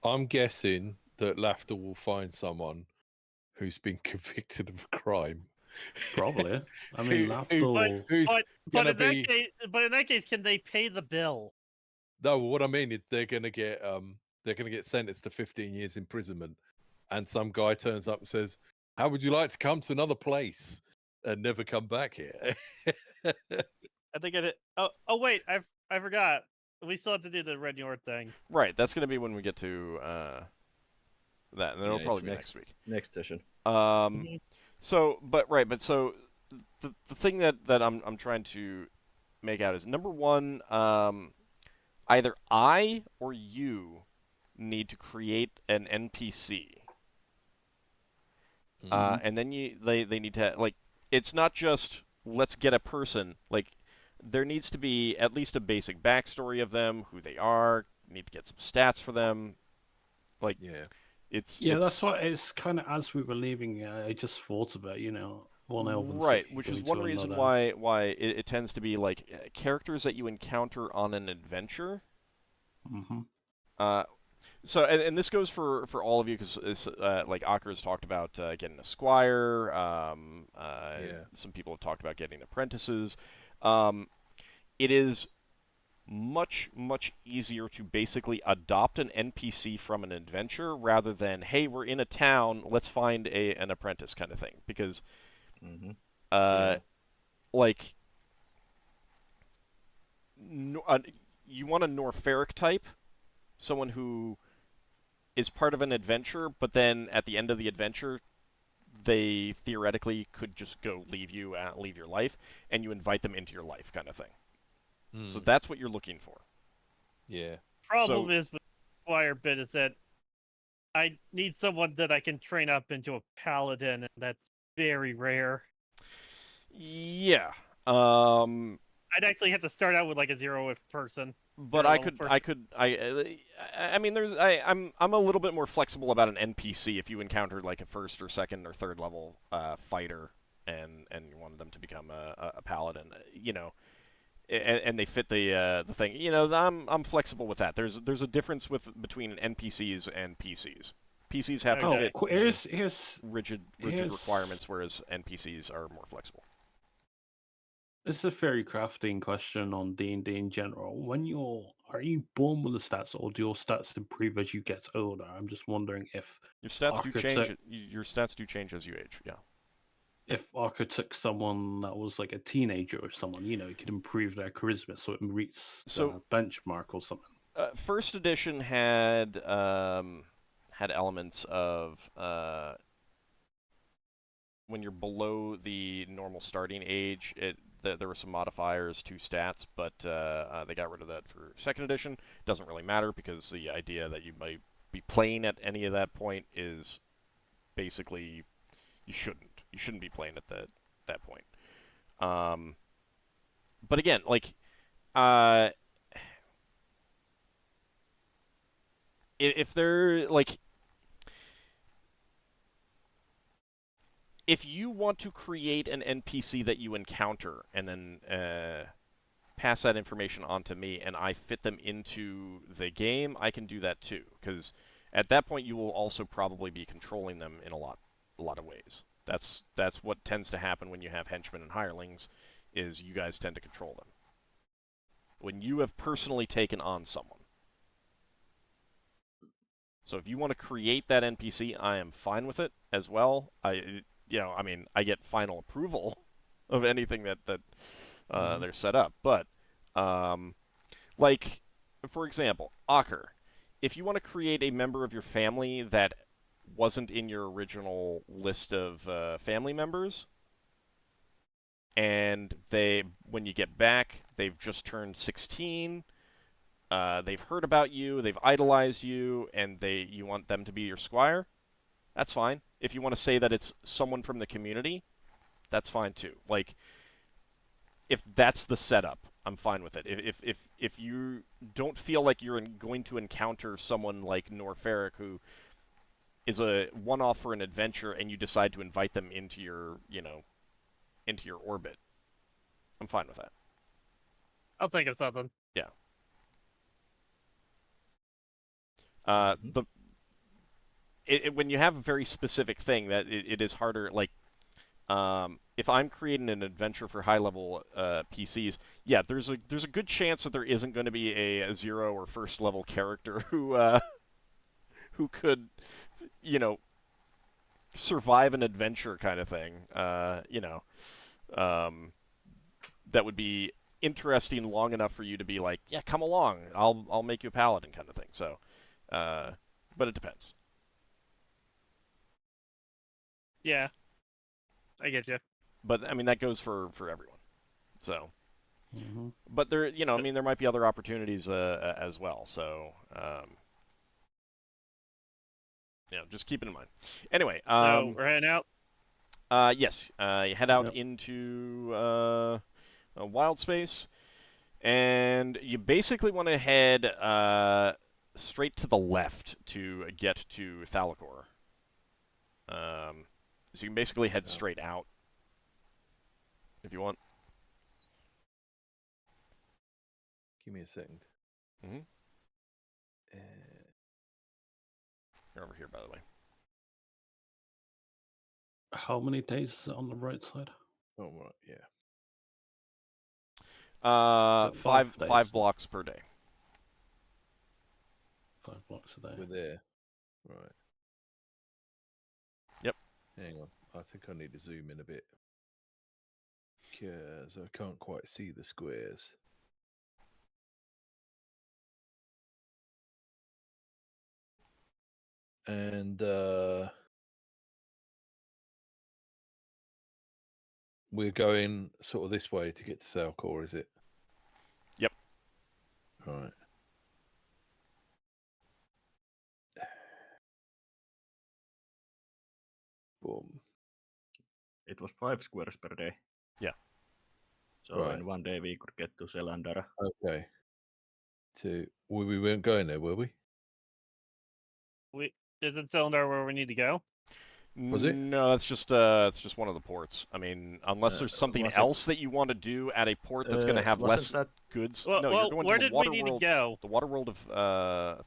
Speaker 4: I'm guessing that Lafdul will find someone who's been convicted of a crime.
Speaker 2: Probably. I mean, Lafdul.
Speaker 4: Who's
Speaker 7: But
Speaker 4: gonna
Speaker 7: in
Speaker 4: be?
Speaker 7: in that case, can they pay the bill?
Speaker 4: No, what I mean is they're gonna get sentenced to 15 years imprisonment, and some guy turns up and says, "How would you like to come to another place and never come back here?"
Speaker 7: I think I did. Oh wait, I forgot. We still have to do the Red Yord thing.
Speaker 1: right, that's going to be when we get to that, and it'll
Speaker 3: Yeah,
Speaker 1: probably
Speaker 3: it's
Speaker 1: be next week.
Speaker 3: Next session.
Speaker 7: Mhm.
Speaker 1: So, but so the thing that I'm trying to make out is, number one, either I or you need to create an NPC, and then they need to, like, it's not just let's get a person. Like, there needs to be at least a basic backstory of them, who they are. Need to get some stats for them. Like,
Speaker 4: Yeah.
Speaker 1: it's
Speaker 2: That's what it's kind of as we were leaving. I just thought about, one Elven
Speaker 1: right,
Speaker 2: city
Speaker 1: which is
Speaker 2: going
Speaker 1: one
Speaker 2: to
Speaker 1: reason
Speaker 2: another.
Speaker 1: why it tends to be like characters that you encounter on an adventure.
Speaker 2: Mm-hmm.
Speaker 1: So and this goes for all of you, because like Ockar has talked about getting a squire.
Speaker 4: Yeah.
Speaker 1: Some people have talked about getting apprentices. It is much, much easier to basically adopt an NPC from an adventure rather than, hey, we're in a town, let's find an apprentice kind of thing. Because,
Speaker 3: Mm-hmm.
Speaker 1: like, you want a Norferic type, someone who is part of an adventure, but then at the end of the adventure, they theoretically could just go leave your life, and you invite them into your life, kind of thing. So that's what you're looking for.
Speaker 4: Yeah.
Speaker 7: Problem is with Squire bit is that I need someone that I can train up into a paladin, and that's very rare.
Speaker 1: Yeah.
Speaker 7: I'd actually have to start out with like a zero person.
Speaker 1: But I mean, I'm a little bit more flexible about an NPC if you encountered like a first or second or third level fighter and you wanted them to become a paladin, you know, and they fit the thing. You know, I'm flexible with that. There's a difference between NPCs and PCs. PCs have to fit
Speaker 2: Here's
Speaker 1: rigid requirements, whereas NPCs are more flexible.
Speaker 2: This is a very crafting question on D&D in general. Are you born with the stats, or do your stats improve as you get older? I'm just wondering if
Speaker 1: your stats do change. Your stats do change as you age. Yeah.
Speaker 2: If Ockar took someone that was like a teenager or someone, you know, he could improve their charisma so it reaches the benchmark or something.
Speaker 1: First edition had elements of when you're below the normal starting age, there were some modifiers to stats, but they got rid of that for second edition. Doesn't really matter because the idea that you might be playing at any of that point is basically you shouldn't be playing at that point. But again, like if they're like, if you want to create an NPC that you encounter and then pass that information on to me and I fit them into the game, I can do that too. Because at that point, you will also probably be controlling them in a lot of ways. That's what tends to happen when you have henchmen and hirelings, is you guys tend to control them. When you have personally taken on someone. So if you want to create that NPC, I am fine with it as well. I get final approval of anything that they're set up. But, like, for example, Ockar, if you want to create a member of your family that wasn't in your original list of family members, and when you get back, they've just turned 16, they've heard about you, they've idolized you, and you want them to be your squire, that's fine. If you want to say that it's someone from the community, that's fine too. Like, if that's the setup, I'm fine with it. If you don't feel like you're going to encounter someone like Norferic who is a one-off for an adventure, and you decide to invite them into your orbit, I'm fine with that.
Speaker 7: I'll think of something.
Speaker 1: Yeah. When you have a very specific thing, that it is harder. Like, if I'm creating an adventure for high-level PCs, yeah, there's a good chance that there isn't going to be a zero or first-level character who could, survive an adventure kind of thing. That would be interesting long enough for you to be like, yeah, come along, I'll make you a paladin kind of thing. So, but it depends.
Speaker 7: Yeah, I get you.
Speaker 1: But I mean, that goes for everyone. So, but there, there might be other opportunities as well. So, just keep it in mind. Anyway,
Speaker 7: so we're heading out.
Speaker 1: Yes, you head out into a wild space, and you basically want to head straight to the left to get to Thalakor. So you can basically head straight out if you want.
Speaker 4: Give me a second.
Speaker 1: Mm-hmm. You're over here, by the way.
Speaker 2: How many days is it on the right side?
Speaker 4: Oh, right, yeah.
Speaker 2: it 5
Speaker 1: 5
Speaker 2: days?
Speaker 1: blocks per day.
Speaker 2: 5 blocks a day.
Speaker 4: We're there. Right.
Speaker 1: Yep.
Speaker 4: Hang on. I think I need to zoom in a bit. Because I can't quite see the squares. And we're going sort of this way to get to Thalcor, is it?
Speaker 1: Yep.
Speaker 4: Right. Boom.
Speaker 3: It was 5 squares per day.
Speaker 1: Yeah.
Speaker 3: So
Speaker 4: Right.
Speaker 3: in one day we could get to Zelandara.
Speaker 4: Okay. We weren't going there, were we?
Speaker 7: Isn't Cylinder where we need to go?
Speaker 4: Was it?
Speaker 1: No, it's just one of the ports. I mean, unless there's something
Speaker 3: was it-
Speaker 1: else that you want to do at a port that's going to have less
Speaker 3: Wasn't that
Speaker 1: goods.
Speaker 7: Well,
Speaker 1: no, you're going
Speaker 7: where
Speaker 1: to the
Speaker 7: did we
Speaker 1: water
Speaker 7: need
Speaker 1: world.
Speaker 7: to go?
Speaker 1: The water world of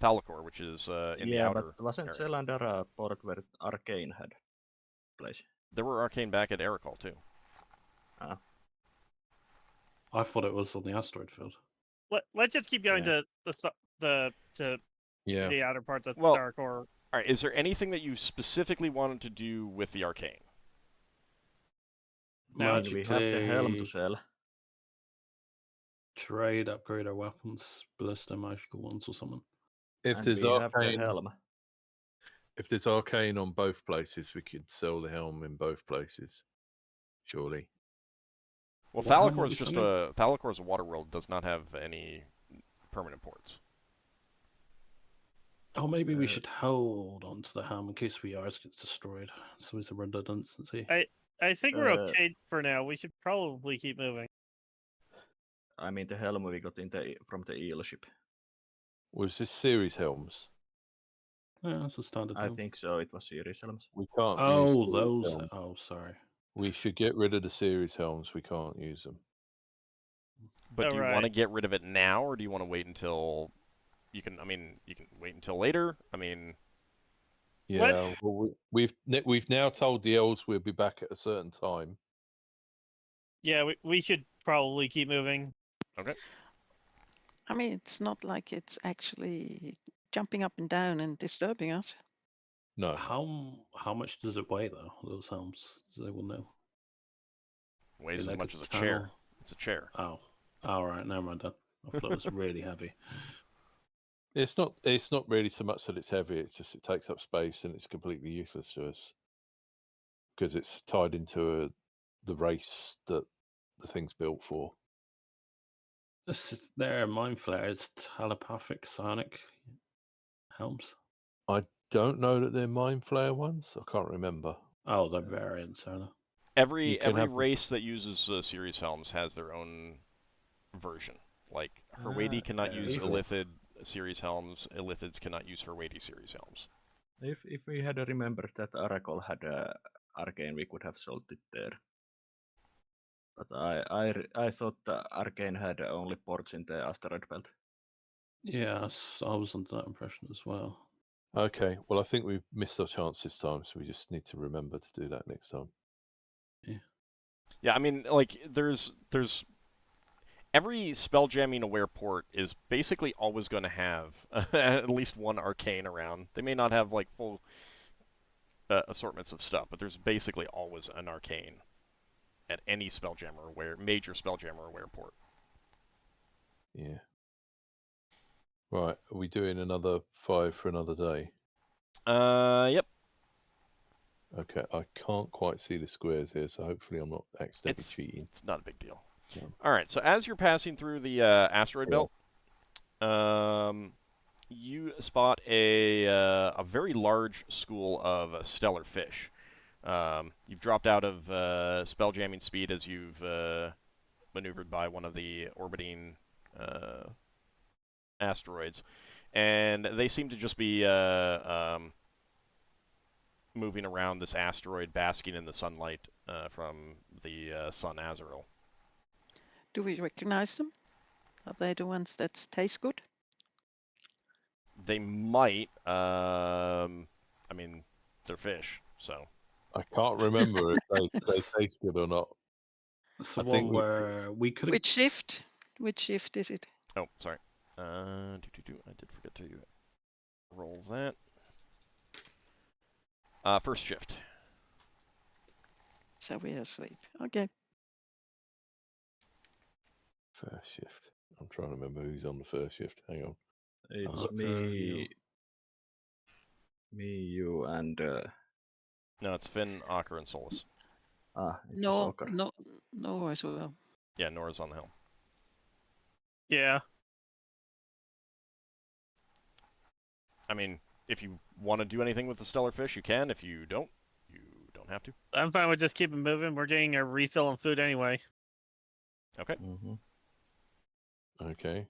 Speaker 1: Thalcor, which is in the outer.
Speaker 3: but wasn't
Speaker 1: area.
Speaker 3: Zelandara a port where Arcane had place?
Speaker 1: There were arcane back at Ericol too.
Speaker 2: I thought it was on the asteroid field.
Speaker 7: Let's just keep going
Speaker 3: Yeah.
Speaker 7: to
Speaker 4: Yeah.
Speaker 7: the outer parts of
Speaker 1: Well-
Speaker 7: Darkor.
Speaker 1: All right. Is there anything that you specifically wanted to do with the arcane?
Speaker 7: No,
Speaker 3: And we have the helm to
Speaker 2: Magically
Speaker 3: sell.
Speaker 2: trade, upgrade our weapons, ballista magical ones or something.
Speaker 4: If
Speaker 3: And
Speaker 4: there's
Speaker 3: we have the
Speaker 4: arcane,
Speaker 3: helm.
Speaker 4: if there's arcane on both places, we could sell the helm in both places. Surely.
Speaker 1: Well,
Speaker 2: What helm
Speaker 1: Thalcor
Speaker 2: are
Speaker 1: is
Speaker 2: we
Speaker 1: just
Speaker 2: selling?
Speaker 1: Thalcor is a water world. Does not have any permanent ports.
Speaker 2: Oh, maybe we
Speaker 3: Uh,
Speaker 2: should hold on to the helm in case ours gets destroyed. So it's a redundancy.
Speaker 7: I think we're
Speaker 3: Uh,
Speaker 7: okay for now. We should probably keep moving.
Speaker 3: I mean the helm we got from the eel ship.
Speaker 4: Was this series helms?
Speaker 2: Yeah, that's a standard
Speaker 3: I
Speaker 2: helm.
Speaker 3: think so. It was series helms.
Speaker 4: We can't use
Speaker 2: Oh,
Speaker 4: series
Speaker 2: those.
Speaker 4: helms.
Speaker 2: Oh, sorry.
Speaker 4: We should get rid of the series helms. We can't use them.
Speaker 1: But do you want to
Speaker 7: Alright.
Speaker 1: get rid of it now, or do you want to wait until you can? I mean, you can wait until later. I mean,
Speaker 4: Yeah. Well, we've now told the elves we'll be back at a certain time.
Speaker 7: Yeah, we should probably keep moving.
Speaker 6: I mean, it's not like it's actually jumping up and down and disturbing us.
Speaker 4: No.
Speaker 2: How much does it weigh though? Those helms? Does anyone know?
Speaker 1: weighs
Speaker 2: Is
Speaker 1: as
Speaker 2: that
Speaker 1: much as a
Speaker 2: ton
Speaker 1: chair.
Speaker 2: or-
Speaker 1: It's a chair.
Speaker 2: Oh, all right. Never mind then. I thought it was really heavy.
Speaker 4: It's not really so much that it's heavy. It's just it takes up space and it's completely useless to us because it's tied into the race that the thing's built for.
Speaker 2: They're mind flayers, telepathic, sonic helms.
Speaker 4: I don't know that they're mind flayer ones. I can't remember.
Speaker 2: Oh, they're variants, are they?
Speaker 1: Every
Speaker 4: can have-
Speaker 1: race that uses series helms has their own version. Like Herwadi cannot use
Speaker 3: if-
Speaker 1: Illithid series helms. Illithids cannot use Herwadi series helms.
Speaker 3: If we had remembered that Aracol had Arcane, we could have sold it there. But I thought Arcane had only ports in the asteroid belt.
Speaker 2: Yes, I was under that impression as well.
Speaker 4: Okay, well I think we've missed our chance this time, so we just need to remember to do that next time.
Speaker 1: Yeah, I mean, like there's every spelljamming aware port is basically always going to have at least one arcane around. They may not have like full assortments of stuff, but there's basically always an arcane at any spelljammer aware major spelljammer aware port.
Speaker 4: Yeah. Right, are we doing another 5 for another day?
Speaker 1: Yep.
Speaker 4: Okay, I can't quite see the squares here, so hopefully I'm not accidentally cheating.
Speaker 1: It's not a big deal.
Speaker 4: Yeah.
Speaker 1: All right, so as you're passing through the asteroid belt, you spot a very large school of stellar fish. You've dropped out of spelljamming speed as you've maneuvered by one of the orbiting asteroids, and they seem to just be moving around this asteroid, basking in the sunlight from the sun Azrael.
Speaker 6: Do we recognize them? Are they the ones that taste good?
Speaker 1: They might. I mean, they're fish, so.
Speaker 4: I can't remember if they taste good or not.
Speaker 2: It's the
Speaker 4: I
Speaker 2: one
Speaker 4: think
Speaker 2: where we could.
Speaker 6: Which shift? Which shift is it?
Speaker 1: Oh, sorry. I did forget to roll that. First shift.
Speaker 6: So we're asleep. Okay.
Speaker 4: First shift. I'm trying to remember who's on the first shift. Hang on.
Speaker 3: It's
Speaker 2: Ockar, you.
Speaker 3: me, you, and
Speaker 1: No, it's Finn, Ockar, and Solas.
Speaker 3: it's
Speaker 6: No,
Speaker 3: Ockar.
Speaker 6: no as well.
Speaker 1: Yeah, Nora's on the helm.
Speaker 7: Yeah.
Speaker 1: I mean, if you want to do anything with the stellar fish, you can. If you don't have to.
Speaker 7: I'm fine with just keeping moving. We're getting a refill on food anyway.
Speaker 1: Okay.
Speaker 3: Mm-hmm.
Speaker 4: Okay.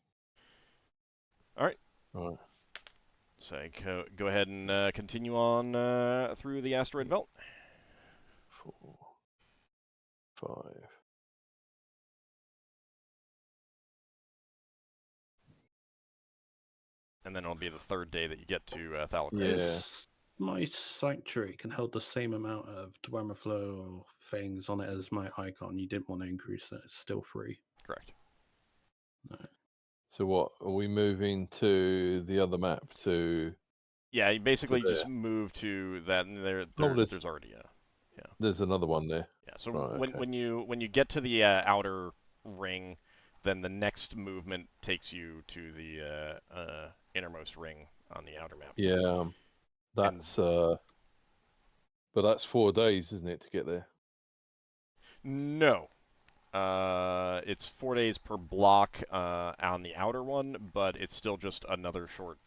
Speaker 1: All right.
Speaker 4: All right.
Speaker 1: So go ahead and continue on through the asteroid belt.
Speaker 4: 4, 5.
Speaker 1: And then it'll be the third day that you get to Thalakra.
Speaker 4: Yeah.
Speaker 2: Is my sanctuary can hold the same amount of Dwemer flow things on it as my icon. You didn't want to increase that. It's still free.
Speaker 1: Correct.
Speaker 4: So what are we moving to the other map to?
Speaker 1: Yeah, you basically
Speaker 4: there.
Speaker 1: just move to that, and
Speaker 4: there's-
Speaker 1: there's already a.
Speaker 4: There's another one there.
Speaker 1: Yeah, so
Speaker 4: Right,
Speaker 1: when you get to the outer ring, then the next movement takes you to the innermost ring on the outer map.
Speaker 4: Yeah. That's but that's 4 days, isn't it, to get there?
Speaker 1: No. It's 4 days per block on the outer one, but it's still just another short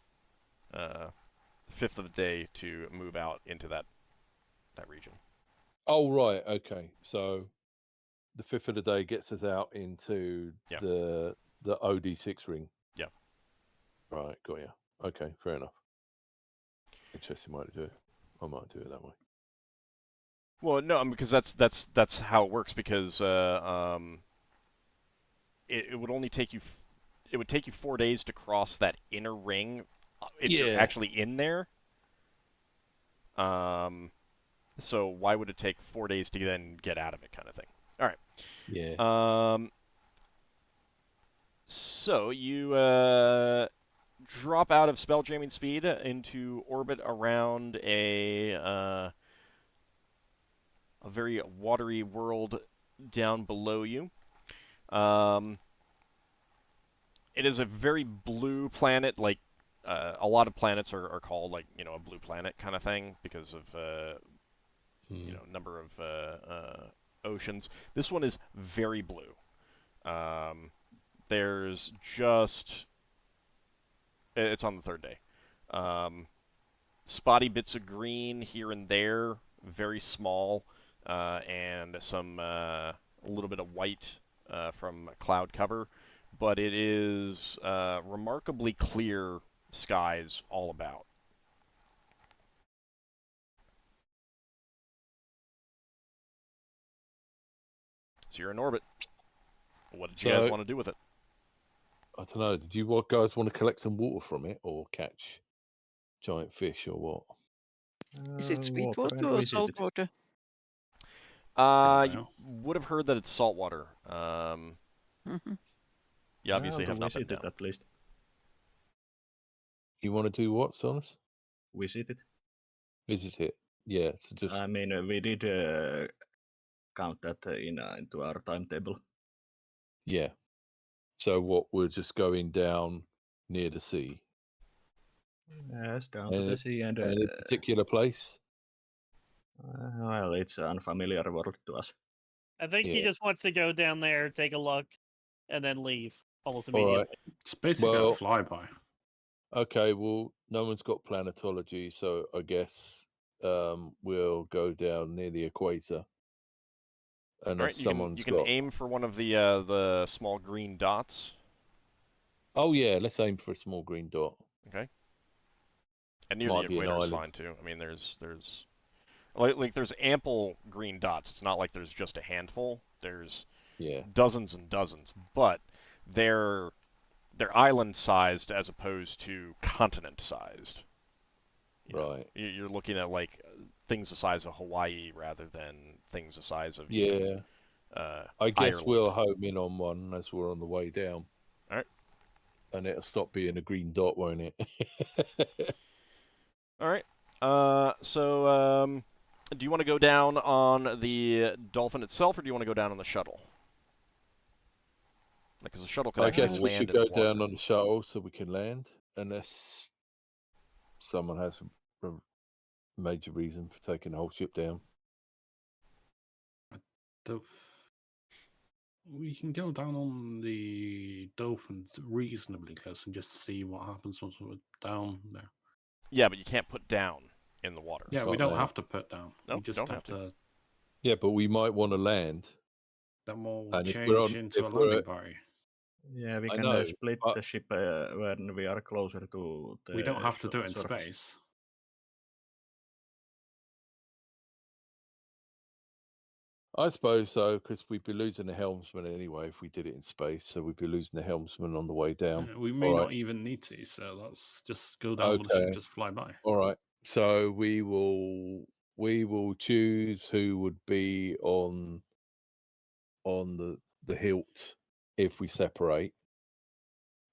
Speaker 1: fifth of the day to move out into that region.
Speaker 4: Oh right, okay. So the fifth of the day gets us out into
Speaker 1: Yeah.
Speaker 4: the OD6 ring.
Speaker 1: Yeah.
Speaker 4: Right, got you. Okay, fair enough. Interesting way to do it. I might do it that way.
Speaker 1: Well, no, because that's how it works. Because it would only take you it would take you 4 days to cross that inner ring if you're
Speaker 4: Yeah.
Speaker 1: actually in there. So why would it take 4 days to then get out of it, kind of thing? All right.
Speaker 4: Yeah.
Speaker 1: So you drop out of spell jamming speed into orbit around a very watery world down below you. It is a very blue planet, like a lot of planets are called like a blue planet kind of thing because of number of oceans. This one is very blue. There's just it's on the third day. Spotty bits of green here and there, very small, and some a little bit of white from cloud cover, but it is remarkably clear skies all about. So you're in orbit. What did you guys want to do with it?
Speaker 4: I don't know. Did you guys want to collect some water from it or catch giant fish or what?
Speaker 6: Is it sweet
Speaker 3: water
Speaker 6: water
Speaker 3: and
Speaker 6: or
Speaker 3: visit
Speaker 6: salt
Speaker 3: it.
Speaker 6: water?
Speaker 1: You
Speaker 2: know.
Speaker 1: would have heard that it's saltwater.
Speaker 6: Mhm.
Speaker 1: You obviously
Speaker 3: to
Speaker 1: have not been
Speaker 3: visit it
Speaker 1: down.
Speaker 3: at least.
Speaker 4: You want to do what, Solas?
Speaker 3: Visit it.
Speaker 4: Visit it. Yeah. So just
Speaker 3: I mean, we did count that into our timetable.
Speaker 4: yeah. So what? We're just going down near the sea.
Speaker 3: Yes, down to the sea and
Speaker 4: Any particular place?
Speaker 3: well, it's an unfamiliar world to us.
Speaker 7: I think he
Speaker 4: Yeah.
Speaker 7: just wants to go down there, take a look, and then leave almost
Speaker 4: All right.
Speaker 7: immediately.
Speaker 2: It's basically
Speaker 4: Well-
Speaker 2: a flyby.
Speaker 4: Okay. Well, no one's got planetology, so I guess we'll go down near the equator.
Speaker 1: All
Speaker 4: Unless
Speaker 1: right,
Speaker 4: someone's
Speaker 1: you can
Speaker 4: got.
Speaker 1: aim for one of the small green dots.
Speaker 4: Oh yeah, let's aim for a small green dot.
Speaker 1: Okay. And near
Speaker 4: Might
Speaker 1: the
Speaker 4: be an
Speaker 1: equator is
Speaker 4: island.
Speaker 1: fine too. I mean, there's like there's ample green dots. It's not like there's just a handful. There's
Speaker 4: Yeah.
Speaker 1: dozens and dozens, but they're island sized as opposed to continent sized.
Speaker 4: Right.
Speaker 1: You're looking at like things the size of Hawaii rather than things the size of
Speaker 4: Yeah. I guess
Speaker 1: Ireland.
Speaker 4: we'll home in on one as we're on the way down.
Speaker 1: Alright.
Speaker 4: And it'll stop being a green dot, won't it?
Speaker 1: Alright. So, do you want to go down on the dolphin itself, or do you want to go down on the shuttle? Because the shuttle could
Speaker 4: I
Speaker 1: actually
Speaker 4: guess we
Speaker 1: land
Speaker 4: should
Speaker 1: in the
Speaker 4: go down
Speaker 1: water.
Speaker 4: on the shuttle so we can land, unless someone has a major reason for taking the whole ship down.
Speaker 2: We can go down on the dolphins reasonably close and just see what happens once we're down there.
Speaker 1: Yeah, but you can't put down in the water.
Speaker 2: Yeah, we
Speaker 4: Can't
Speaker 2: don't
Speaker 4: land.
Speaker 2: have to put down.
Speaker 1: No,
Speaker 2: we just
Speaker 1: don't
Speaker 2: have
Speaker 1: have to.
Speaker 2: to.
Speaker 4: Yeah, but we might want to land.
Speaker 2: Then we'll
Speaker 4: And if we're
Speaker 2: change
Speaker 4: on-
Speaker 2: into
Speaker 4: if
Speaker 2: a
Speaker 4: we're-
Speaker 2: landing party.
Speaker 3: Yeah, we
Speaker 4: I
Speaker 3: can
Speaker 4: know,
Speaker 3: split
Speaker 4: but-
Speaker 3: the ship when we are closer to the
Speaker 2: We don't have to do it in
Speaker 3: surface.
Speaker 2: space.
Speaker 4: I suppose so, because we'd be losing the helmsman anyway if we did it in space. So we'd be losing the helmsman on the way down.
Speaker 2: We may
Speaker 4: All
Speaker 2: not
Speaker 4: right.
Speaker 2: even need to, so let's just go down with the ship,
Speaker 4: Okay.
Speaker 2: just fly by.
Speaker 4: All right. So we will choose who would be on the hilt if we separate,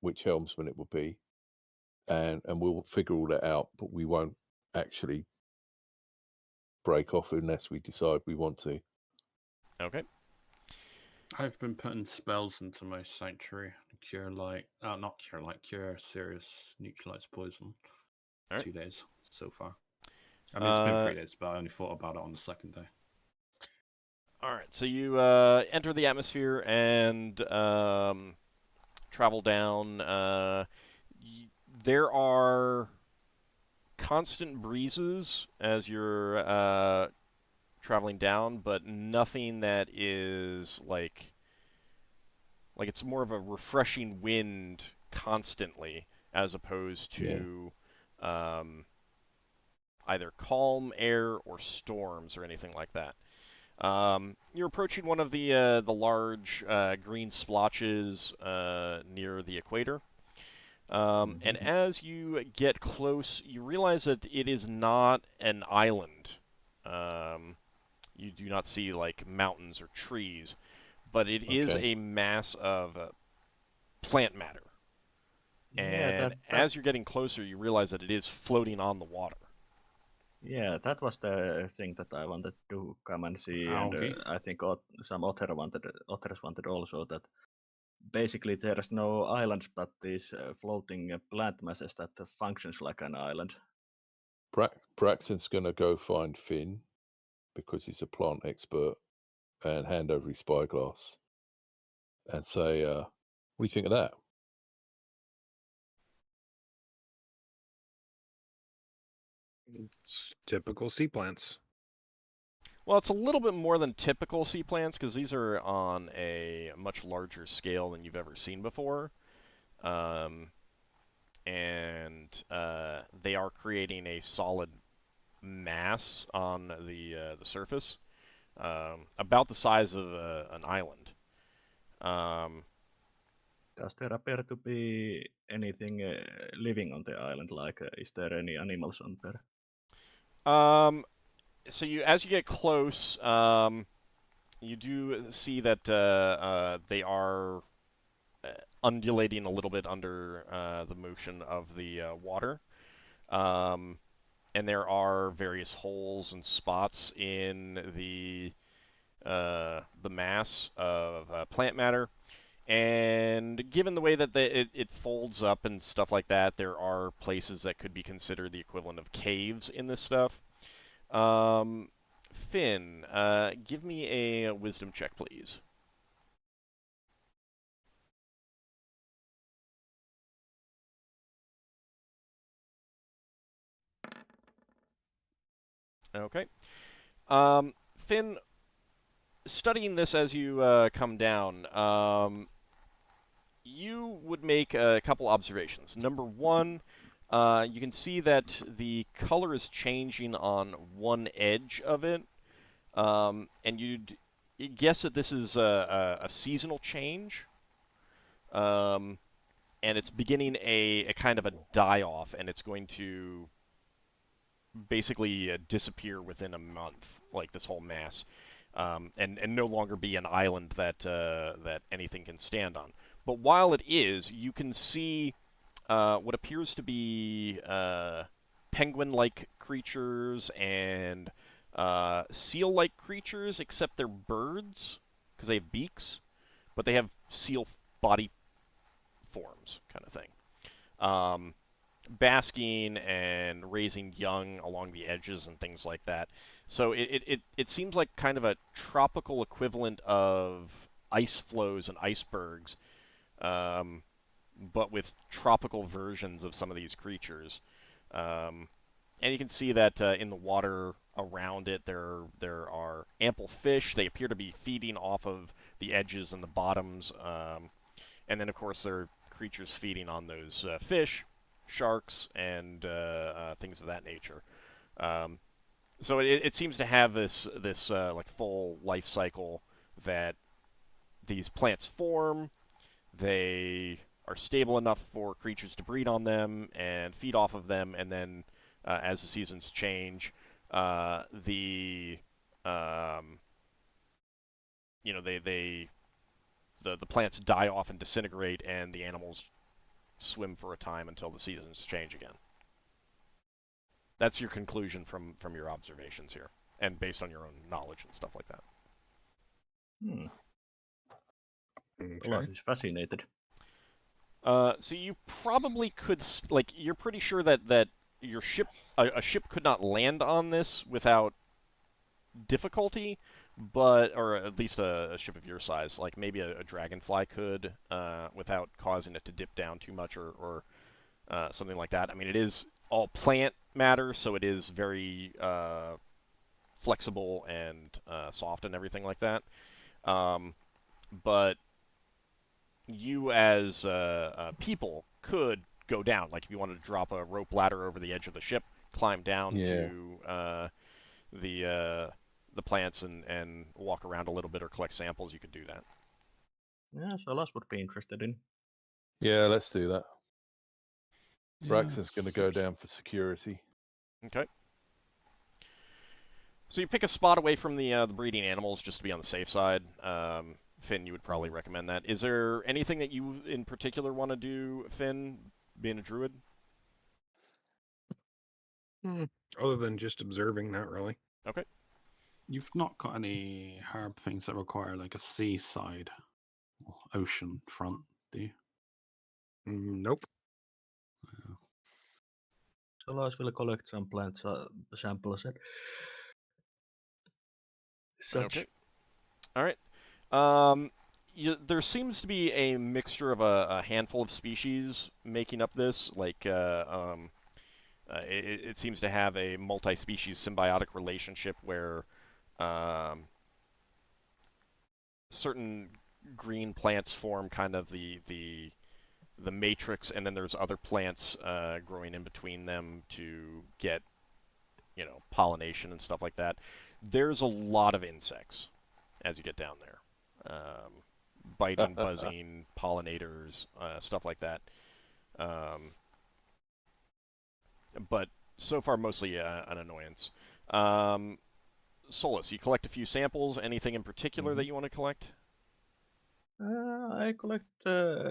Speaker 4: which helmsman it will be, and we'll figure all that out. But we won't actually break off unless we decide we want to.
Speaker 1: Okay.
Speaker 2: I've been putting spells into my sanctuary. Cure serious neutralize poison.
Speaker 1: Alright.
Speaker 2: 2 days so far. I mean, it's been 3 days, but I only thought about it on the second day.
Speaker 1: Alright, so you enter the atmosphere and travel down. There are constant breezes as you're traveling down, but nothing that is like it's more of a refreshing wind constantly as opposed to either calm air or storms or anything like that. You're approaching one of the large green splotches near the equator. And as you get close, you realize that it is not an island. You do not see like mountains or trees, but it is
Speaker 4: Okay.
Speaker 1: a mass of plant matter.
Speaker 3: Yeah,
Speaker 1: And as you're getting closer, you realize that it is floating on the water.
Speaker 3: Yeah, that was the thing that I wanted to come and see, and
Speaker 2: Algae.
Speaker 3: I think some otters wanted also that. Basically, there's no islands, but these floating plant masses that functions like an island.
Speaker 4: Braxon's going to go find Finn because he's a plant expert and hand over his spyglass and say, what do you think of that?
Speaker 5: It's typical sea plants.
Speaker 1: Well, it's a little bit more than typical sea plants because these are on a much larger scale than you've ever seen before. And they are creating a solid mass on the surface, about the size of an island.
Speaker 3: Does there appear to be anything living on the island? Like, is there any animals on there?
Speaker 1: So as you get close, you do see that they are undulating a little bit under the motion of the water. And there are various holes and spots in the mass of plant matter. And given the way that it folds up and stuff like that, there are places that could be considered the equivalent of caves in this stuff. Finn, give me a wisdom check, please. Okay. Finn, studying this as you come down, you would make a couple observations. Number one, you can see that the color is changing on one edge of it, and you'd guess that this is a seasonal change, and it's beginning a kind of a die-off, and it's going to basically disappear within a month, like this whole mass, and no longer be an island that anything can stand on. But while it is, you can see what appears to be penguin-like creatures and seal-like creatures, except they're birds because they have beaks, but they have seal body forms, kind of thing. Basking and raising young along the edges and things like that. So it seems like kind of a tropical equivalent of ice flows and icebergs, but with tropical versions of some of these creatures. And you can see that in the water around it, there are ample fish. They appear to be feeding off of the edges and the bottoms. And then, of course, there are creatures feeding on those fish, sharks, and things of that nature. So it seems to have this like full life cycle that these plants form. They are stable enough for creatures to breed on them and feed off of them, and then as the seasons change, the plants die off and disintegrate, and the animals swim for a time until the seasons change again. That's your conclusion from your observations here, and based on your own knowledge and stuff like that.
Speaker 3: Solas is fascinated.
Speaker 1: So you probably could, you're pretty sure that your ship, a ship could not land on this without difficulty, or at least a ship of your size, like maybe a dragonfly could, without causing it to dip down too much or something like that. I mean, it is all plant matter, so it is very flexible and soft and everything like that. But you as people could go down. Like if you wanted to drop a rope ladder over the edge of the ship, climb down to the plants and walk around a little bit or collect samples, you could do that.
Speaker 3: Yeah, Solas would be interested in.
Speaker 4: Yeah, let's do that.
Speaker 2: Yeah,
Speaker 4: Braxon's going to go down for security.
Speaker 1: Okay. So you pick a spot away from the breeding animals just to be on the safe side. Finn, you would probably recommend that. Is there anything that you in particular want to do, Finn, being a druid?
Speaker 5: Other than just observing, not really.
Speaker 1: Okay.
Speaker 2: You've not got any herb things that require like a seaside or ocean front, do you?
Speaker 5: Nope.
Speaker 3: Solas will collect some plant samples and such.
Speaker 1: Okay. All right. There seems to be a mixture of a handful of species making up this. Like, it seems to have a multi-species symbiotic relationship where certain green plants form kind of the matrix, and then there's other plants growing in between them to get, pollination and stuff like that. There's a lot of insects as you get down there. Biting, buzzing, pollinators, stuff like that. But so far, mostly an annoyance. Solas, you collect a few samples. Anything in particular that you want to collect?
Speaker 3: I collect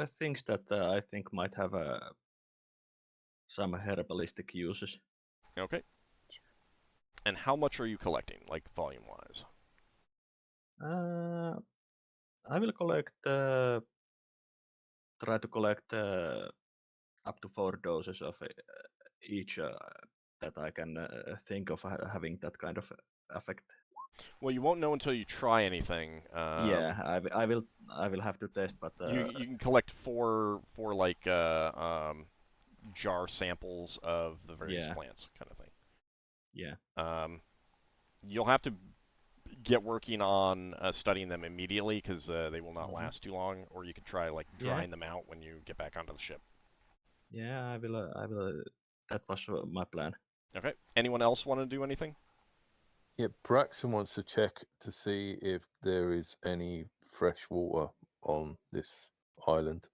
Speaker 3: things that I think might have some herbalistic uses.
Speaker 1: Okay. And how much are you collecting, like volume-wise?
Speaker 3: I will collect, try to collect up to 4 doses of each that I can think of having that kind of effect.
Speaker 1: Well, you won't know until you try anything.
Speaker 3: Yeah, I will have to test, but
Speaker 1: you can collect four like jar samples of the various plants, kind of thing.
Speaker 3: Yeah.
Speaker 1: You'll have to get working on studying them immediately because they will not last too long. Or you could try like drying them out when you get back onto the ship.
Speaker 3: Yeah, I will. That was my plan.
Speaker 1: Okay. Anyone else want to do anything?
Speaker 4: Yeah, Braxon wants to check to see if there is any fresh water on this island.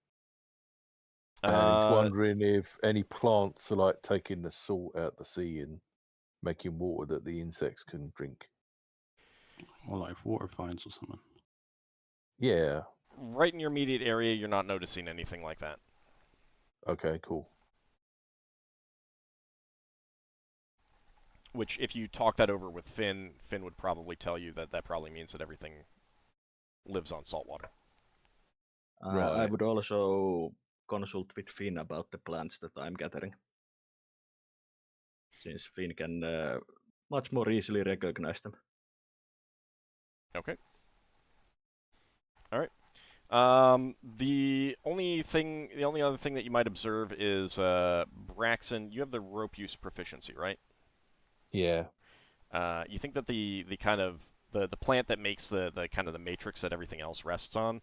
Speaker 4: And he's wondering if any plants are like taking the salt out the sea and making water that the insects can drink.
Speaker 2: Or like water finds or something.
Speaker 4: Yeah.
Speaker 1: right in your immediate area, you're not noticing anything like that.
Speaker 4: Okay, cool.
Speaker 1: Which, if you talk that over with Finn, Finn would probably tell you that that probably means that everything lives on saltwater.
Speaker 3: I
Speaker 4: Right.
Speaker 3: would also consult with Finn about the plants that I'm gathering. Since Finn can much more easily recognize them.
Speaker 1: Okay. All right. The only other thing that you might observe is Braxon. You have the rope use proficiency, right?
Speaker 4: Yeah.
Speaker 1: You think that the kind of the plant that makes the kind of the matrix that everything else rests on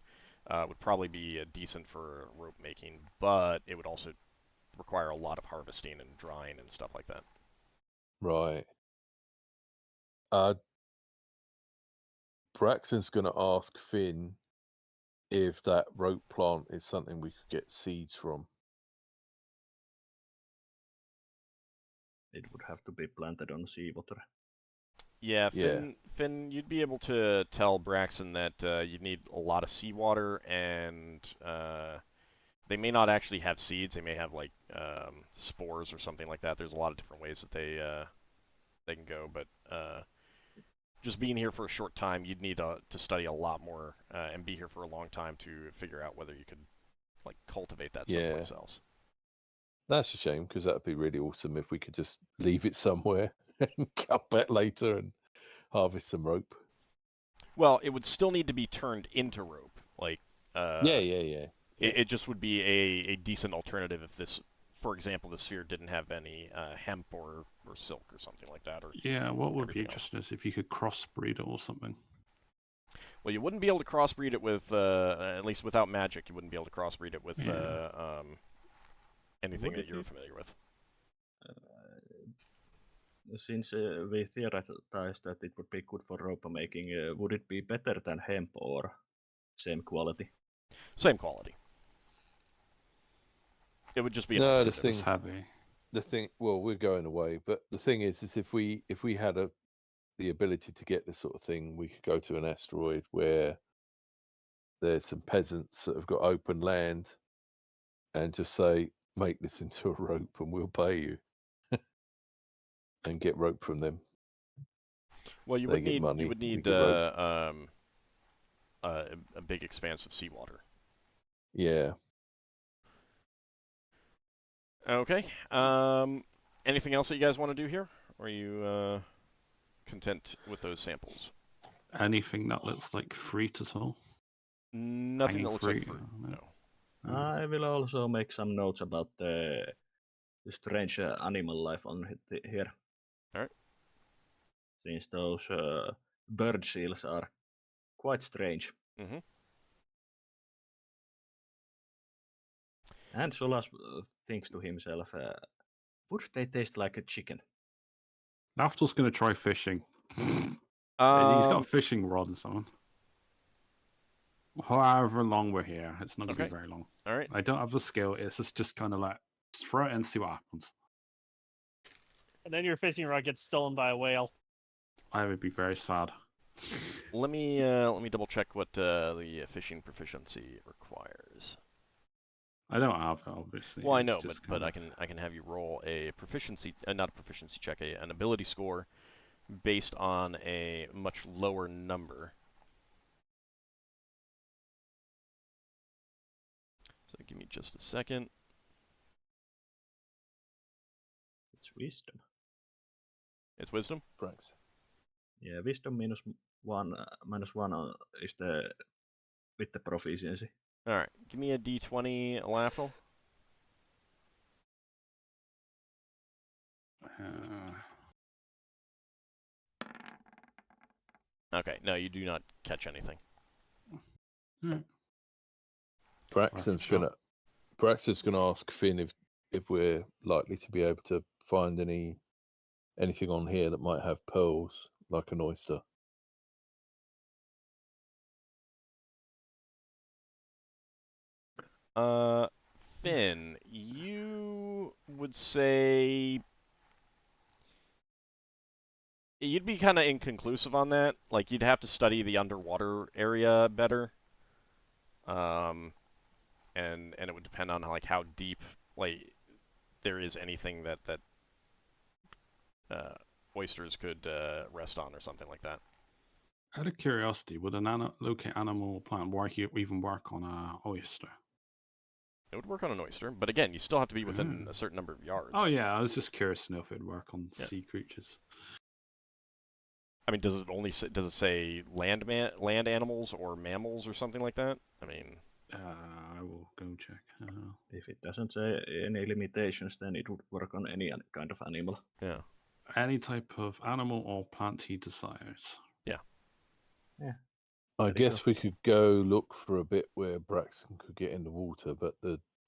Speaker 1: would probably be decent for rope making, but it would also require a lot of harvesting and drying and stuff like that.
Speaker 4: Right. Braxton's going to ask Finn if that rope plant is something we could get seeds from.
Speaker 3: It would have to be planted on seawater.
Speaker 1: Yeah,
Speaker 4: Yeah.
Speaker 1: Finn, you'd be able to tell Braxton that you'd need a lot of seawater, and they may not actually have seeds. They may have like spores or something like that. There's a lot of different ways that they can go, but just being here for a short time, you'd need to study a lot more and be here for a long time to figure out whether you could like cultivate that someplace else.
Speaker 4: That's a shame, because that would be really awesome if we could just leave it somewhere and come back later and harvest some rope.
Speaker 1: Well, it would still need to be turned into rope. Like,
Speaker 4: Yeah.
Speaker 1: it just would be a decent alternative if this, for example, the sphere didn't have any hemp or silk or something like that. Or
Speaker 2: Yeah, what would be
Speaker 1: everything else.
Speaker 2: interesting is if you could crossbreed it or something.
Speaker 1: Well, you wouldn't be able to crossbreed it with, at least without magic, you wouldn't be able to crossbreed it with anything that you're familiar with.
Speaker 3: Since we theorize that it would be good for rope making, would it be better than hemp or same quality?
Speaker 1: Same quality. It would just be an
Speaker 4: No, the
Speaker 1: alternative.
Speaker 4: thing-
Speaker 2: It's heavy.
Speaker 4: Well, we're going away, but the thing is if we had the ability to get this sort of thing, we could go to an asteroid where there's some peasants that have got open land and just say, make this into a rope and we'll pay you. And get rope from them.
Speaker 1: Well, you
Speaker 4: They
Speaker 1: would
Speaker 4: get
Speaker 1: need
Speaker 4: money,
Speaker 1: you would
Speaker 4: we
Speaker 1: need
Speaker 4: get rope.
Speaker 1: a big expanse of seawater.
Speaker 4: Yeah.
Speaker 1: Okay. Anything else that you guys want to do here? Or are you content with those samples?
Speaker 2: Anything that looks like fruit at all?
Speaker 1: Nothing
Speaker 2: Hanging
Speaker 1: that looks like
Speaker 2: fruit,
Speaker 1: fruit. No.
Speaker 3: I will also make some notes about the strange animal life on here.
Speaker 1: Alright.
Speaker 3: Since those bird seals are quite strange.
Speaker 1: Mm-hmm.
Speaker 3: And Solas thinks to himself, would they taste like a chicken?
Speaker 2: Lafdul's going to try fishing. He's got a fishing rod and something. However long we're here, it's not going to be very long.
Speaker 1: All right.
Speaker 2: I don't have the skill. It's just kind of like, just throw it and see what happens.
Speaker 7: And then your fishing rod gets stolen by a whale.
Speaker 2: I would be very sad.
Speaker 1: Let me double check what the fishing proficiency requires.
Speaker 2: I don't have it, obviously.
Speaker 1: Well, I
Speaker 2: It's
Speaker 1: know,
Speaker 2: just
Speaker 1: but
Speaker 2: kind
Speaker 1: I can have you roll a proficiency, not a proficiency check, an ability score based on a much lower number. So give me just a second.
Speaker 3: It's wisdom.
Speaker 1: It's wisdom.
Speaker 4: Thanks.
Speaker 3: Yeah, wisdom minus one is the with the proficiency.
Speaker 1: All right, give me a d20, Lafdul. Okay, no, you do not catch anything.
Speaker 4: Braxton's gonna ask Finn if we're likely to be able to find anything on here that might have pearls, like an oyster.
Speaker 1: Finn, you would say you'd be kind of inconclusive on that. Like, you'd have to study the underwater area better. and it would depend on like how deep like there is anything that oysters could rest on or something like that.
Speaker 2: Out of curiosity, would an locate animal or plant even work on a oyster?
Speaker 1: It would work on an oyster, but again, you still have to be within a certain number of yards.
Speaker 2: Oh yeah, I was just curious to know if it'd work on sea creatures.
Speaker 1: I mean, does it say land animals or mammals or something like that? I mean,
Speaker 2: I will go check.
Speaker 3: If it doesn't say any limitations, then it would work on any kind of animal.
Speaker 1: Yeah.
Speaker 2: Any type of animal or plant he desires.
Speaker 1: Yeah.
Speaker 3: Yeah.
Speaker 4: I
Speaker 3: There you
Speaker 4: guess we could go look for a bit where Braxon could get in the water, but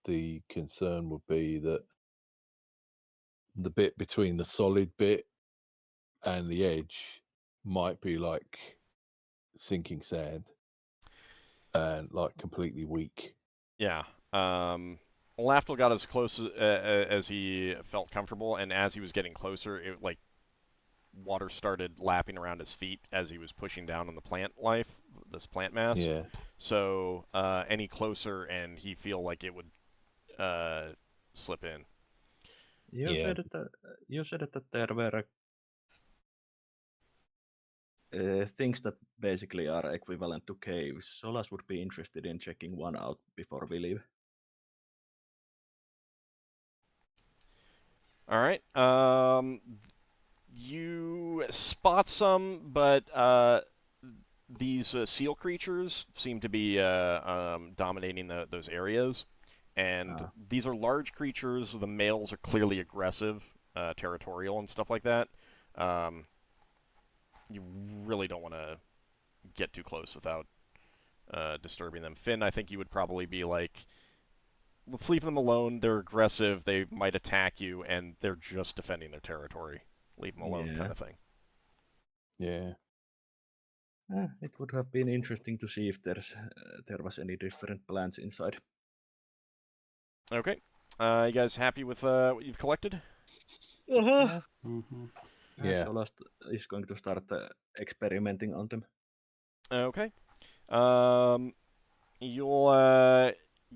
Speaker 4: the concern would be that the bit between the solid bit and the edge might be like sinking sand and like completely weak.
Speaker 1: Yeah. Lafdul got as close as he felt comfortable, and as he was getting closer, it like water started lapping around his feet as he was pushing down on the this plant mass.
Speaker 4: Yeah.
Speaker 1: So any closer, and he feel like it would slip in.
Speaker 3: You said that there were things that basically are equivalent to caves. Solas would be interested in checking one out before we leave.
Speaker 1: All right. You spot some, but these seal creatures seem to be dominating those areas. And these are large creatures. The males are clearly aggressive, territorial, and stuff like that. You really don't want to get too close without disturbing them. Finn, I think you would probably be like, let's leave them alone. They're aggressive. They might attack you, and they're just defending their territory. Leave them alone, kind of thing.
Speaker 4: Yeah.
Speaker 3: It would have been interesting to see if there was any different plants inside.
Speaker 1: Okay. You guys happy with what you've collected?
Speaker 3: Yeah.
Speaker 4: Yeah.
Speaker 3: Solas is going to start experimenting on them.
Speaker 1: Okay. You'll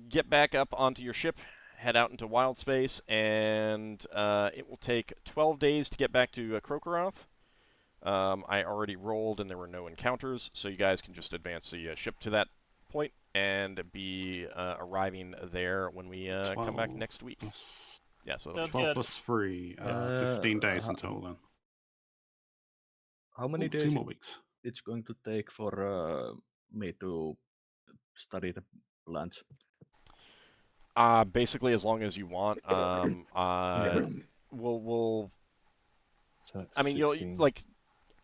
Speaker 1: get back up onto your ship, head out into wild space, and it will take 12 days to get back to Krokaroth. I already rolled and there were no encounters, so you guys can just advance the ship to that point and be arriving there when we come back next week. Yeah, so
Speaker 7: Sounds
Speaker 2: 12
Speaker 7: good.
Speaker 2: plus 3, 15 days until then.
Speaker 3: How many
Speaker 2: Oh,
Speaker 3: days
Speaker 2: 2 more weeks.
Speaker 3: it's going to take for me to study the plants?
Speaker 1: basically as long as you want. We'll
Speaker 4: So that's
Speaker 1: I mean, you'll
Speaker 4: 16.
Speaker 1: like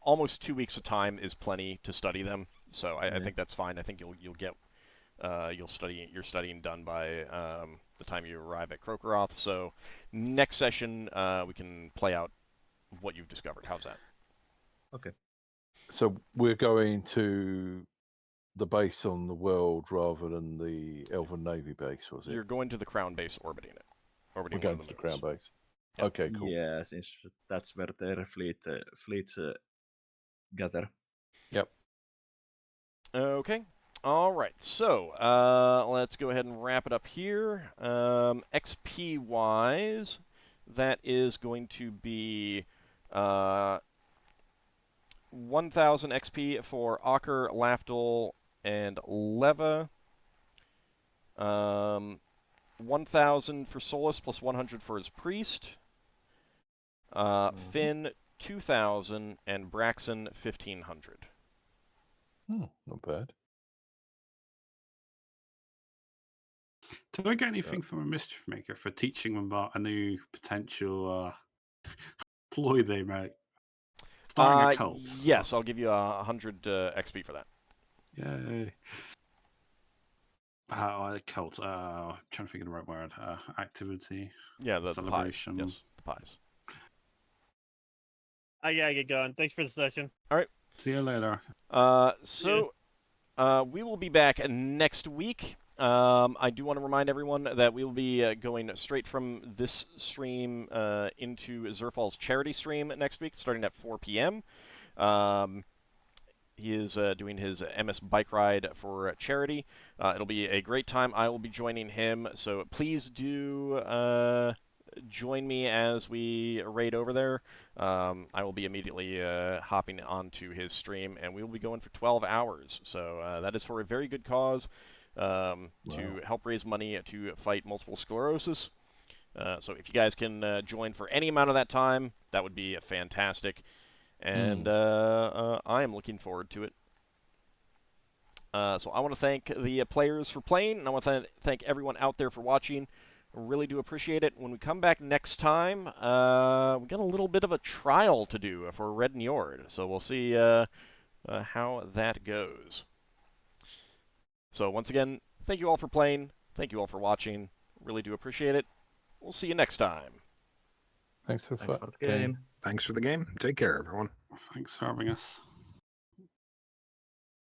Speaker 1: almost 2 weeks of time is plenty to study them, so I think that's fine. I think you're studying done by the time you arrive at Krokaroth. So next session we can play out what you've discovered. How's that?
Speaker 3: Okay.
Speaker 4: So we're going to the base on the world rather than the Elven Navy base, was it?
Speaker 1: You're going to the Crown base, orbiting it.
Speaker 4: We're going to the Crown base.
Speaker 1: Yep.
Speaker 4: Okay, cool.
Speaker 3: Yeah, since that's where their fleets gather.
Speaker 4: Yep.
Speaker 1: Okay. All right. So let's go ahead and wrap it up here. XP wise, that is going to be 1,000 XP for Ockar, Lafdul, and Leva. 1,000 for Solas plus 100 for his priest. Finn 2,000 and Braxon 1,500.
Speaker 4: Not bad.
Speaker 2: Do I get anything from a Mischiefmaker for teaching them about a new potential ploy they make? Starting a cult.
Speaker 1: Yes, I'll give you 100 XP for that.
Speaker 2: Yay. A cult. Trying to think of the right word. Activity.
Speaker 1: Yeah, the pies.
Speaker 2: Celebration.
Speaker 1: Yes, the pies.
Speaker 7: I gotta get going. Thanks for the session.
Speaker 1: All right.
Speaker 2: See you later.
Speaker 1: We will be back next week. I do want to remind everyone that we will be going straight from this stream into Zerfall's charity stream next week, starting at 4 p.m. he is doing his MS bike ride for charity. It'll be a great time. I will be joining him, so please do join me as we raid over there. I will be immediately hopping onto his stream, and we will be going for 12 hours. So that is for a very good cause, to help raise money to fight multiple sclerosis. So if you guys can join for any amount of that time, that would be fantastic. And I am looking forward to it. So I want to thank the players for playing, and I want to thank everyone out there for watching. I really do appreciate it. When we come back next time, we got a little bit of a trial to do for Red Njord, so we'll see how that goes. So once again, thank you all for playing. Thank you all for watching. Really do appreciate it. We'll see you next time.
Speaker 4: Thanks for
Speaker 3: Thanks for the game.
Speaker 5: Thanks for the game. Take care, everyone.
Speaker 2: Thanks for having us.